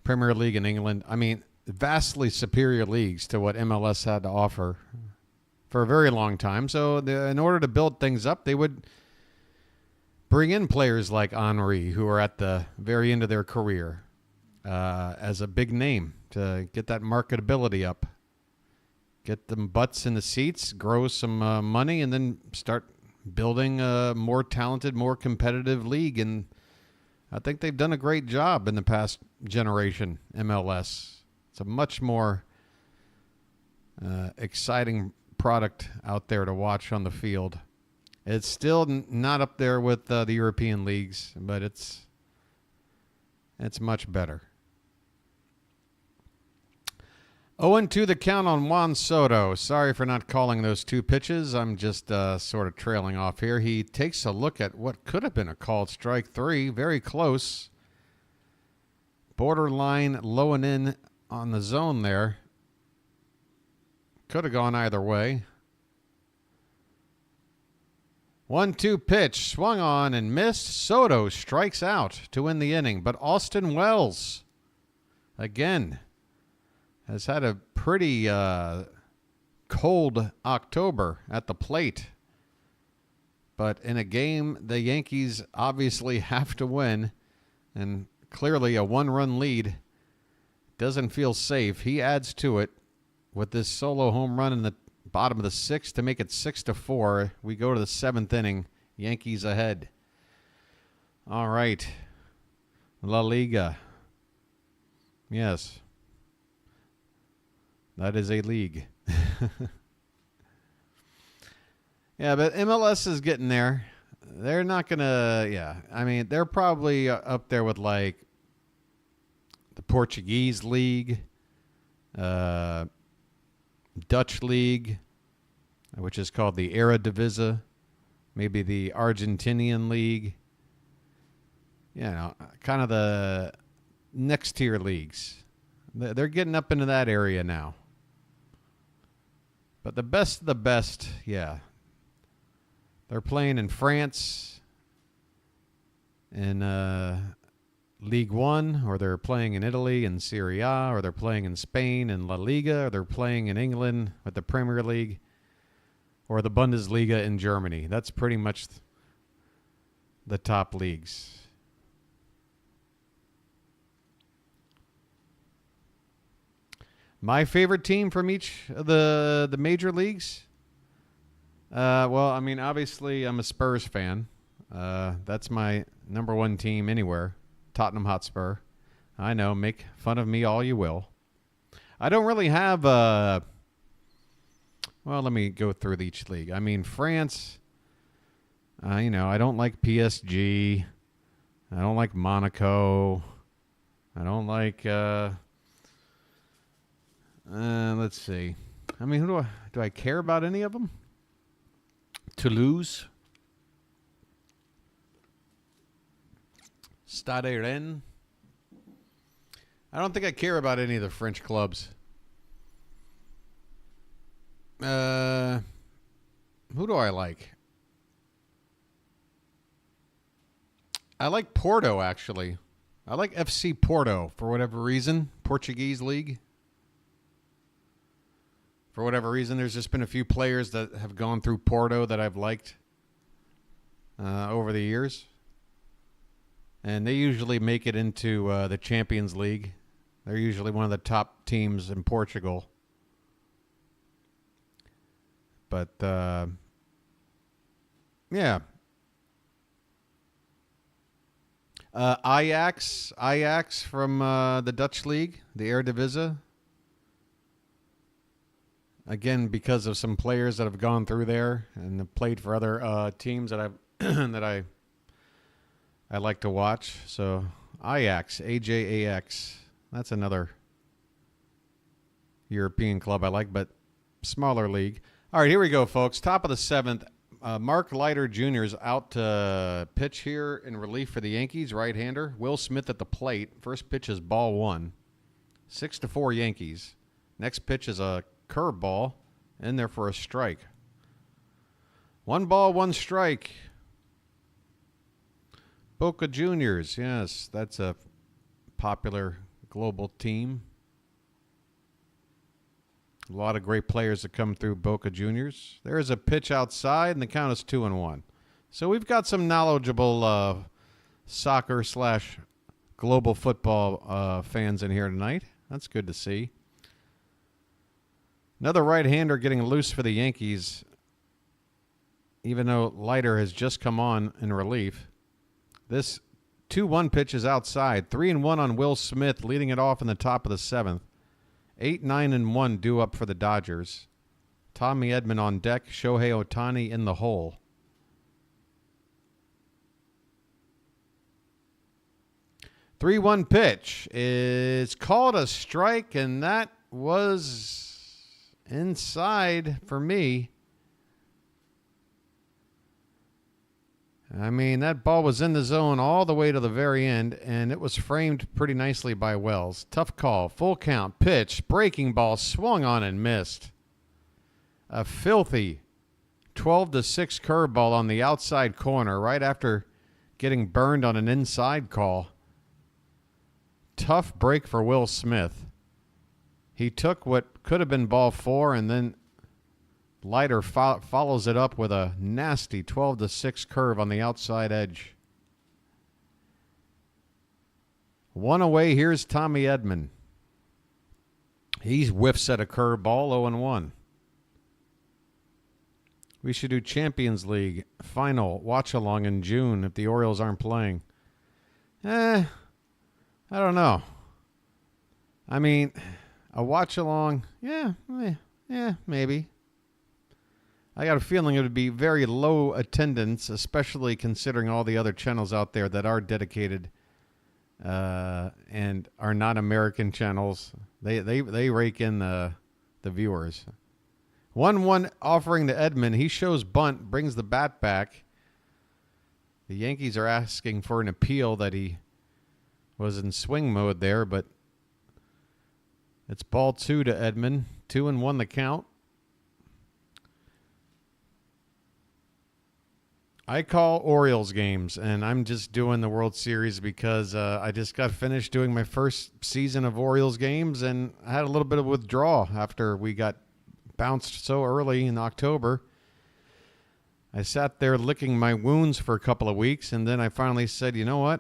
Premier League in England. I mean, vastly superior leagues to what MLS had to offer for a very long time. So in order to build things up, they would bring in players like Henry, who are at the very end of their career, as a big name to get that marketability up, get them butts in the seats, grow some money, and then start building a more talented, more competitive league. And I think they've done a great job in the past generation, MLS. It's a much more exciting product out there to watch on the field. It's still not up there with the European leagues, but it's much better. 0-2 the count on Juan Soto. Sorry for not calling those 2 pitches. I'm just sort of trailing off here. He takes a look at what could have been a called strike 3. Very close. Borderline low and in on the zone there. Could have gone either way. 1-2 pitch, swung on and missed. Soto strikes out to win the inning. But Austin Wells, again, has had a pretty cold October at the plate. But in a game the Yankees obviously have to win, and clearly a one-run lead doesn't feel safe. He adds to it with this solo home run in the bottom of the sixth to make it 6-4. We go to the seventh inning. Yankees ahead. All right. La Liga. Yes. That is a league. Yeah, but MLS is getting there. They're not going to, yeah. I mean, they're probably up there with like the Portuguese league, Dutch league, which is called the Eredivisie, maybe the Argentinian league. You know, kind of the next tier leagues. They're getting up into that area now. But the best of the best, yeah. They're playing in France, in League One, or they're playing in Italy in Serie A, or they're playing in Spain in La Liga, or they're playing in England with the Premier League, or the Bundesliga in Germany. That's pretty much the top leagues. My favorite team from each of the major leagues? Well, I mean, obviously, I'm a Spurs fan. That's my number one team anywhere, Tottenham Hotspur. I know, make fun of me all you will. I don't really have well, let me go through each league. I mean, France, you know, I don't like PSG. I don't like Monaco. I don't like, let's see. I mean, who do I care about any of them? Toulouse. Stade Rennes. I don't think I care about any of the French clubs. Who do I like? I like Porto, actually. I like FC Porto for whatever reason. Portuguese league. For whatever reason, there's just been a few players that have gone through Porto that I've liked over the years. And they usually make it into the Champions League. They're usually one of the top teams in Portugal. But, yeah. Ajax from the Dutch league, the Eredivisie. Again, because of some players that have gone through there and have played for other teams that I like to watch. So Ajax, AJAX. That's another European club I like, but smaller league. All right, here we go, folks. Top of the seventh. Mark Leiter Jr. is out to pitch here in relief for the Yankees, right-hander. Will Smith at the plate. First pitch is ball one. 6-4 Yankees. Next pitch is a curveball in there for a strike. 1 ball, 1 strike. Boca Juniors, yes, that's a popular global team. A lot of great players that come through Boca Juniors. There's a pitch outside, and the count is 2-1. So we've got some knowledgeable soccer / global football fans in here tonight. That's good to see. Another right-hander getting loose for the Yankees, even though Leiter has just come on in relief. This 2-1 pitch is outside. 3-1 on Will Smith, leading it off in the top of the seventh. 8-9-1 due up for the Dodgers. Tommy Edman on deck. Shohei Ohtani in the hole. The 3-1 pitch is called a strike, and that was inside for me. I mean, that ball was in the zone all the way to the very end, and it was framed pretty nicely by Wells. Tough call. Full count. Pitch. Breaking ball. Swung on and missed. A filthy 12-6 curveball on the outside corner right after getting burned on an inside call. Tough break for Will Smith. He took what could have been ball 4, and then Leiter follows it up with a nasty 12-6 curve on the outside edge. One away, here's Tommy Edman. He whiffs at a curveball, 0-1. We should do Champions League final watch-along in June if the Orioles aren't playing. I don't know. I mean, a watch-along, yeah, maybe. I got a feeling it would be very low attendance, especially considering all the other channels out there that are dedicated and are not American channels. They rake in the viewers. 1-1 offering to Edman. He shows bunt, brings the bat back. The Yankees are asking for an appeal that he was in swing mode there, but it's ball 2 to Edman. 2-1 the count. I call Orioles games, and I'm just doing the World Series because I just got finished doing my first season of Orioles games, and I had a little bit of withdrawal after we got bounced so early in October. I sat there licking my wounds for a couple of weeks, and then I finally said, you know what?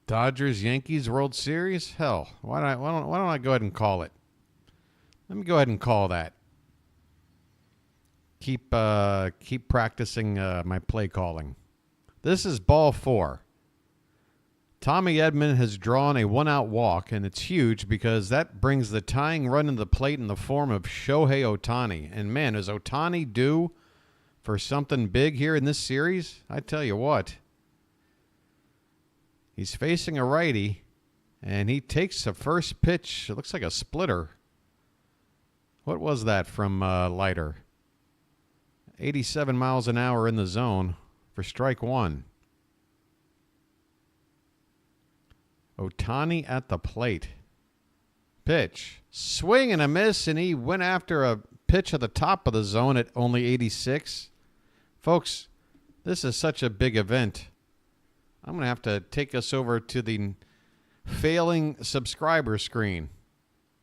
Dodgers, Yankees, World Series? Hell, why don't I go ahead and call it? Let me go ahead and call that. Keep practicing my play calling. This is ball 4. Tommy Edman has drawn a 1-out walk, and it's huge because that brings the tying run to the plate in the form of Shohei Ohtani. And man, is Ohtani due for something big here in this series? I tell you what. He's facing a righty, and he takes the first pitch. It looks like a splitter. What was that from Leiter? 87 miles an hour in the zone for strike 1. Ohtani at the plate. Pitch. Swing and a miss, and he went after a pitch at the top of the zone at only 86. Folks, this is such a big event. I'm going to have to take us over to the failing subscriber screen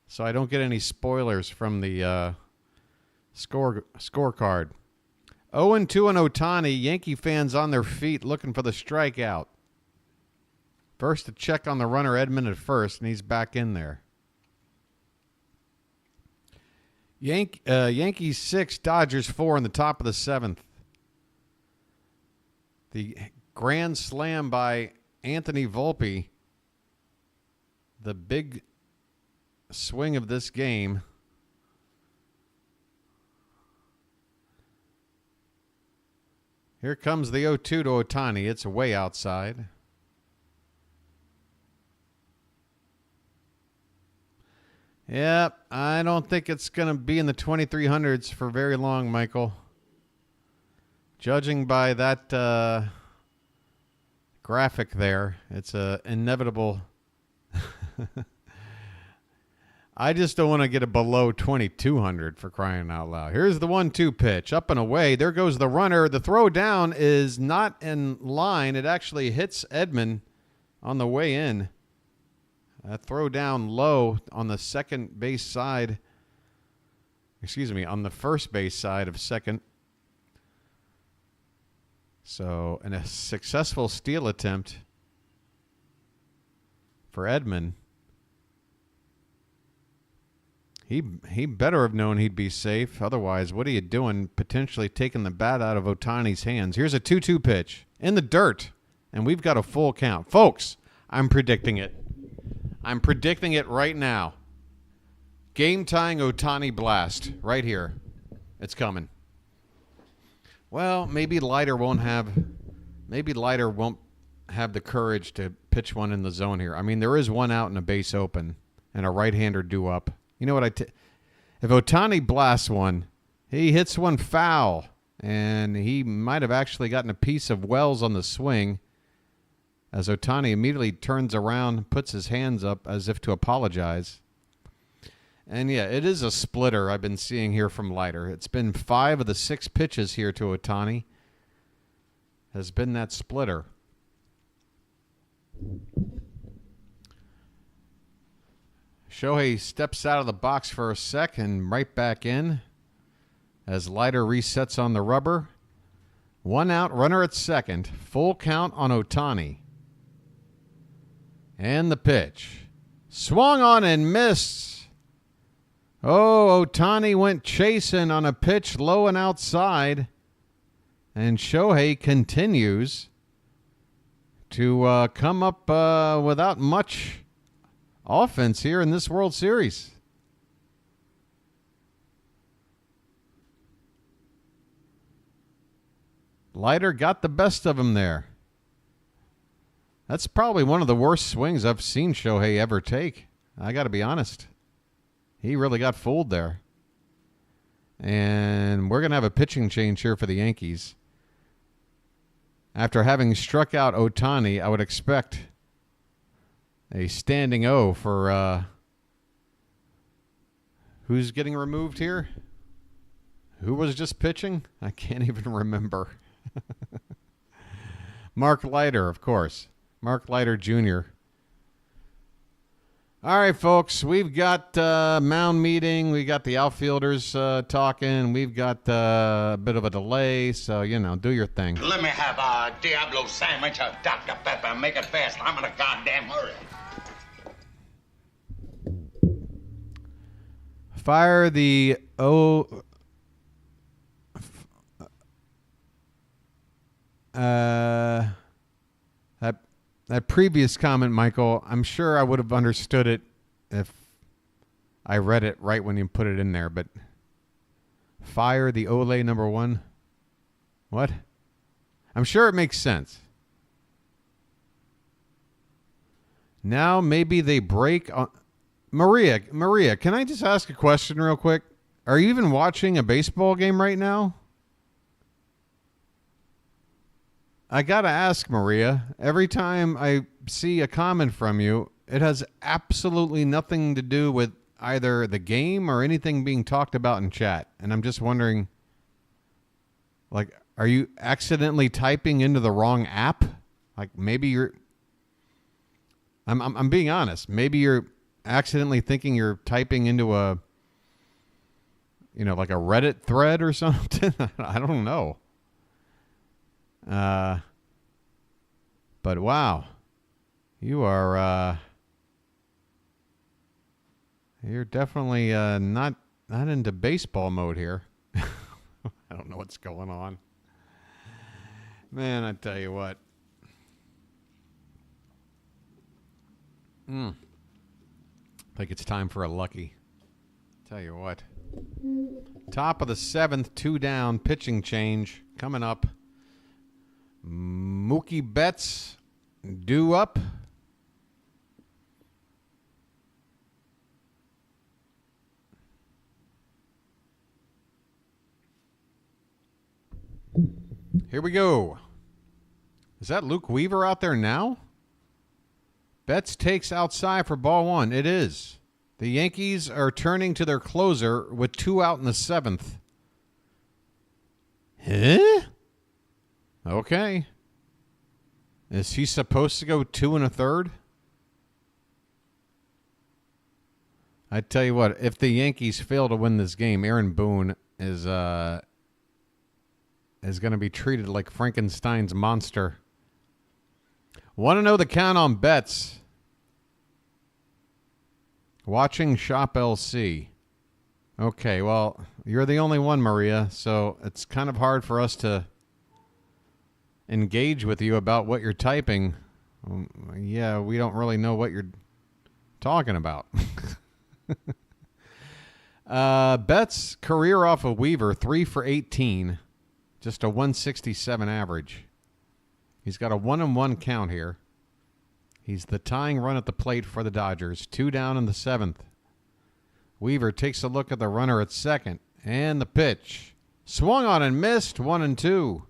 so I don't get any spoilers from the scorecard. 0-2 on Ohtani. Yankee fans on their feet looking for the strikeout. First to check on the runner, Edman at first, and he's back in there. Yankees 6, Dodgers 4 in the top of the 7th. The grand slam by Anthony Volpe, the big swing of this game. Here comes the 0-2 to Ohtani. It's way outside. Yep, I don't think it's going to be in the 2300s for very long, Michael. Judging by that graphic there, it's inevitable. I just don't want to get it below 2200 for crying out loud. Here's the 1-2 pitch. Up and away. There goes the runner. The throw down is not in line. It actually hits Edman on the way in. A throw down low on the second base side. On the first base side of second. So, in a successful steal attempt for Edman. He better have known he'd be safe. Otherwise, what are you doing potentially taking the bat out of Ohtani's hands? Here's a 2-2 pitch in the dirt, and we've got a full count. Folks, I'm predicting it. I'm predicting it right now. Game-tying Ohtani blast right here. It's coming. Well, maybe Leiter won't have the courage to pitch one in the zone here. I mean, there is one out and a base open and a right-hander due up. You know what if Ohtani blasts one, he hits one foul, and he might have actually gotten a piece of Wells on the swing as Ohtani immediately turns around, puts his hands up as if to apologize. And, yeah, it is a splitter I've been seeing here from Leiter. It's been 5 of the 6 pitches here to Ohtani has been that splitter. Shohei steps out of the box for a sec and right back in as Leiter resets on the rubber. 1 out, runner at second. Full count on Ohtani. And the pitch. Swung on and missed. Oh, Ohtani went chasing on a pitch low and outside. And Shohei continues to come up without much offense here in this World Series. Leiter got the best of him there. That's probably one of the worst swings I've seen Shohei ever take. I got to be honest. He really got fooled there. And we're going to have a pitching change here for the Yankees. After having struck out Ohtani, I would expect a standing O for who's getting removed here? Who was just pitching? I can't even remember. Mark Leiter, of course. Mark Leiter Jr. All right, folks, we've got mound meeting. We got the outfielders talking. We've got a bit of a delay, so, you know, do your thing. Let me have a Diablo sandwich of Dr. Pepper. Make it fast. I'm in a goddamn hurry. Fire the that previous comment, Michael, I'm sure I would have understood it if I read it right when you put it in there, but fire the Ole number 1. What? I'm sure it makes sense. Now maybe they break on Maria, can I just ask a question real quick? Are you even watching a baseball game right now? I got to ask, Maria, every time I see a comment from you, it has absolutely nothing to do with either the game or anything being talked about in chat. And I'm just wondering, like, are you accidentally typing into the wrong app? Like, maybe you're... I'm being honest. Maybe you're accidentally thinking you're typing into a, you know, like a Reddit thread or something. I don't know. But wow, you are, you're definitely, not into baseball mode here. I don't know what's going on, man. I tell you what, I think it's time for a lucky. Tell you what, top of the 7th, 2 down, pitching change coming up. Mookie Betts due up. Here we go. Is that Luke Weaver out there now? Betts takes outside for ball 1. It is. The Yankees are turning to their closer with 2 out in the 7th. Huh? Okay. Is he supposed to go 2 1/3? I tell you what, if the Yankees fail to win this game, Aaron Boone is going to be treated like Frankenstein's monster. Want to know the count on Betts? Watching Shop LC. Okay, well, you're the only one, Maria, so it's kind of hard for us to engage with you about what you're typing. Yeah, we don't really know what you're talking about. Betts' career off of Weaver, 3 for 18. Just a 167 average. He's got a 1-1 count here. He's the tying run at the plate for the Dodgers. 2 down in the 7th. Weaver takes a look at the runner at second. And the pitch. Swung on and missed, 1-2.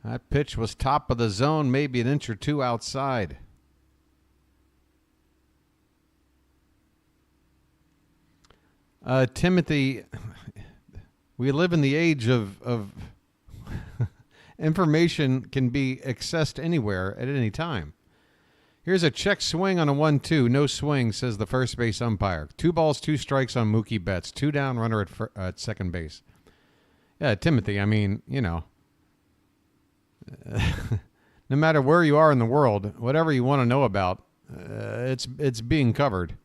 That pitch was top of the zone, maybe an inch or two outside. Timothy, we live in the age of information can be accessed anywhere at any time. Here's a check swing on a 1-2. No swing, says the first base umpire. 2 balls, 2 strikes on Mookie Betts. 2 down, runner at second base. Yeah, Timothy, I mean, you know, no matter where you are in the world, whatever you want to know about, it's being covered.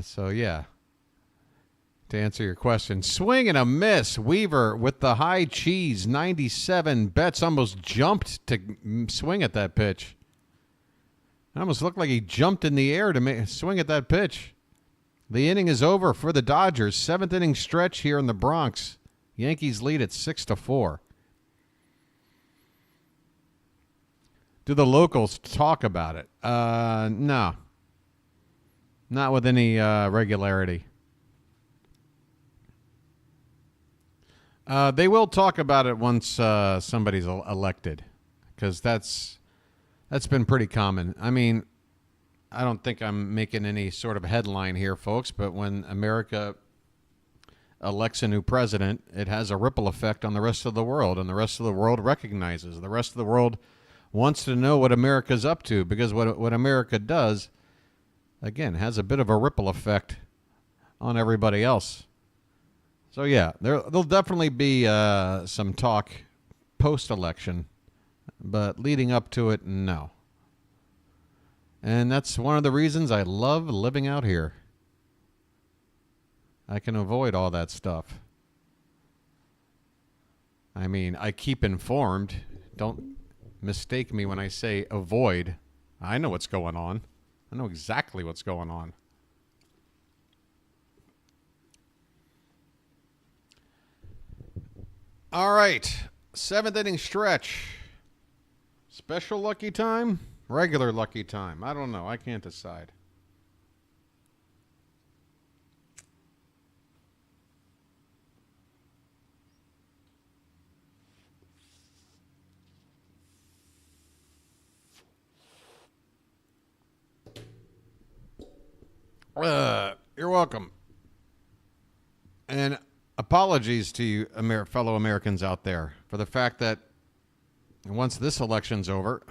So, yeah. To answer your question, swing and a miss. Weaver with the high cheese, 97. Betts almost jumped to swing at that pitch. It almost looked like he jumped in the air to swing at that pitch. The inning is over for the Dodgers. 7th inning stretch here in the Bronx. Yankees lead at 6-4. Do the locals talk about it? No. Not with any regularity. They will talk about it once somebody's elected, because that's been pretty common. I mean, I don't think I'm making any sort of headline here, folks, but when America elects a new president, it has a ripple effect on the rest of the world, and the rest of the world recognizes. The rest of the world wants to know what America's up to, because what America does, again, has a bit of a ripple effect on everybody else. So, yeah, there'll definitely be some talk post-election, but leading up to it, no. And that's one of the reasons I love living out here. I can avoid all that stuff. I mean, I keep informed. Don't mistake me when I say avoid. I know what's going on. I know exactly what's going on. All right, 7th inning stretch. Special lucky time? Regular lucky time? I don't know. I can't decide. You're welcome. And apologies to you, fellow Americans out there, for the fact that once this election's over,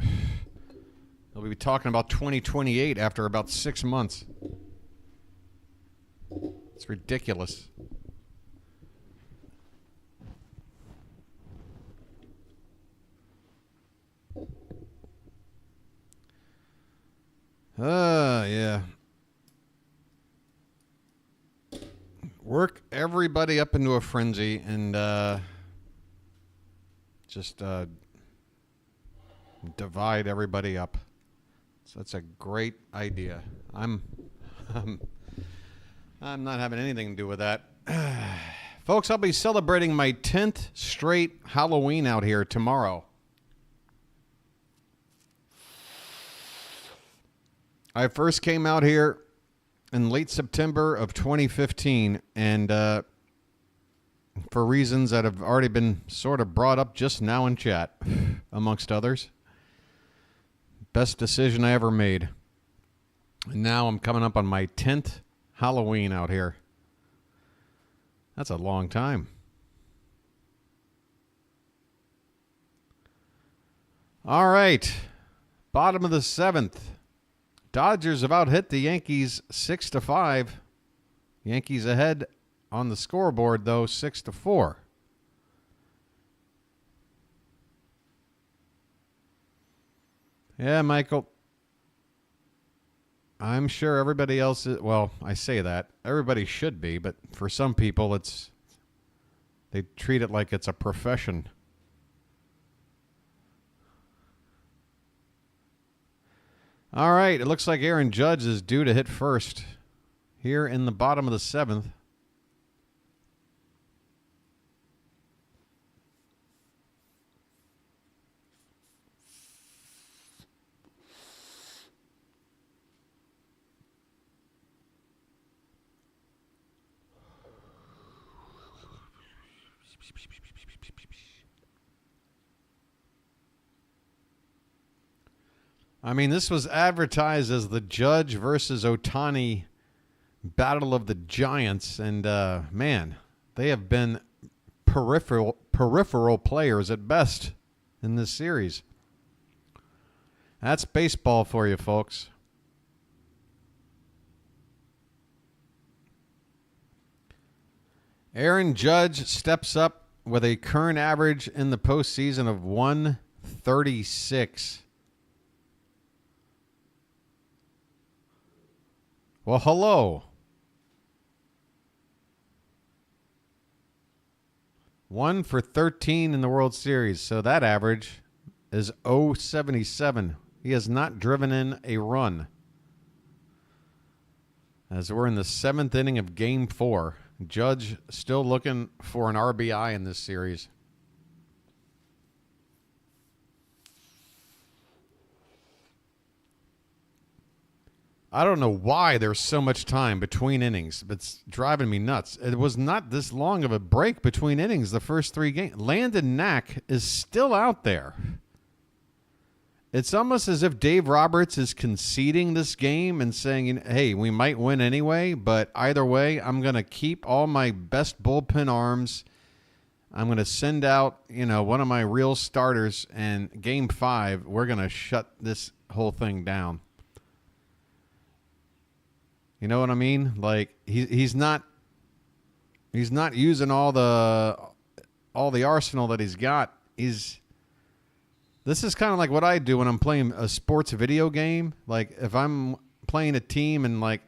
we'll be talking about 2028 after about 6 months. It's ridiculous. Yeah. Work everybody up into a frenzy and just divide everybody up. So that's a great idea. I'm not having anything to do with that. Folks, I'll be celebrating my 10th straight Halloween out here tomorrow. I first came out here in late September of 2015, and for reasons that have already been sort of brought up just now in chat, amongst others. Best decision I ever made. And now I'm coming up on my 10th Halloween out here. That's a long time. All right. Bottom of the 7th. Dodgers have out-hit the Yankees 6-5. Yankees ahead on the scoreboard, though, 6-4. Yeah, Michael. I'm sure everybody else is, well, I say that. Everybody should be, but for some people, they treat it like it's a profession. All right, it looks like Aaron Judge is due to hit first here in the bottom of the 7th. I mean, this was advertised as the Judge versus Ohtani Battle of the Giants, and man, they have been peripheral players at best in this series. That's baseball for you, folks. Aaron Judge steps up with a current average in the postseason of 136. Well, hello. 1 for 13 in the World Series, so that average is .077. He has not driven in a run. As we're in the 7th inning of Game 4. Judge still looking for an RBI in this series. I don't know why there's so much time between innings. It's driving me nuts. It was not this long of a break between innings the first 3 games. Landon Knack is still out there. It's almost as if Dave Roberts is conceding this game and saying, hey, we might win anyway, but either way, I'm going to keep all my best bullpen arms. I'm going to send out, one of my real starters, and Game 5, we're going to shut this whole thing down. You know what I mean? Like he's not using all the arsenal that he's got. This is kind of like what I do when I'm playing a sports video game. Like if I'm playing a team and like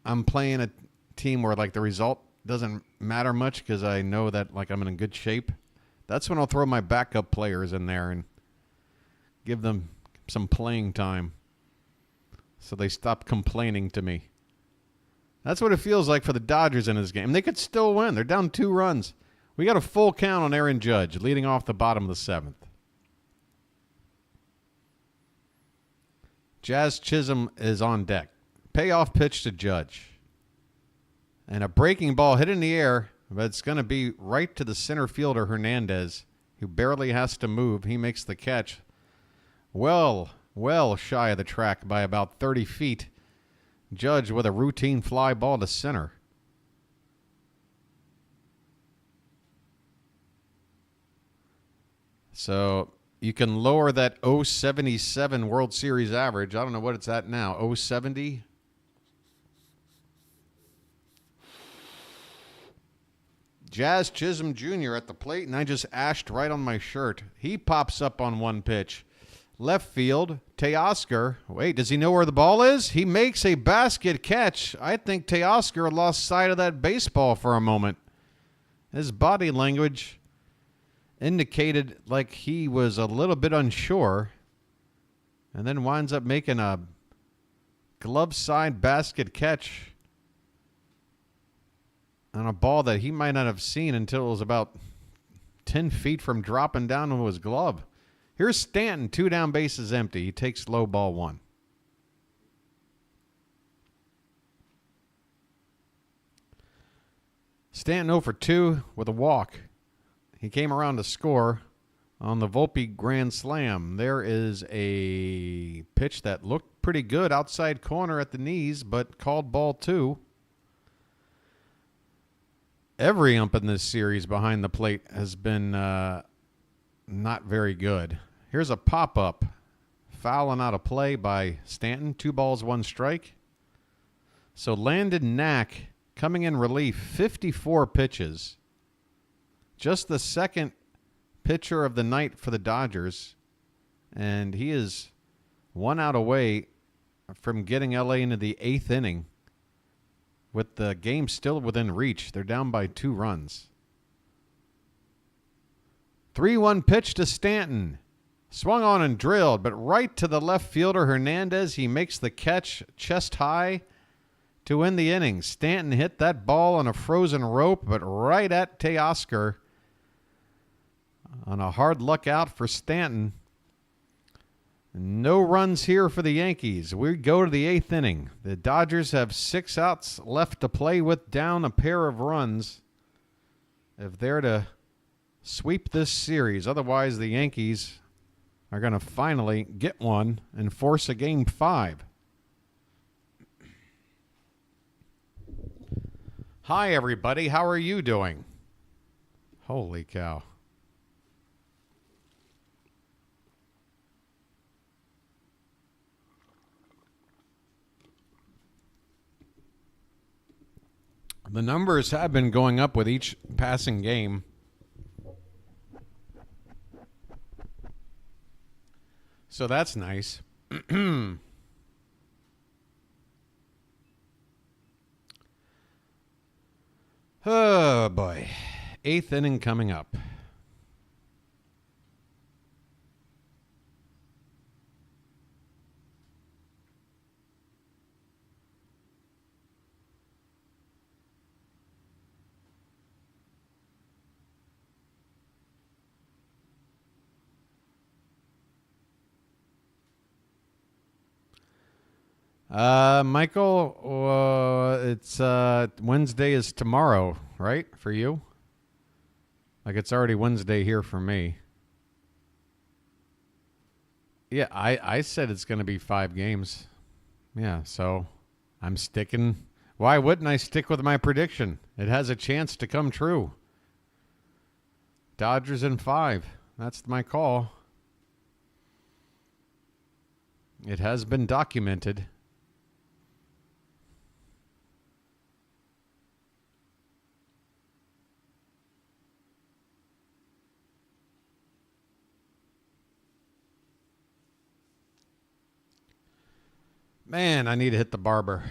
I'm playing a team where like the result doesn't matter much because I know that like I'm in good shape, that's when I'll throw my backup players in there and give them some playing time so they stop complaining to me. That's what it feels like for the Dodgers in this game. They could still win. They're down 2 runs. We got a full count on Aaron Judge leading off the bottom of the 7th. Jazz Chisholm is on deck. Payoff pitch to Judge. And a breaking ball hit in the air, but it's going to be right to the center fielder, Hernandez, who barely has to move. He makes the catch well shy of the track by about 30 feet. Judge with a routine fly ball to center. So you can lower that .077 World Series average. I don't know what it's at now. .070? Jazz Chisholm Jr. at the plate, and I just ashed right on my shirt. He pops up on one pitch. Left field, Teoscar. Wait, does he know where the ball is? He makes a basket catch. I think Teoscar lost sight of that baseball for a moment. His body language indicated like he was a little bit unsure, and then winds up making a glove side basket catch on a ball that he might not have seen until it was about 10 feet from dropping down into his glove. Here's Stanton, 2 down, bases empty. He takes low ball 1. Stanton 0 for 2 with a walk. He came around to score on the Volpe grand slam. There is a pitch that looked pretty good outside corner at the knees, but called ball 2. Every ump in this series behind the plate has been not very good. Here's a pop-up. Fouling out a play by Stanton. 2 balls, 1 strike. So Landon Knack coming in relief, 54 pitches. Just the second pitcher of the night for the Dodgers. And he is 1 out away from getting LA into the 8th inning. With the game still within reach. They're down by 2 runs. 3-1 pitch to Stanton. Swung on and drilled, but right to the left fielder, Hernandez. He makes the catch chest high to end the inning. Stanton hit that ball on a frozen rope, but right at Teoscar. On a hard luck out for Stanton. No runs here for the Yankees. We go to the 8th inning. The Dodgers have 6 outs left to play with, down a pair of runs if they're to sweep this series. Otherwise, the Yankees are going to finally get one and force a Game 5. Hi, everybody. How are you doing? Holy cow. The numbers have been going up with each passing game. So that's nice. Oh, boy. 8th inning coming up. Michael, it's Wednesday is tomorrow, right? For you? Like it's already Wednesday here for me. Yeah, I said it's going to be 5 games. Yeah, so I'm sticking. Why wouldn't I stick with my prediction? It has a chance to come true. Dodgers in 5. That's my call. It has been documented. Man, I need to hit the barber.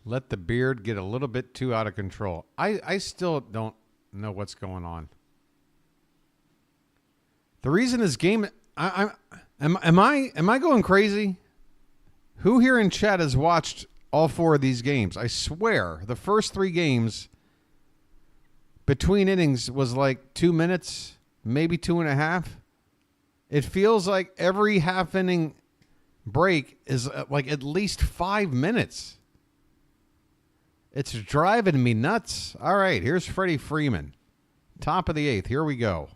Let the beard get a little bit too out of control. I still don't know what's going on. The reason this game, am I going crazy? Who here in chat has watched all 4 of these games? I swear, the first 3 games between innings was like 2 minutes. Maybe 2.5. It feels like every half inning break is like at least 5 minutes. It's driving me nuts. All right, here's Freddie Freeman. Top of the 8th. Here we go.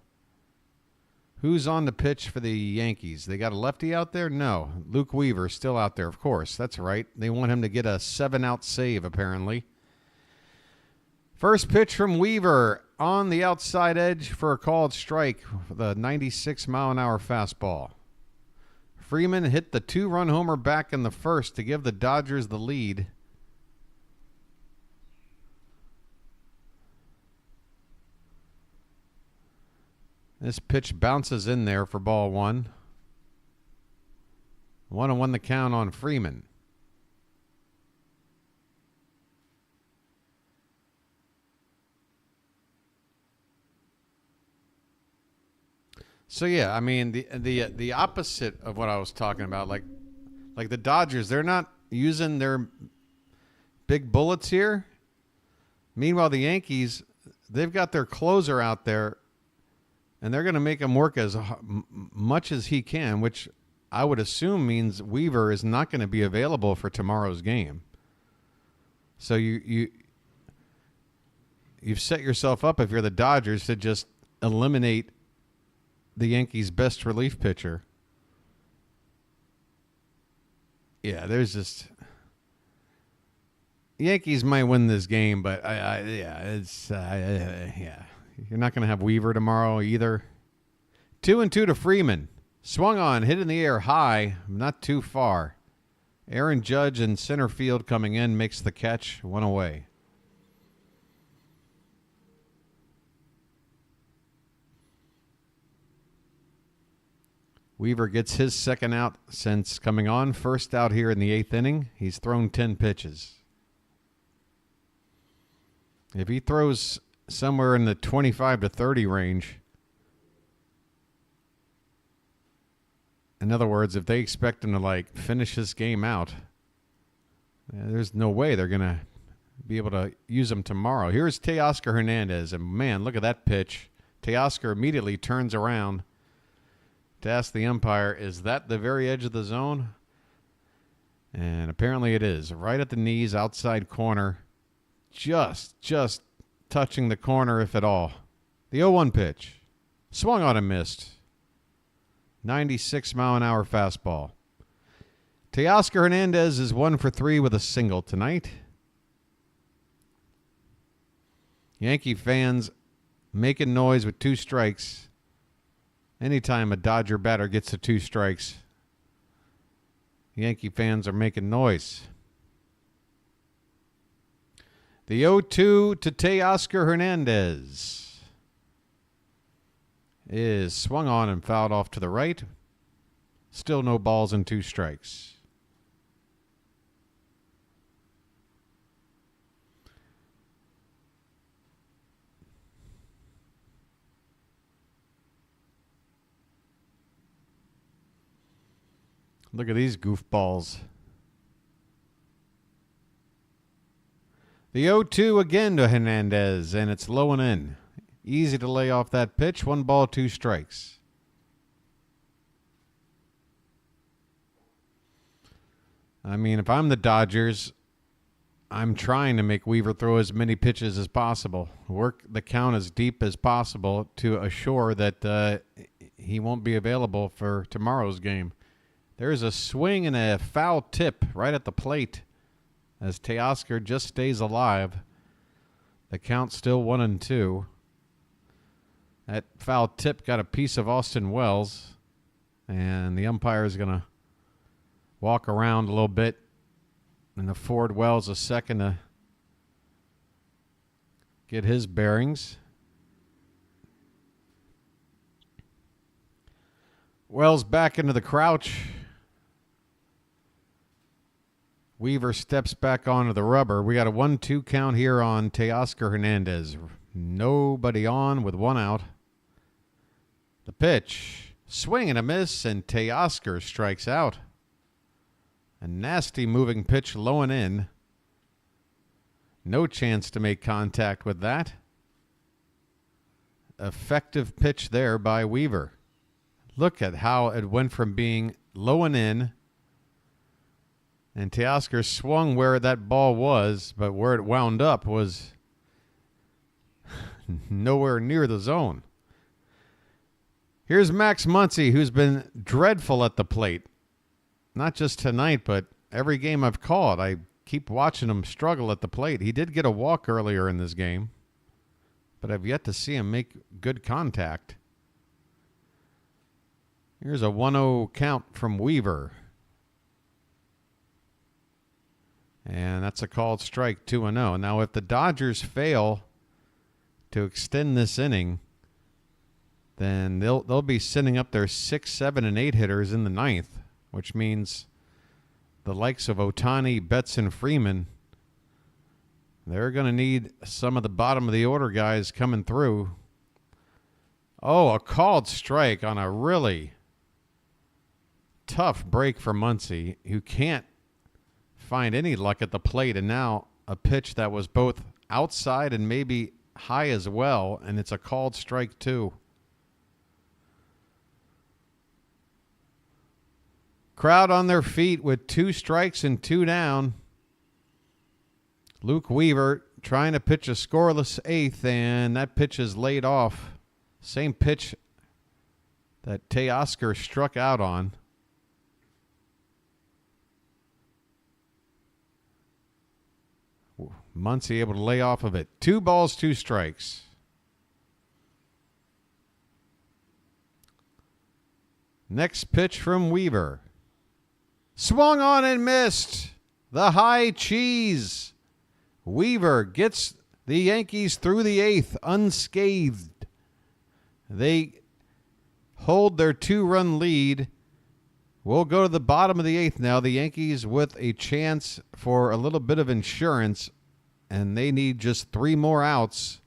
Who's on the pitch for the Yankees? They got a lefty out there? No. Luke Weaver still out there, of course. That's right. They want him to get a 7-out save, apparently. First pitch from Weaver on the outside edge for a called strike with a 96-mile-an-hour fastball. Freeman hit the 2-run homer back in the first to give the Dodgers the lead. This pitch bounces in there for ball 1. 1-1 the count on Freeman. So yeah, I mean the opposite of what I was talking about, like the Dodgers, they're not using their big bullets here. Meanwhile, the Yankees, they've got their closer out there, and they're going to make him work as much as he can, which I would assume means Weaver is not going to be available for tomorrow's game. So you've set yourself up, if you're the Dodgers, to just eliminate the Yankees' best relief pitcher. Yeah, there's just Yankees might win this game, but you're not going to have Weaver tomorrow either. 2-2 to Freeman. Swung on, hit in the air high, not too far. Aaron Judge in center field coming in makes the catch, 1 away. Weaver gets his second out since coming on. First out here in the 8th inning. He's thrown 10 pitches. If he throws somewhere in the 25 to 30 range, in other words, if they expect him to finish this game out, there's no way they're going to be able to use him tomorrow. Here's Teoscar Hernandez, and man, look at that pitch. Teoscar immediately turns around to ask the umpire, is that the very edge of the zone? And apparently it is. Right at the knees, outside corner. Just touching the corner, if at all. The 0-1 pitch. Swung on and missed. 96-mile-an-hour fastball. Teoscar Hernandez is 1 for 3 with a single tonight. Yankee fans making noise with 2 strikes. Anytime a Dodger batter gets to 2 strikes, Yankee fans are making noise. The 0-2 to Teoscar Hernandez is swung on and fouled off to the right. Still no balls and 2 strikes. Look at these goofballs. The 0-2 again to Hernandez, and it's low and in. Easy to lay off that pitch. 1 ball, 2 strikes. I mean, if I'm the Dodgers, I'm trying to make Weaver throw as many pitches as possible. Work the count as deep as possible to assure that he won't be available for tomorrow's game. There's a swing and a foul tip right at the plate as Teoscar just stays alive. The count's still 1-2. That foul tip got a piece of Austin Wells, and the umpire is going to walk around a little bit and afford Wells a second to get his bearings. Wells back into the crouch. Weaver steps back onto the rubber. We got a 1-2 count here on Teoscar Hernandez. Nobody on with 1 out. The pitch. Swing and a miss, and Teoscar strikes out. A nasty moving pitch low and in. No chance to make contact with that. Effective pitch there by Weaver. Look at how it went from being low and in, and Teoscar swung where that ball was, but where it wound up was nowhere near the zone. Here's Max Muncy, who's been dreadful at the plate. Not just tonight, but every game I've called. I keep watching him struggle at the plate. He did get a walk earlier in this game, but I've yet to see him make good contact. Here's a 1-0 count from Weaver. And that's a called strike, 2-0. Now, if the Dodgers fail to extend this inning, then they'll be sending up their 6, 7, and 8 hitters in the 9th, which means the likes of Ohtani, Betts, and Freeman, they're going to need some of the bottom of the order guys coming through. Oh, a called strike on a really tough break for Muncy, who can't find any luck at the plate, and now a pitch that was both outside and maybe high as well, and it's a called strike 2. Crowd on their feet with 2 strikes and 2 down. Luke Weaver trying to pitch a scoreless 8th, and that pitch is laid off. Same pitch that Teoscar struck out on. Muncy able to lay off of it. 2 balls, 2 strikes. Next pitch from Weaver. Swung on and missed. The high cheese. Weaver gets the Yankees through the 8th unscathed. They hold their 2-run lead. We'll go to the bottom of the 8th now. The Yankees with a chance for a little bit of insurance, and they need just 3 more outs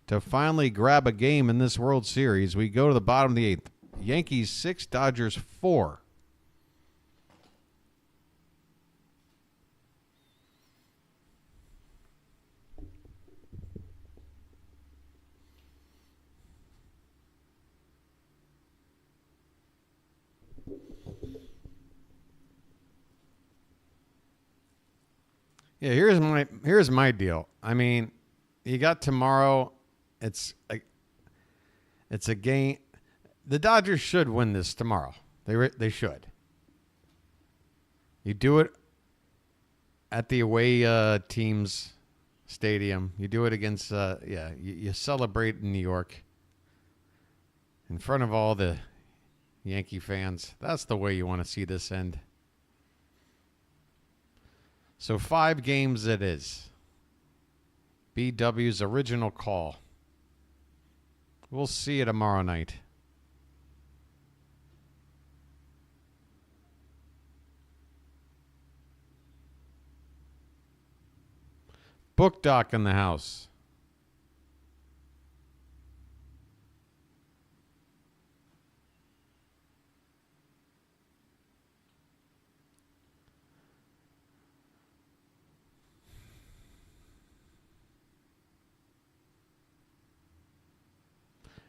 to finally grab a game in this World Series. We go to the bottom of the 8th. Yankees 6, Dodgers 4. Yeah, here's my deal. I mean, you got tomorrow. It's a game. The Dodgers should win this tomorrow. They should. You do it at the away team's stadium. You do it against, you celebrate in New York in front of all the Yankee fans. That's the way you want to see this end. So 5 games it is. BW's original call. We'll see you tomorrow night. Book Doc in the house.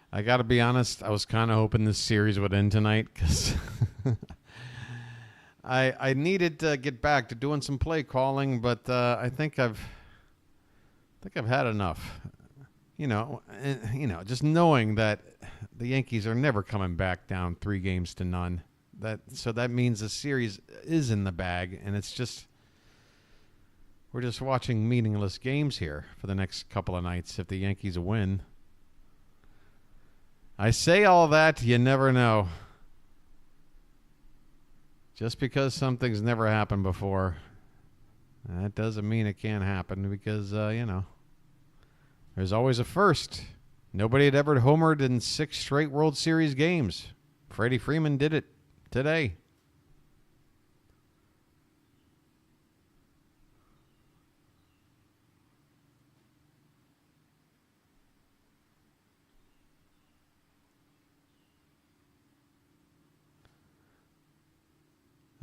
I got to be honest, I was kind of hoping this series would end tonight because I needed to get back to doing some play calling, but I think I've had enough. Just knowing that the Yankees are never coming back down 3-0. So that means the series is in the bag, and we're just watching meaningless games here for the next couple of nights if the Yankees win. I say all that, you never know. Just because something's never happened before, that doesn't mean it can't happen because, there's always a first. Nobody had ever homered in 6 straight World Series games. Freddie Freeman did it today.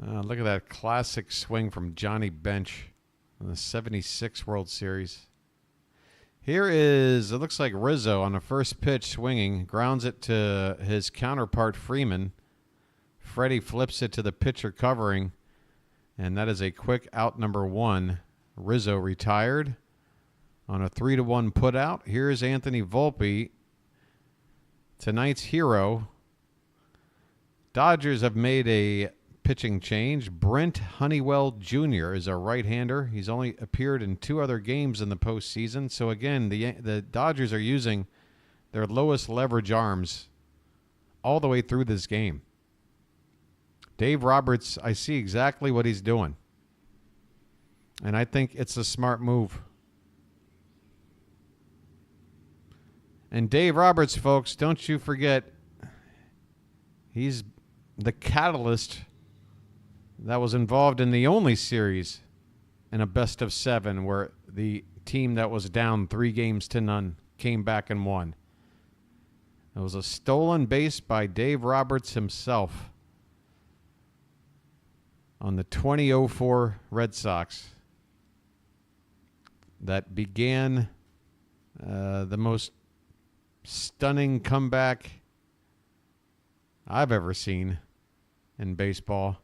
Look at that classic swing from Johnny Bench in the 76 World Series. Here is, it looks like Rizzo on the first pitch swinging, grounds it to his counterpart Freeman. Freddie flips it to the pitcher covering, and that is a quick out number 1. Rizzo retired on a 3-1 putout. Here's Anthony Volpe, tonight's hero. Dodgers have made a pitching change. Brent Honeywell Jr. is a right-hander. He's only appeared in 2 other games in the postseason. So again, the Dodgers are using their lowest leverage arms all the way through this game. Dave Roberts, I see exactly what he's doing. And I think it's a smart move. And Dave Roberts, folks, don't you forget, he's the catalyst that was involved in the only series in a best-of-7 where the team that was down 3-0 came back and won. It was a stolen base by Dave Roberts himself on the 2004 Red Sox that began the most stunning comeback I've ever seen in baseball.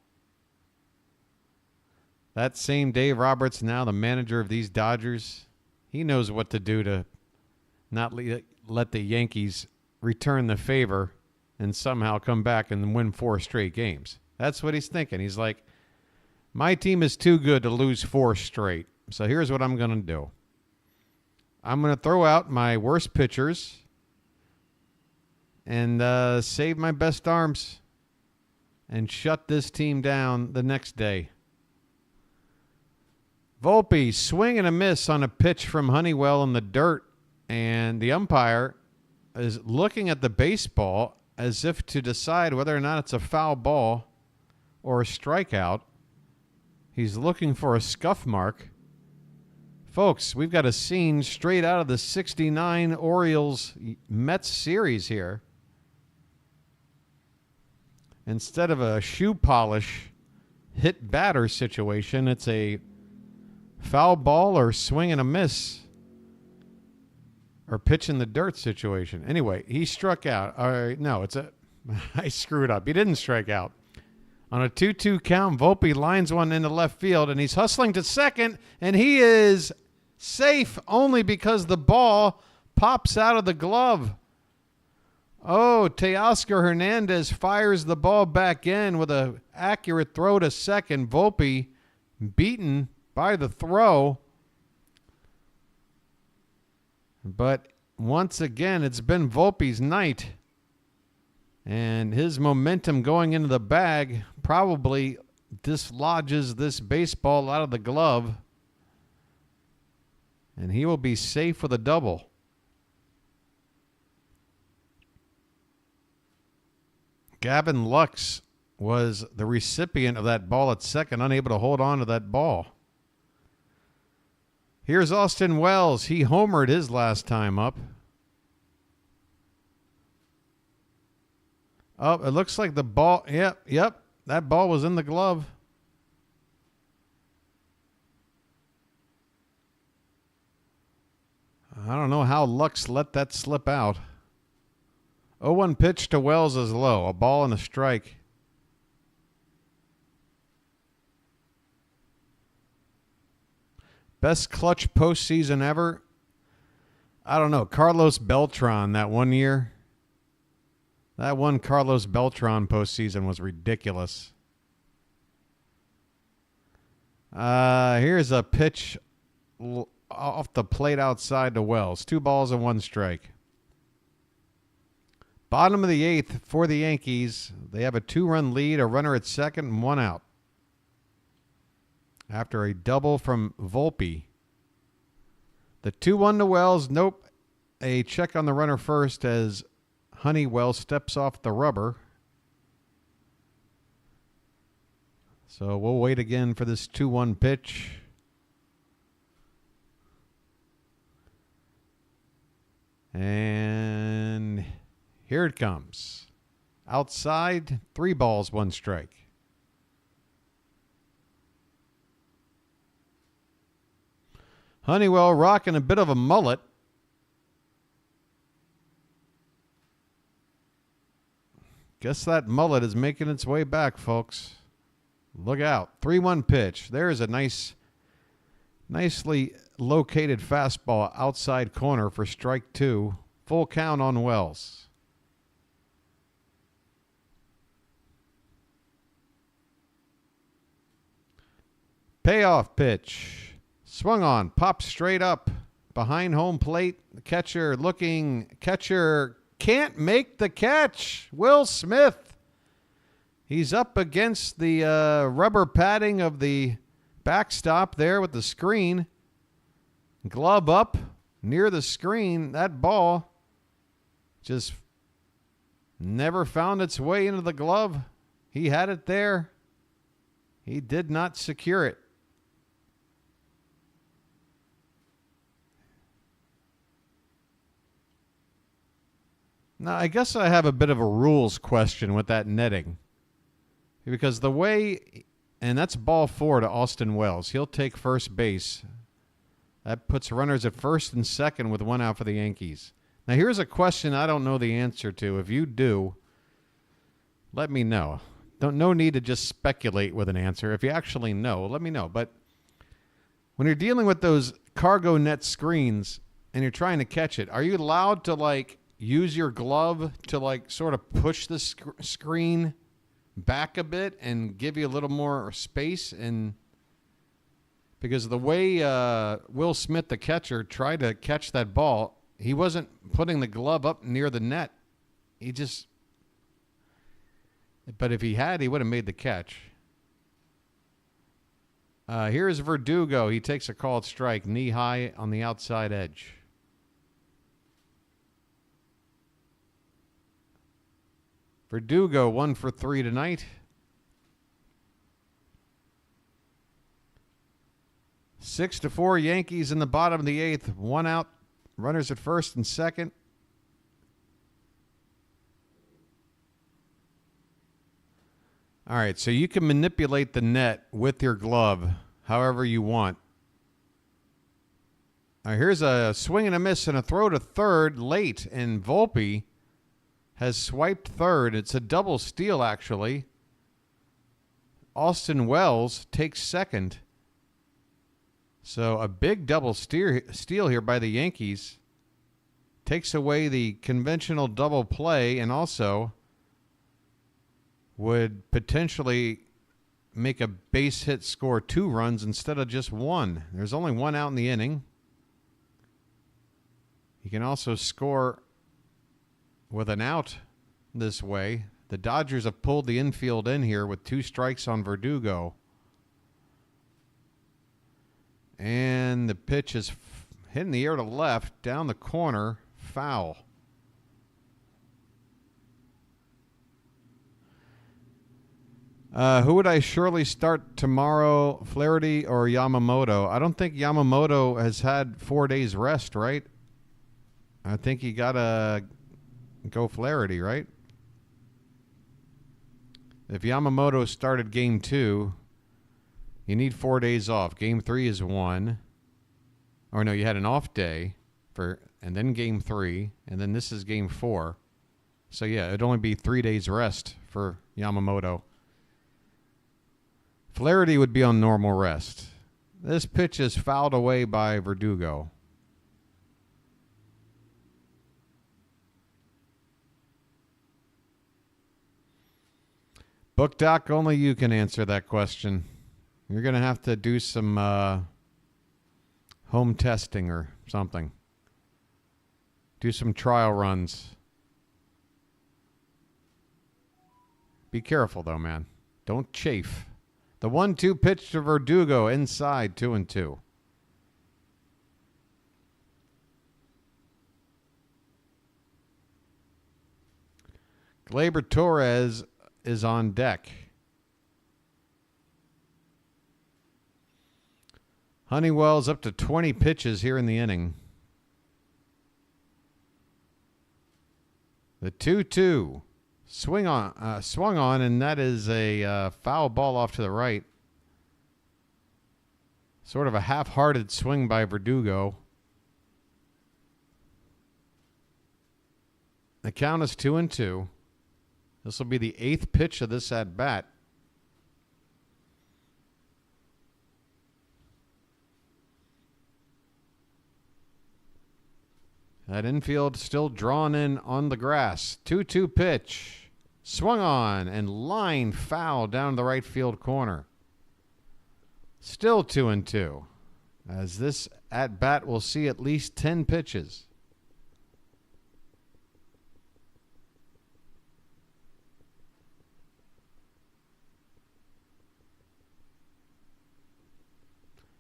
That same Dave Roberts, now the manager of these Dodgers, he knows what to do to not let the Yankees return the favor and somehow come back and win 4 straight games. That's what he's thinking. He's like, my team is too good to lose 4 straight. So here's what I'm going to do. I'm going to throw out my worst pitchers and save my best arms and shut this team down the next day. Volpe, swing and a miss on a pitch from Honeywell in the dirt, and the umpire is looking at the baseball as if to decide whether or not it's a foul ball or a strikeout. He's looking for a scuff mark. Folks, we've got a scene straight out of the 69 Orioles Mets series here. Instead of a shoe polish hit batter situation, it's a foul ball or swing and a miss or pitch in the dirt situation. Anyway, he struck out. I screwed up. He didn't strike out. On a 2-2 count, Volpe lines one into left field, and he's hustling to second, and he is Safe only because the ball pops out of the glove. Oh, Teoscar Hernandez fires the ball back in with an accurate throw to second. Volpe beaten by the throw. But once again, it's been Volpe's night. And his momentum going into the bag probably dislodges this baseball out of the glove. And he will be safe with a double. Gavin Lux was the recipient of that ball at second, unable to hold on to that ball. Here's Austin Wells. He homered his last time up. Oh, it looks like the ball. Yep. That ball was in the glove. I don't know how Lux let that slip out. 0-1 pitch to Wells is low. A ball and a strike. Best clutch postseason ever? I don't know. Carlos Beltran that one year. That one Carlos Beltran postseason was ridiculous. Here's a pitch off the plate outside to Wells. 2 balls and 1 strike. Bottom of the 8th for the Yankees. They have a 2-run lead, a runner at second, and 1 out. After a double from Volpe. The 2-1 to Wells. Nope. A check on the runner first as Honeywell steps off the rubber. So we'll wait again for this 2-1 pitch. And here it comes. Outside, 3 balls, 1 strike. Honeywell rocking a bit of a mullet. Guess that mullet is making its way back, folks. Look out. 3-1 pitch. There's a nicely located fastball outside corner for strike 2. Full count on Wells. Payoff pitch. Swung on, popped straight up behind home plate. The catcher looking. Catcher can't make the catch. Will Smith. He's up against the rubber padding of the backstop there with the screen. Glove up near the screen. That ball just never found its way into the glove. He had it there. He did not secure it. Now, I guess I have a bit of a rules question with that netting. Because the way, and that's ball 4 to Austin Wells. He'll take first base. That puts runners at first and second with 1 out for the Yankees. Now, here's a question I don't know the answer to. If you do, let me know. No need to just speculate with an answer. If you actually know, let me know. But when you're dealing with those cargo net screens and you're trying to catch it, are you allowed to, use your glove to, sort of push the screen back a bit and give you a little more space? And because the way Will Smith, the catcher, tried to catch that ball, he wasn't putting the glove up near the net. But if he had, he would have made the catch. Here's Verdugo. He takes a called strike, knee high on the outside edge. Verdugo 1 for 3 tonight. 6-4 Yankees in the bottom of the 8th. 1 out. Runners at first and second. All right, so you can manipulate the net with your glove however you want. All right, here's a swing and a miss and a throw to third late, and Volpe has swiped third. It's a double steal, actually. Austin Wells takes second. So a big double steal here by the Yankees takes away the conventional double play and also would potentially make a base hit score 2 runs instead of just 1. There's only 1 out in the inning. You can also score with an out this way. The Dodgers have pulled the infield in here with 2 strikes on Verdugo. And the pitch is hitting the air to left, down the corner, foul. Who would I surely start tomorrow, Flaherty or Yamamoto? I don't think Yamamoto has had 4 days rest, right? I think you got to go Flaherty, right? If Yamamoto started game 2, you need 4 days off. Game 3 is 1. Or no, you had an off day and then game 3, and then this is game 4. So yeah, it'd only be 3 days rest for Yamamoto. Flaherty would be on normal rest. This pitch is fouled away by Verdugo. Book Doc, only you can answer that question. You're going to have to do some home testing or something. Do some trial runs. Be careful, though, man. Don't chafe. The 1-2 pitch to Verdugo inside 2-2. Gleyber Torres is on deck. Honeywell's up to 20 pitches here in the inning. The 2-2 swung on, and that is a foul ball off to the right. Sort of a half-hearted swing by Verdugo. The count is 2-2. This will be the 8th pitch of this at-bat. That infield still drawn in on the grass. 2-2 pitch. Swung on and line foul down the right field corner. Still 2-2. As this at-bat will see at least 10 pitches.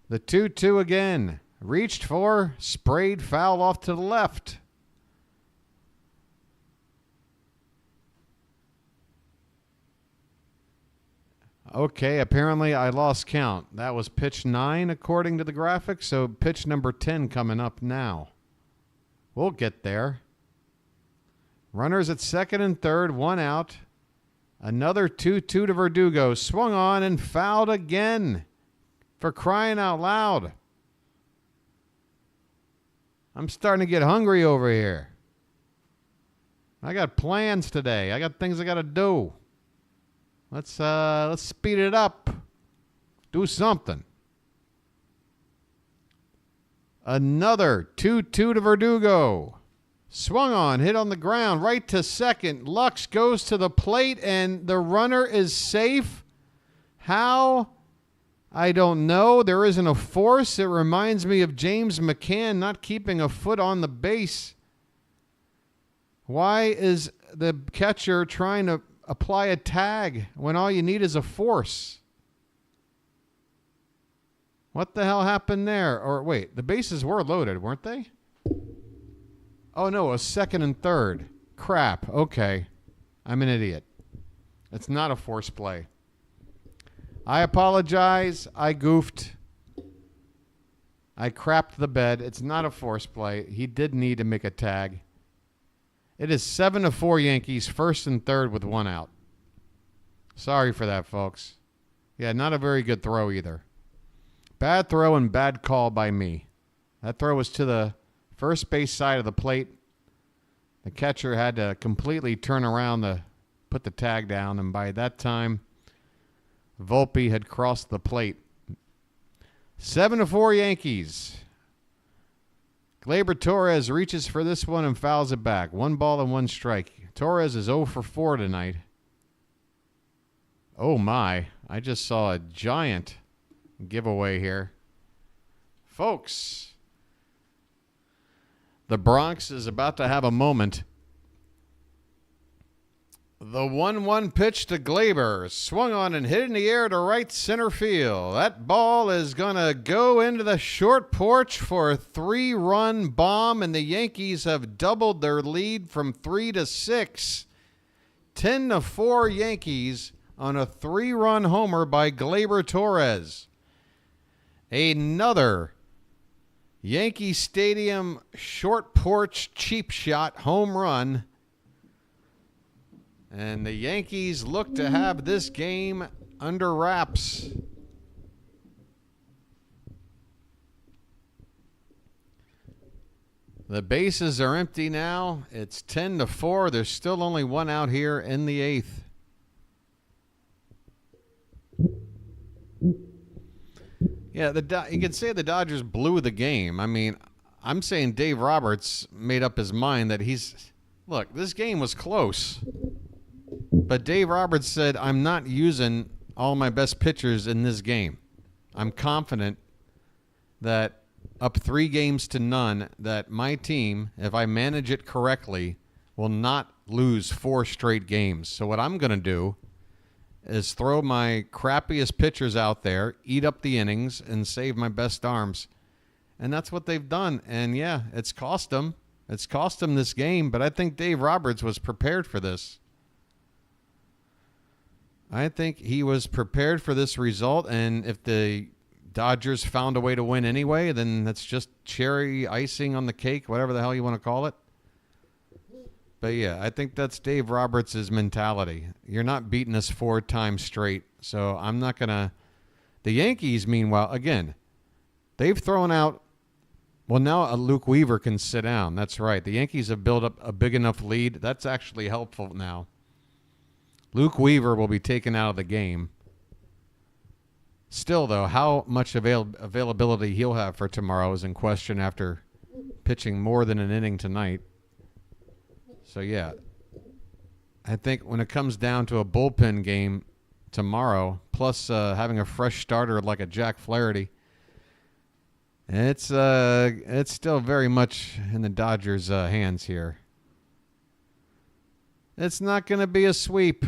The 2-2 again. Reached for, sprayed foul off to the left. Okay, apparently I lost count. That was pitch 9 according to the graphic, so pitch number 10 coming up now. We'll get there. Runners at second and third, 1 out. Another 2-2 to Verdugo. Swung on and fouled again. For crying out loud. I'm starting to get hungry over here. I got plans today. I got things I got to do. Let's speed it up. Do something. Another 2-2 to Verdugo. Swung on, hit on the ground, right to second. Lux goes to the plate, and the runner is safe. How? I don't know. There isn't a force. It reminds me of James McCann not keeping a foot on the base. Why is the catcher trying to apply a tag when all you need is a force? What the hell happened there? Or wait, the bases were loaded, weren't they? Oh no, a second and third. Crap. Okay. I'm an idiot. It's not a force play. I apologize. I goofed. I crapped the bed. It's not a force play. He did need to make a tag. It is 7-4 Yankees, first and third with 1 out. Sorry for that, folks. Yeah, not a very good throw either. Bad throw and bad call by me. That throw was to the first base side of the plate. The catcher had to completely turn around to put the tag down, and by that time, Volpe had crossed the plate. 7-4 Yankees. Gleyber Torres reaches for this one and fouls it back. 1 ball and 1 strike. Torres is 0 for 4 tonight. Oh my, I just saw a giant giveaway here. Folks, the Bronx is about to have a moment. The 1-1 pitch to Gleyber, swung on and hit in the air to right center field. That ball is going to go into the short porch for a 3-run bomb, and the Yankees have doubled their lead from 3 to 6. 10-4 Yankees on a 3-run homer by Gleyber Torres. Another Yankee Stadium short porch cheap shot home run. And the Yankees look to have this game under wraps. The bases are empty now. It's 10-4. There's still only 1 out here in the 8th. Yeah, you can say the Dodgers blew the game. I mean, I'm saying Dave Roberts made up his mind that look, this game was close. But Dave Roberts said, I'm not using all my best pitchers in this game. I'm confident that up 3-0, that my team, if I manage it correctly, will not lose 4 straight games. So what I'm going to do is throw my crappiest pitchers out there, eat up the innings, and save my best arms. And that's what they've done. And, yeah, it's cost them. It's cost them this game, but I think Dave Roberts was prepared for this. I think he was prepared for this result, and if the Dodgers found a way to win anyway, then that's just cherry icing on the cake, whatever the hell you want to call it. But, yeah, I think that's Dave Roberts' mentality. You're not beating us 4 times straight, so I'm not going to. The Yankees, meanwhile, again, they've thrown out. Well, now Luke Weaver can sit down. That's right. The Yankees have built up a big enough lead. That's actually helpful now. Luke Weaver will be taken out of the game. Still, though, how much availability he'll have for tomorrow is in question after pitching more than an inning tonight. So, yeah, I think when it comes down to a bullpen game tomorrow, plus having a fresh starter like a Jack Flaherty, it's still very much in the Dodgers' hands here. It's not going to be a sweep.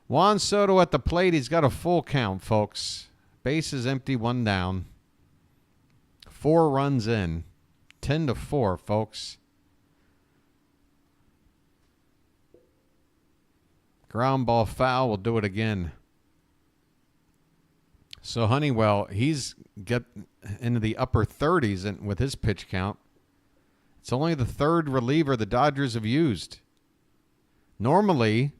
Juan Soto at the plate. He's got a full count, folks. Base is empty, 1 down. 4 runs in. 10-4, folks. Ground ball foul. We'll do it again. So Honeywell, he's get into the upper 30s with his pitch count. It's only the 3rd reliever the Dodgers have used. Normally,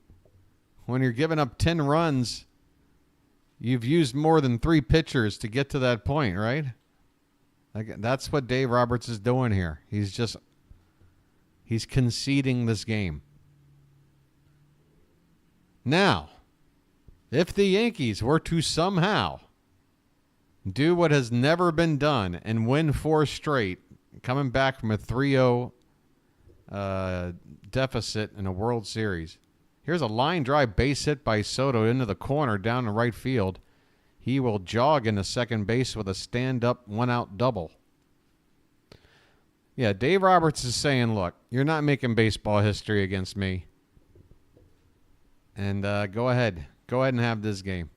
when you're giving up 10 runs, you've used more than 3 pitchers to get to that point, right? That's what Dave Roberts is doing here. He's conceding this game. Now, if the Yankees were to somehow do what has never been done and win 4 straight, coming back from a 3-0 deficit in a World Series. Here's a line drive base hit by Soto into the corner down to right field. He will jog into second base with a stand-up 1-out double. Yeah, Dave Roberts is saying, look, you're not making baseball history against me. And go ahead and have this game.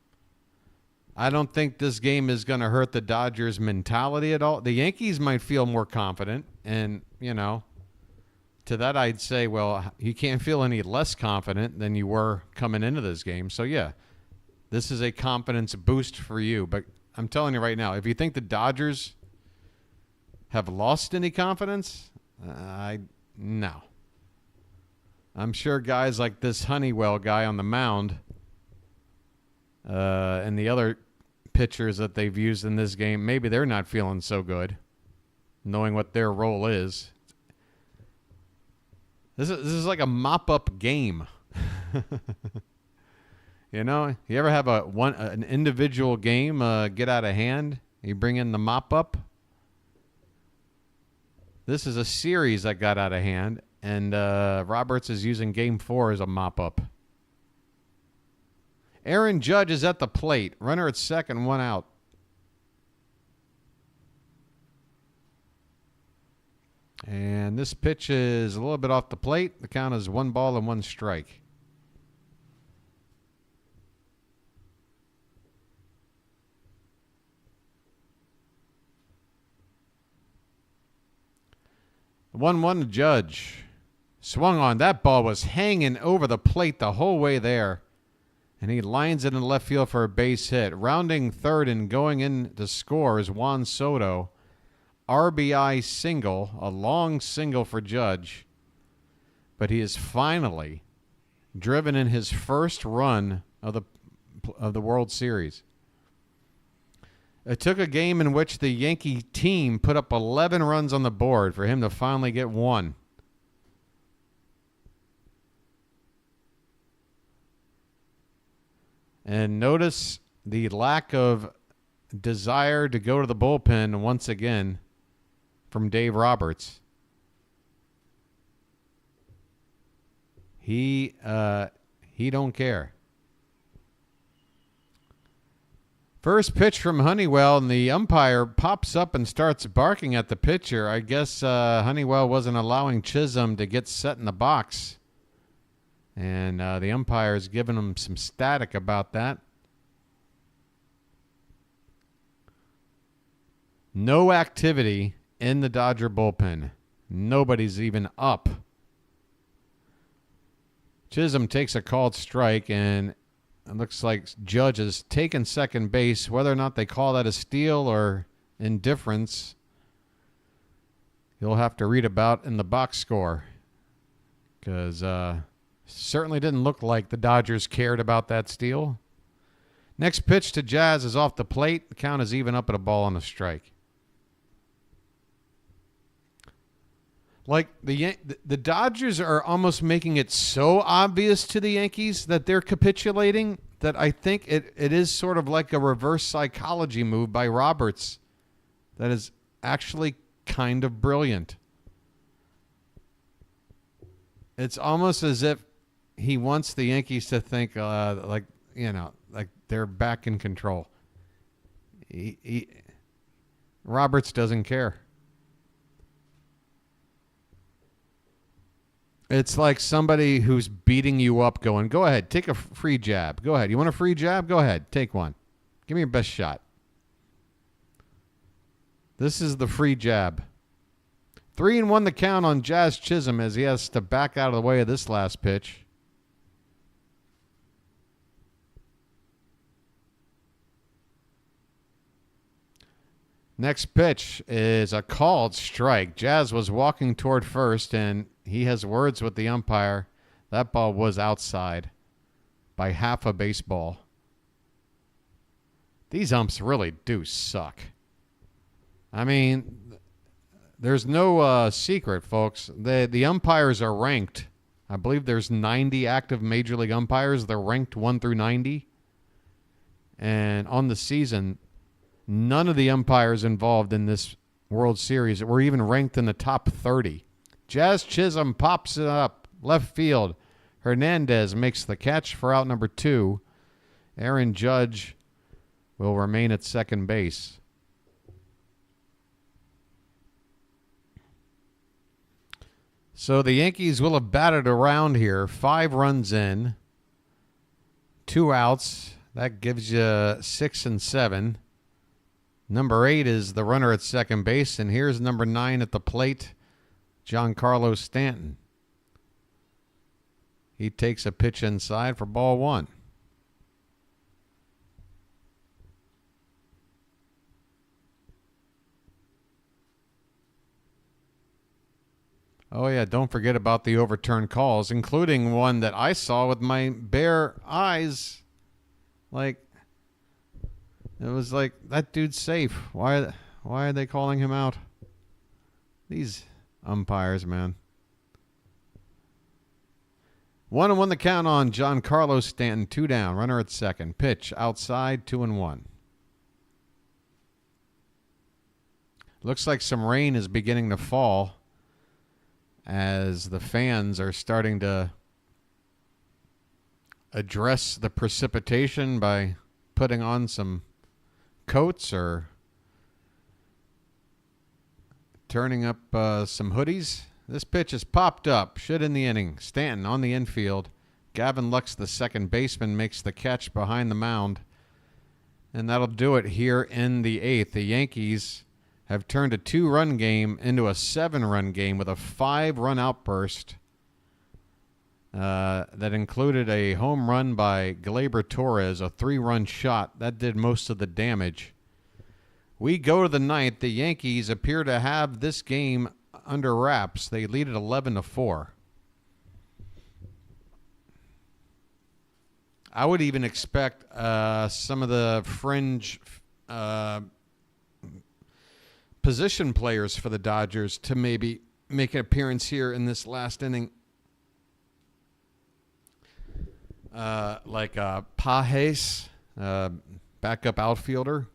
I don't think this game is going to hurt the Dodgers' mentality at all. The Yankees might feel more confident, and, to that I'd say, well, you can't feel any less confident than you were coming into this game. So, yeah, this is a confidence boost for you. But I'm telling you right now, if you think the Dodgers have lost any confidence, no. I'm sure guys like this Honeywell guy on the mound and the other pitchers that they've used in this game, maybe they're not feeling so good, knowing what their role is. This is like a mop-up game. You ever have an individual game get out of hand You bring in the mop-up. This is a series that got out of hand, and Roberts is using Game 4 as a mop-up. Aaron Judge is at the plate. Runner at second, one out. And this pitch is a little bit off the plate. The count is 1 ball and 1 strike. The 1-1 to Judge. Swung on. That ball was hanging over the plate the whole way there. And he lines it in left field for a base hit. Rounding third and going in to score is Juan Soto. RBI single, a long single for Judge. But he is finally driven in his first run of the World Series. It took a game in which the Yankee team put up 11 runs on the board for him to finally get one. And notice the lack of desire to go to the bullpen once again from Dave Roberts. He don't care. First pitch from Honeywell, and the umpire pops up and starts barking at the pitcher. I guess Honeywell wasn't allowing Chisholm to get set in the box. And the umpire is giving him some static about that. No activity in the Dodger bullpen. Nobody's even up. Chisholm takes a called strike, and it looks like Judge has taken second base. Whether or not they call that a steal or indifference, you'll have to read about in the box score. Because certainly didn't look like the Dodgers cared about that steal. Next pitch to Jazz is off the plate. The count is even up at a ball and a strike. Like the Dodgers are almost making it so obvious to the Yankees that they're capitulating that I think it is sort of like a reverse psychology move by Roberts that is actually kind of brilliant. It's almost as if he wants the Yankees to think like they're back in control. Roberts doesn't care. It's like somebody who's beating you up going, go ahead, take a free jab. Go ahead. You want a free jab? Go ahead, take one. Give me your best shot. This is the free jab. 3-1 the count on Jazz Chisholm as he has to back out of the way of this last pitch. Next pitch is a called strike. Jazz was walking toward first, and he has words with the umpire. That ball was outside by half a baseball. These umps really do suck. I mean, there's no secret, folks. The umpires are ranked. I believe there's 90 active Major League umpires. They're ranked 1 through 90. And on the season, none of the umpires involved in this World Series were even ranked in the top 30. Jazz Chisholm pops it up left field. Hernandez makes the catch for out number 2. Aaron Judge will remain at second base. So the Yankees will have batted around here. 5 runs in, 2 outs. That gives you 6 and 7. Number 8 is the runner at second base, and here's number 9 at the plate, Giancarlo Stanton. He takes a pitch inside for ball 1. Oh, yeah, don't forget about the overturned calls, including one that I saw with my bare eyes. Like, it was like, that dude's safe. Why are they calling him out? These umpires, man. 1-1 the count on Giancarlo Stanton. 2 down. Runner at second. Pitch outside. 2-1. Looks like some rain is beginning to fall as the fans are starting to address the precipitation by putting on some coats or turning up some hoodies. This pitch is popped up. Should in the inning. Stanton on the infield. Gavin Lux, the second baseman, makes the catch behind the mound. And that'll do it here in the 8th. The Yankees have turned a 2-run game into a 7-run game with a 5-run outburst that included a home run by Gleyber Torres, a 3-run shot. That did most of the damage. We go to the 9th. The Yankees appear to have this game under wraps. They lead it 11-4. I would even expect some of the fringe position players for the Dodgers to maybe make an appearance here in this last inning. Like Pajes, backup outfielder.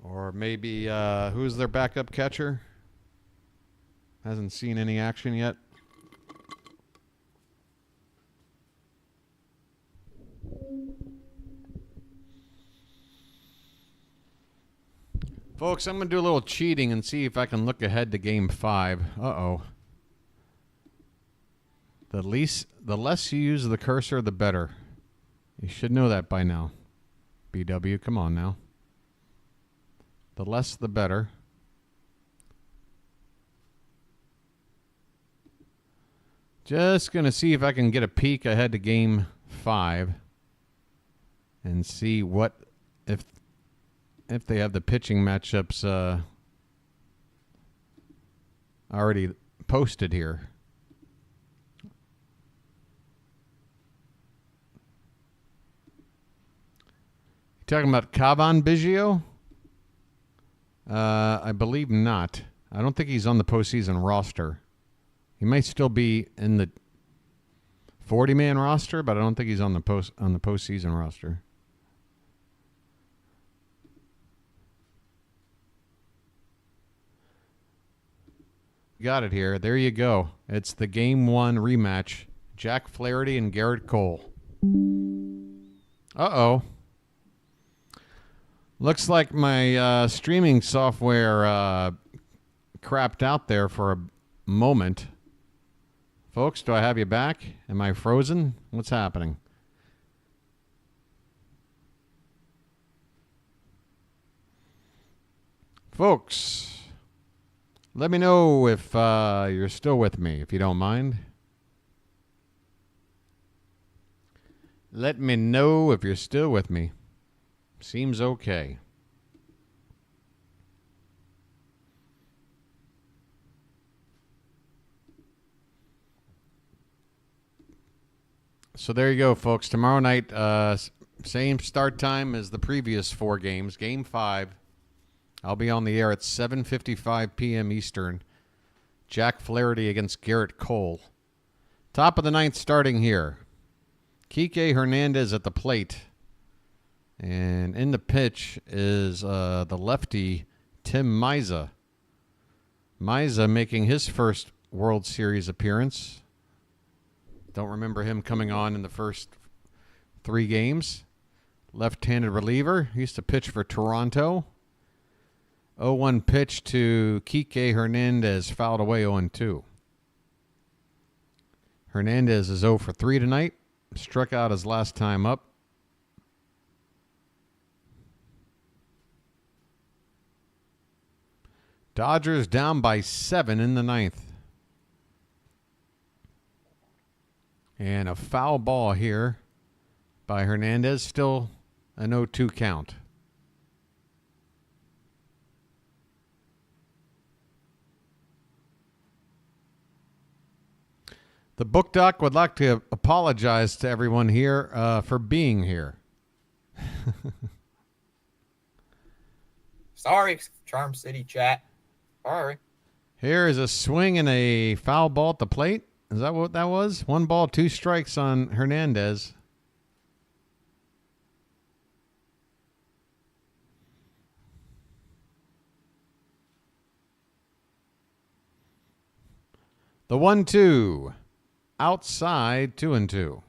Or maybe, who's their backup catcher? Hasn't seen any action yet. Folks, I'm going to do a little cheating and see if I can look ahead to Game 5. Uh-oh. The less you use the cursor, the better. You should know that by now. BW, come on now. The less, the better. Just going to see if I can get a peek ahead to Game 5 and see what, if they have the pitching matchups already posted here. You talking about Cavan Biggio? I believe not. I don't think he's on the postseason roster. He might still be in the 40-man roster, but I don't think he's on the postseason roster. Got it here. There you go. It's the Game 1 rematch. Jack Flaherty and Garrett Cole. Uh-oh. Looks like my streaming software crapped out there for a moment. Folks, do I have you back? Am I frozen? What's happening? Folks, let me know if you're still with me, if you don't mind. Let me know if you're still with me. Seems okay. So there you go, folks. Tomorrow night, same start time as the previous 4 games. Game 5. I'll be on the air at 7:55 p.m. Eastern. Jack Flaherty against Garrett Cole. Top of the 9th starting here. Kike Hernandez at the plate. And in the pitch is the lefty, Tim Maiza. Maiza making his first World Series appearance. Don't remember him coming on in the first 3 games. Left-handed reliever. He used to pitch for Toronto. 0-1 pitch to Kike Hernandez, fouled away 0-2. Hernandez is 0 for 3 tonight. Struck out his last time up. Dodgers down by 7 in the 9th. And a foul ball here by Hernandez. Still an 0-2 count. The book doc would like to apologize to everyone here for being here. Sorry, Charm City chat. Sorry. Here is a swing and a foul ball at the plate. Is that what that was? 1 ball, 2 strikes on Hernandez. The 1-2. Outside 2-2.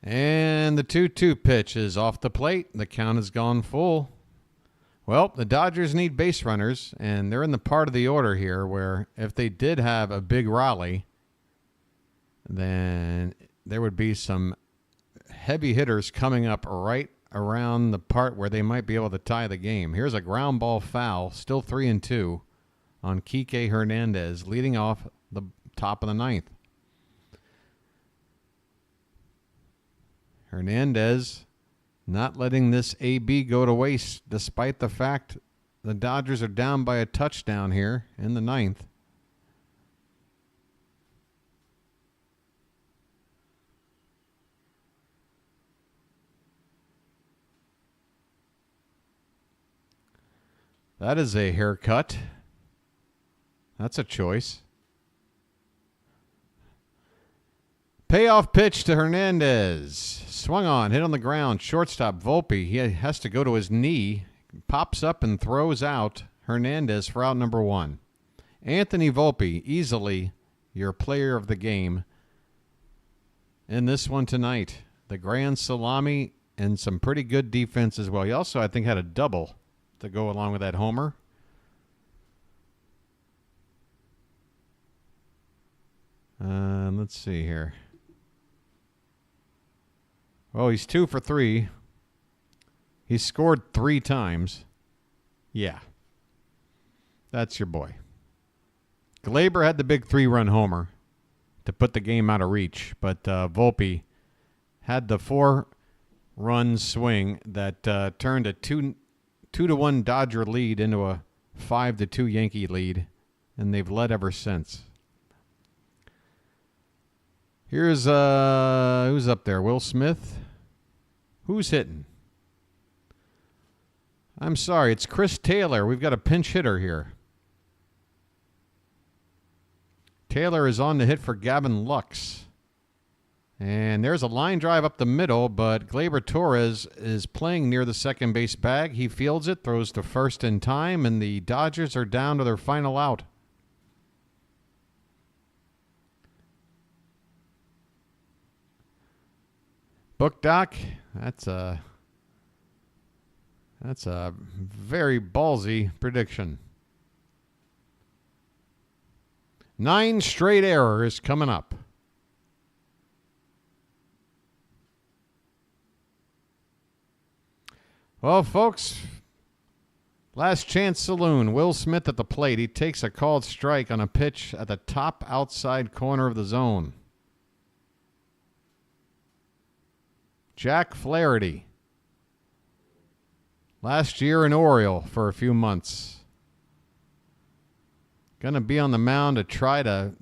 And the 2-2 pitch is off the plate. The count has gone full. Well, the Dodgers need base runners, and they're in the part of the order here where if they did have a big rally, then there would be some heavy hitters coming up right around the part where they might be able to tie the game. Here's a ground ball foul, still 3-2 on Kike Hernandez, leading off the top of the ninth. Hernandez not letting this AB go to waste, despite the fact the Dodgers are down by a touchdown here in the ninth. That is a haircut. That's a choice. Payoff pitch to Hernandez. Swung on, hit on the ground. Shortstop Volpe. He has to go to his knee. Pops up and throws out Hernandez for out number 1. Anthony Volpe, easily your player of the game in this one tonight. The grand salami and some pretty good defense as well. He also, I think, had a double to go along with that homer. Let's see here. Oh, he's 2 for 3. He scored 3 times. Yeah. That's your boy. Glaber had the big 3-run homer to put the game out of reach, but Volpe had the 4-run swing that turned a 2-1 Dodger lead into a 5-2 Yankee lead, and they've led ever since. Here's who's up there? Will Smith? Who's hitting? I'm sorry, it's Chris Taylor. We've got a pinch hitter here. Taylor is on the hit for Gavin Lux. And there's a line drive up the middle, but Gleyber Torres is playing near the second base bag. He fields it, throws to first in time, and the Dodgers are down to their final out. Book Doc, that's a very ballsy prediction. 9 straight errors coming up. Well, folks, last chance saloon. Will Smith at the plate. He takes a called strike on a pitch at the top outside corner of the zone. Jack Flaherty. Last year an Oriole for a few months. Going to be on the mound to try to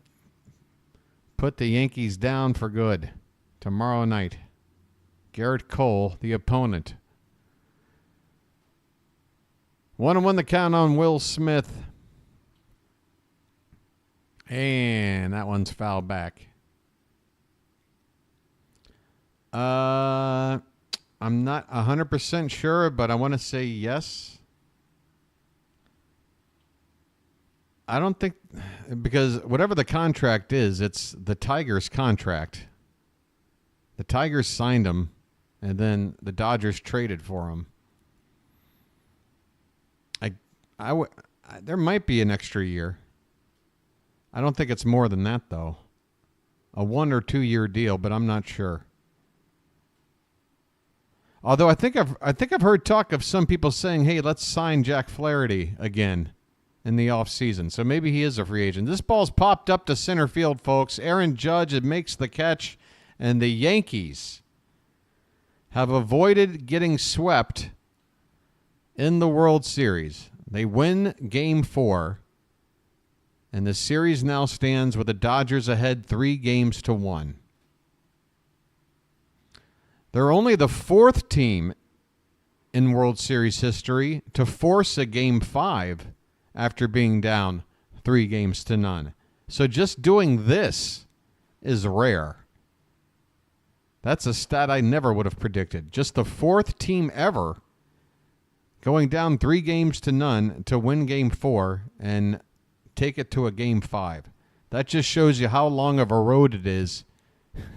put the Yankees down for good tomorrow night. Garrett Cole, the opponent. 1-1 the count on Will Smith. And that one's fouled back. I'm not 100% sure, but I want to say yes. I don't think, because whatever the contract is, it's the Tigers' contract. The Tigers signed him, and then the Dodgers traded for him. There might be an extra year. I don't think it's more than that, though. A 1 or 2 year deal, but I'm not sure. Although I think I've heard talk of some people saying, "Hey, let's sign Jack Flaherty again in the offseason." So maybe he is a free agent. This ball's popped up to center field, folks. Aaron Judge makes the catch, and the Yankees have avoided getting swept in the World Series. They win Game 4, and the series now stands with the Dodgers ahead 3-1. They're only the 4th team in World Series history to force a Game 5 after being down 3-0. So just doing this is rare. That's a stat I never would have predicted. Just the fourth team ever going down 3-0 to win Game 4 and take it to a Game 5. That just shows you how long of a road it is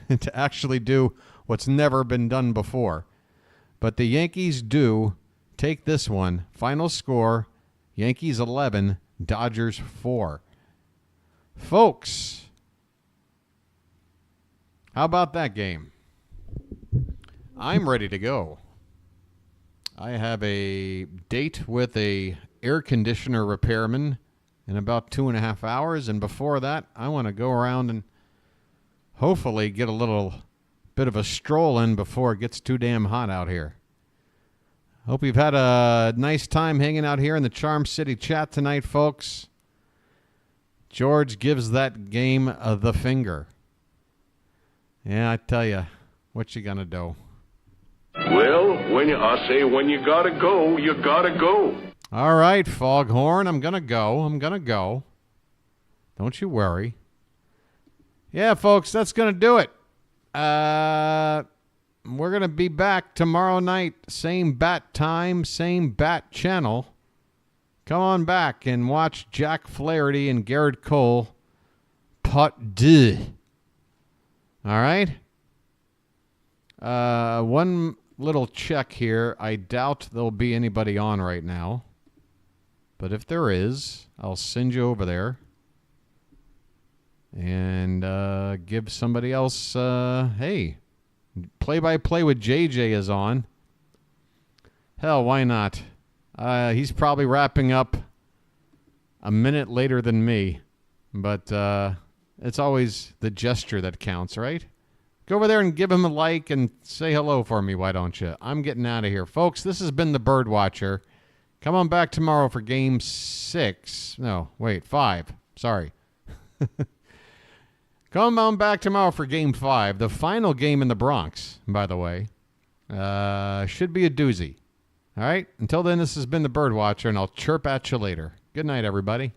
to actually do what's never been done before. But the Yankees do take this one. Final score, Yankees 11, Dodgers 4. Folks, how about that game? I'm ready to go. I have a date with a air conditioner repairman in about 2.5 hours, and before that, I want to go around and hopefully get a little bit of a stroll in before it gets too damn hot out here. Hope you've had a nice time hanging out here in the Charm City chat tonight, folks. George gives that game the finger. Yeah, I tell you, what you gonna do? Well, when you gotta go, you gotta go. All right, Foghorn, I'm gonna go. Don't you worry. Yeah, folks, that's gonna do it. We're gonna be back tomorrow night, same bat time, same bat channel. Come on back and watch Jack Flaherty and Garrett Cole Pot 2. All right. One little check here. I doubt there'll be anybody on right now. But if there is, I'll send you over there. And give somebody else, hey, play-by-play with JJ is on. Hell, why not? He's probably wrapping up a minute later than me. But it's always the gesture that counts, right? Go over there and give him a like and say hello for me, why don't you? I'm getting out of here. Folks, this has been the Bird Watcher. Come on back tomorrow for Game 6. No, wait, 5. Sorry. Come on back tomorrow for Game 5. The final game in the Bronx, by the way. Should be a doozy. All right? Until then, this has been the Bird Watcher, and I'll chirp at you later. Good night, everybody.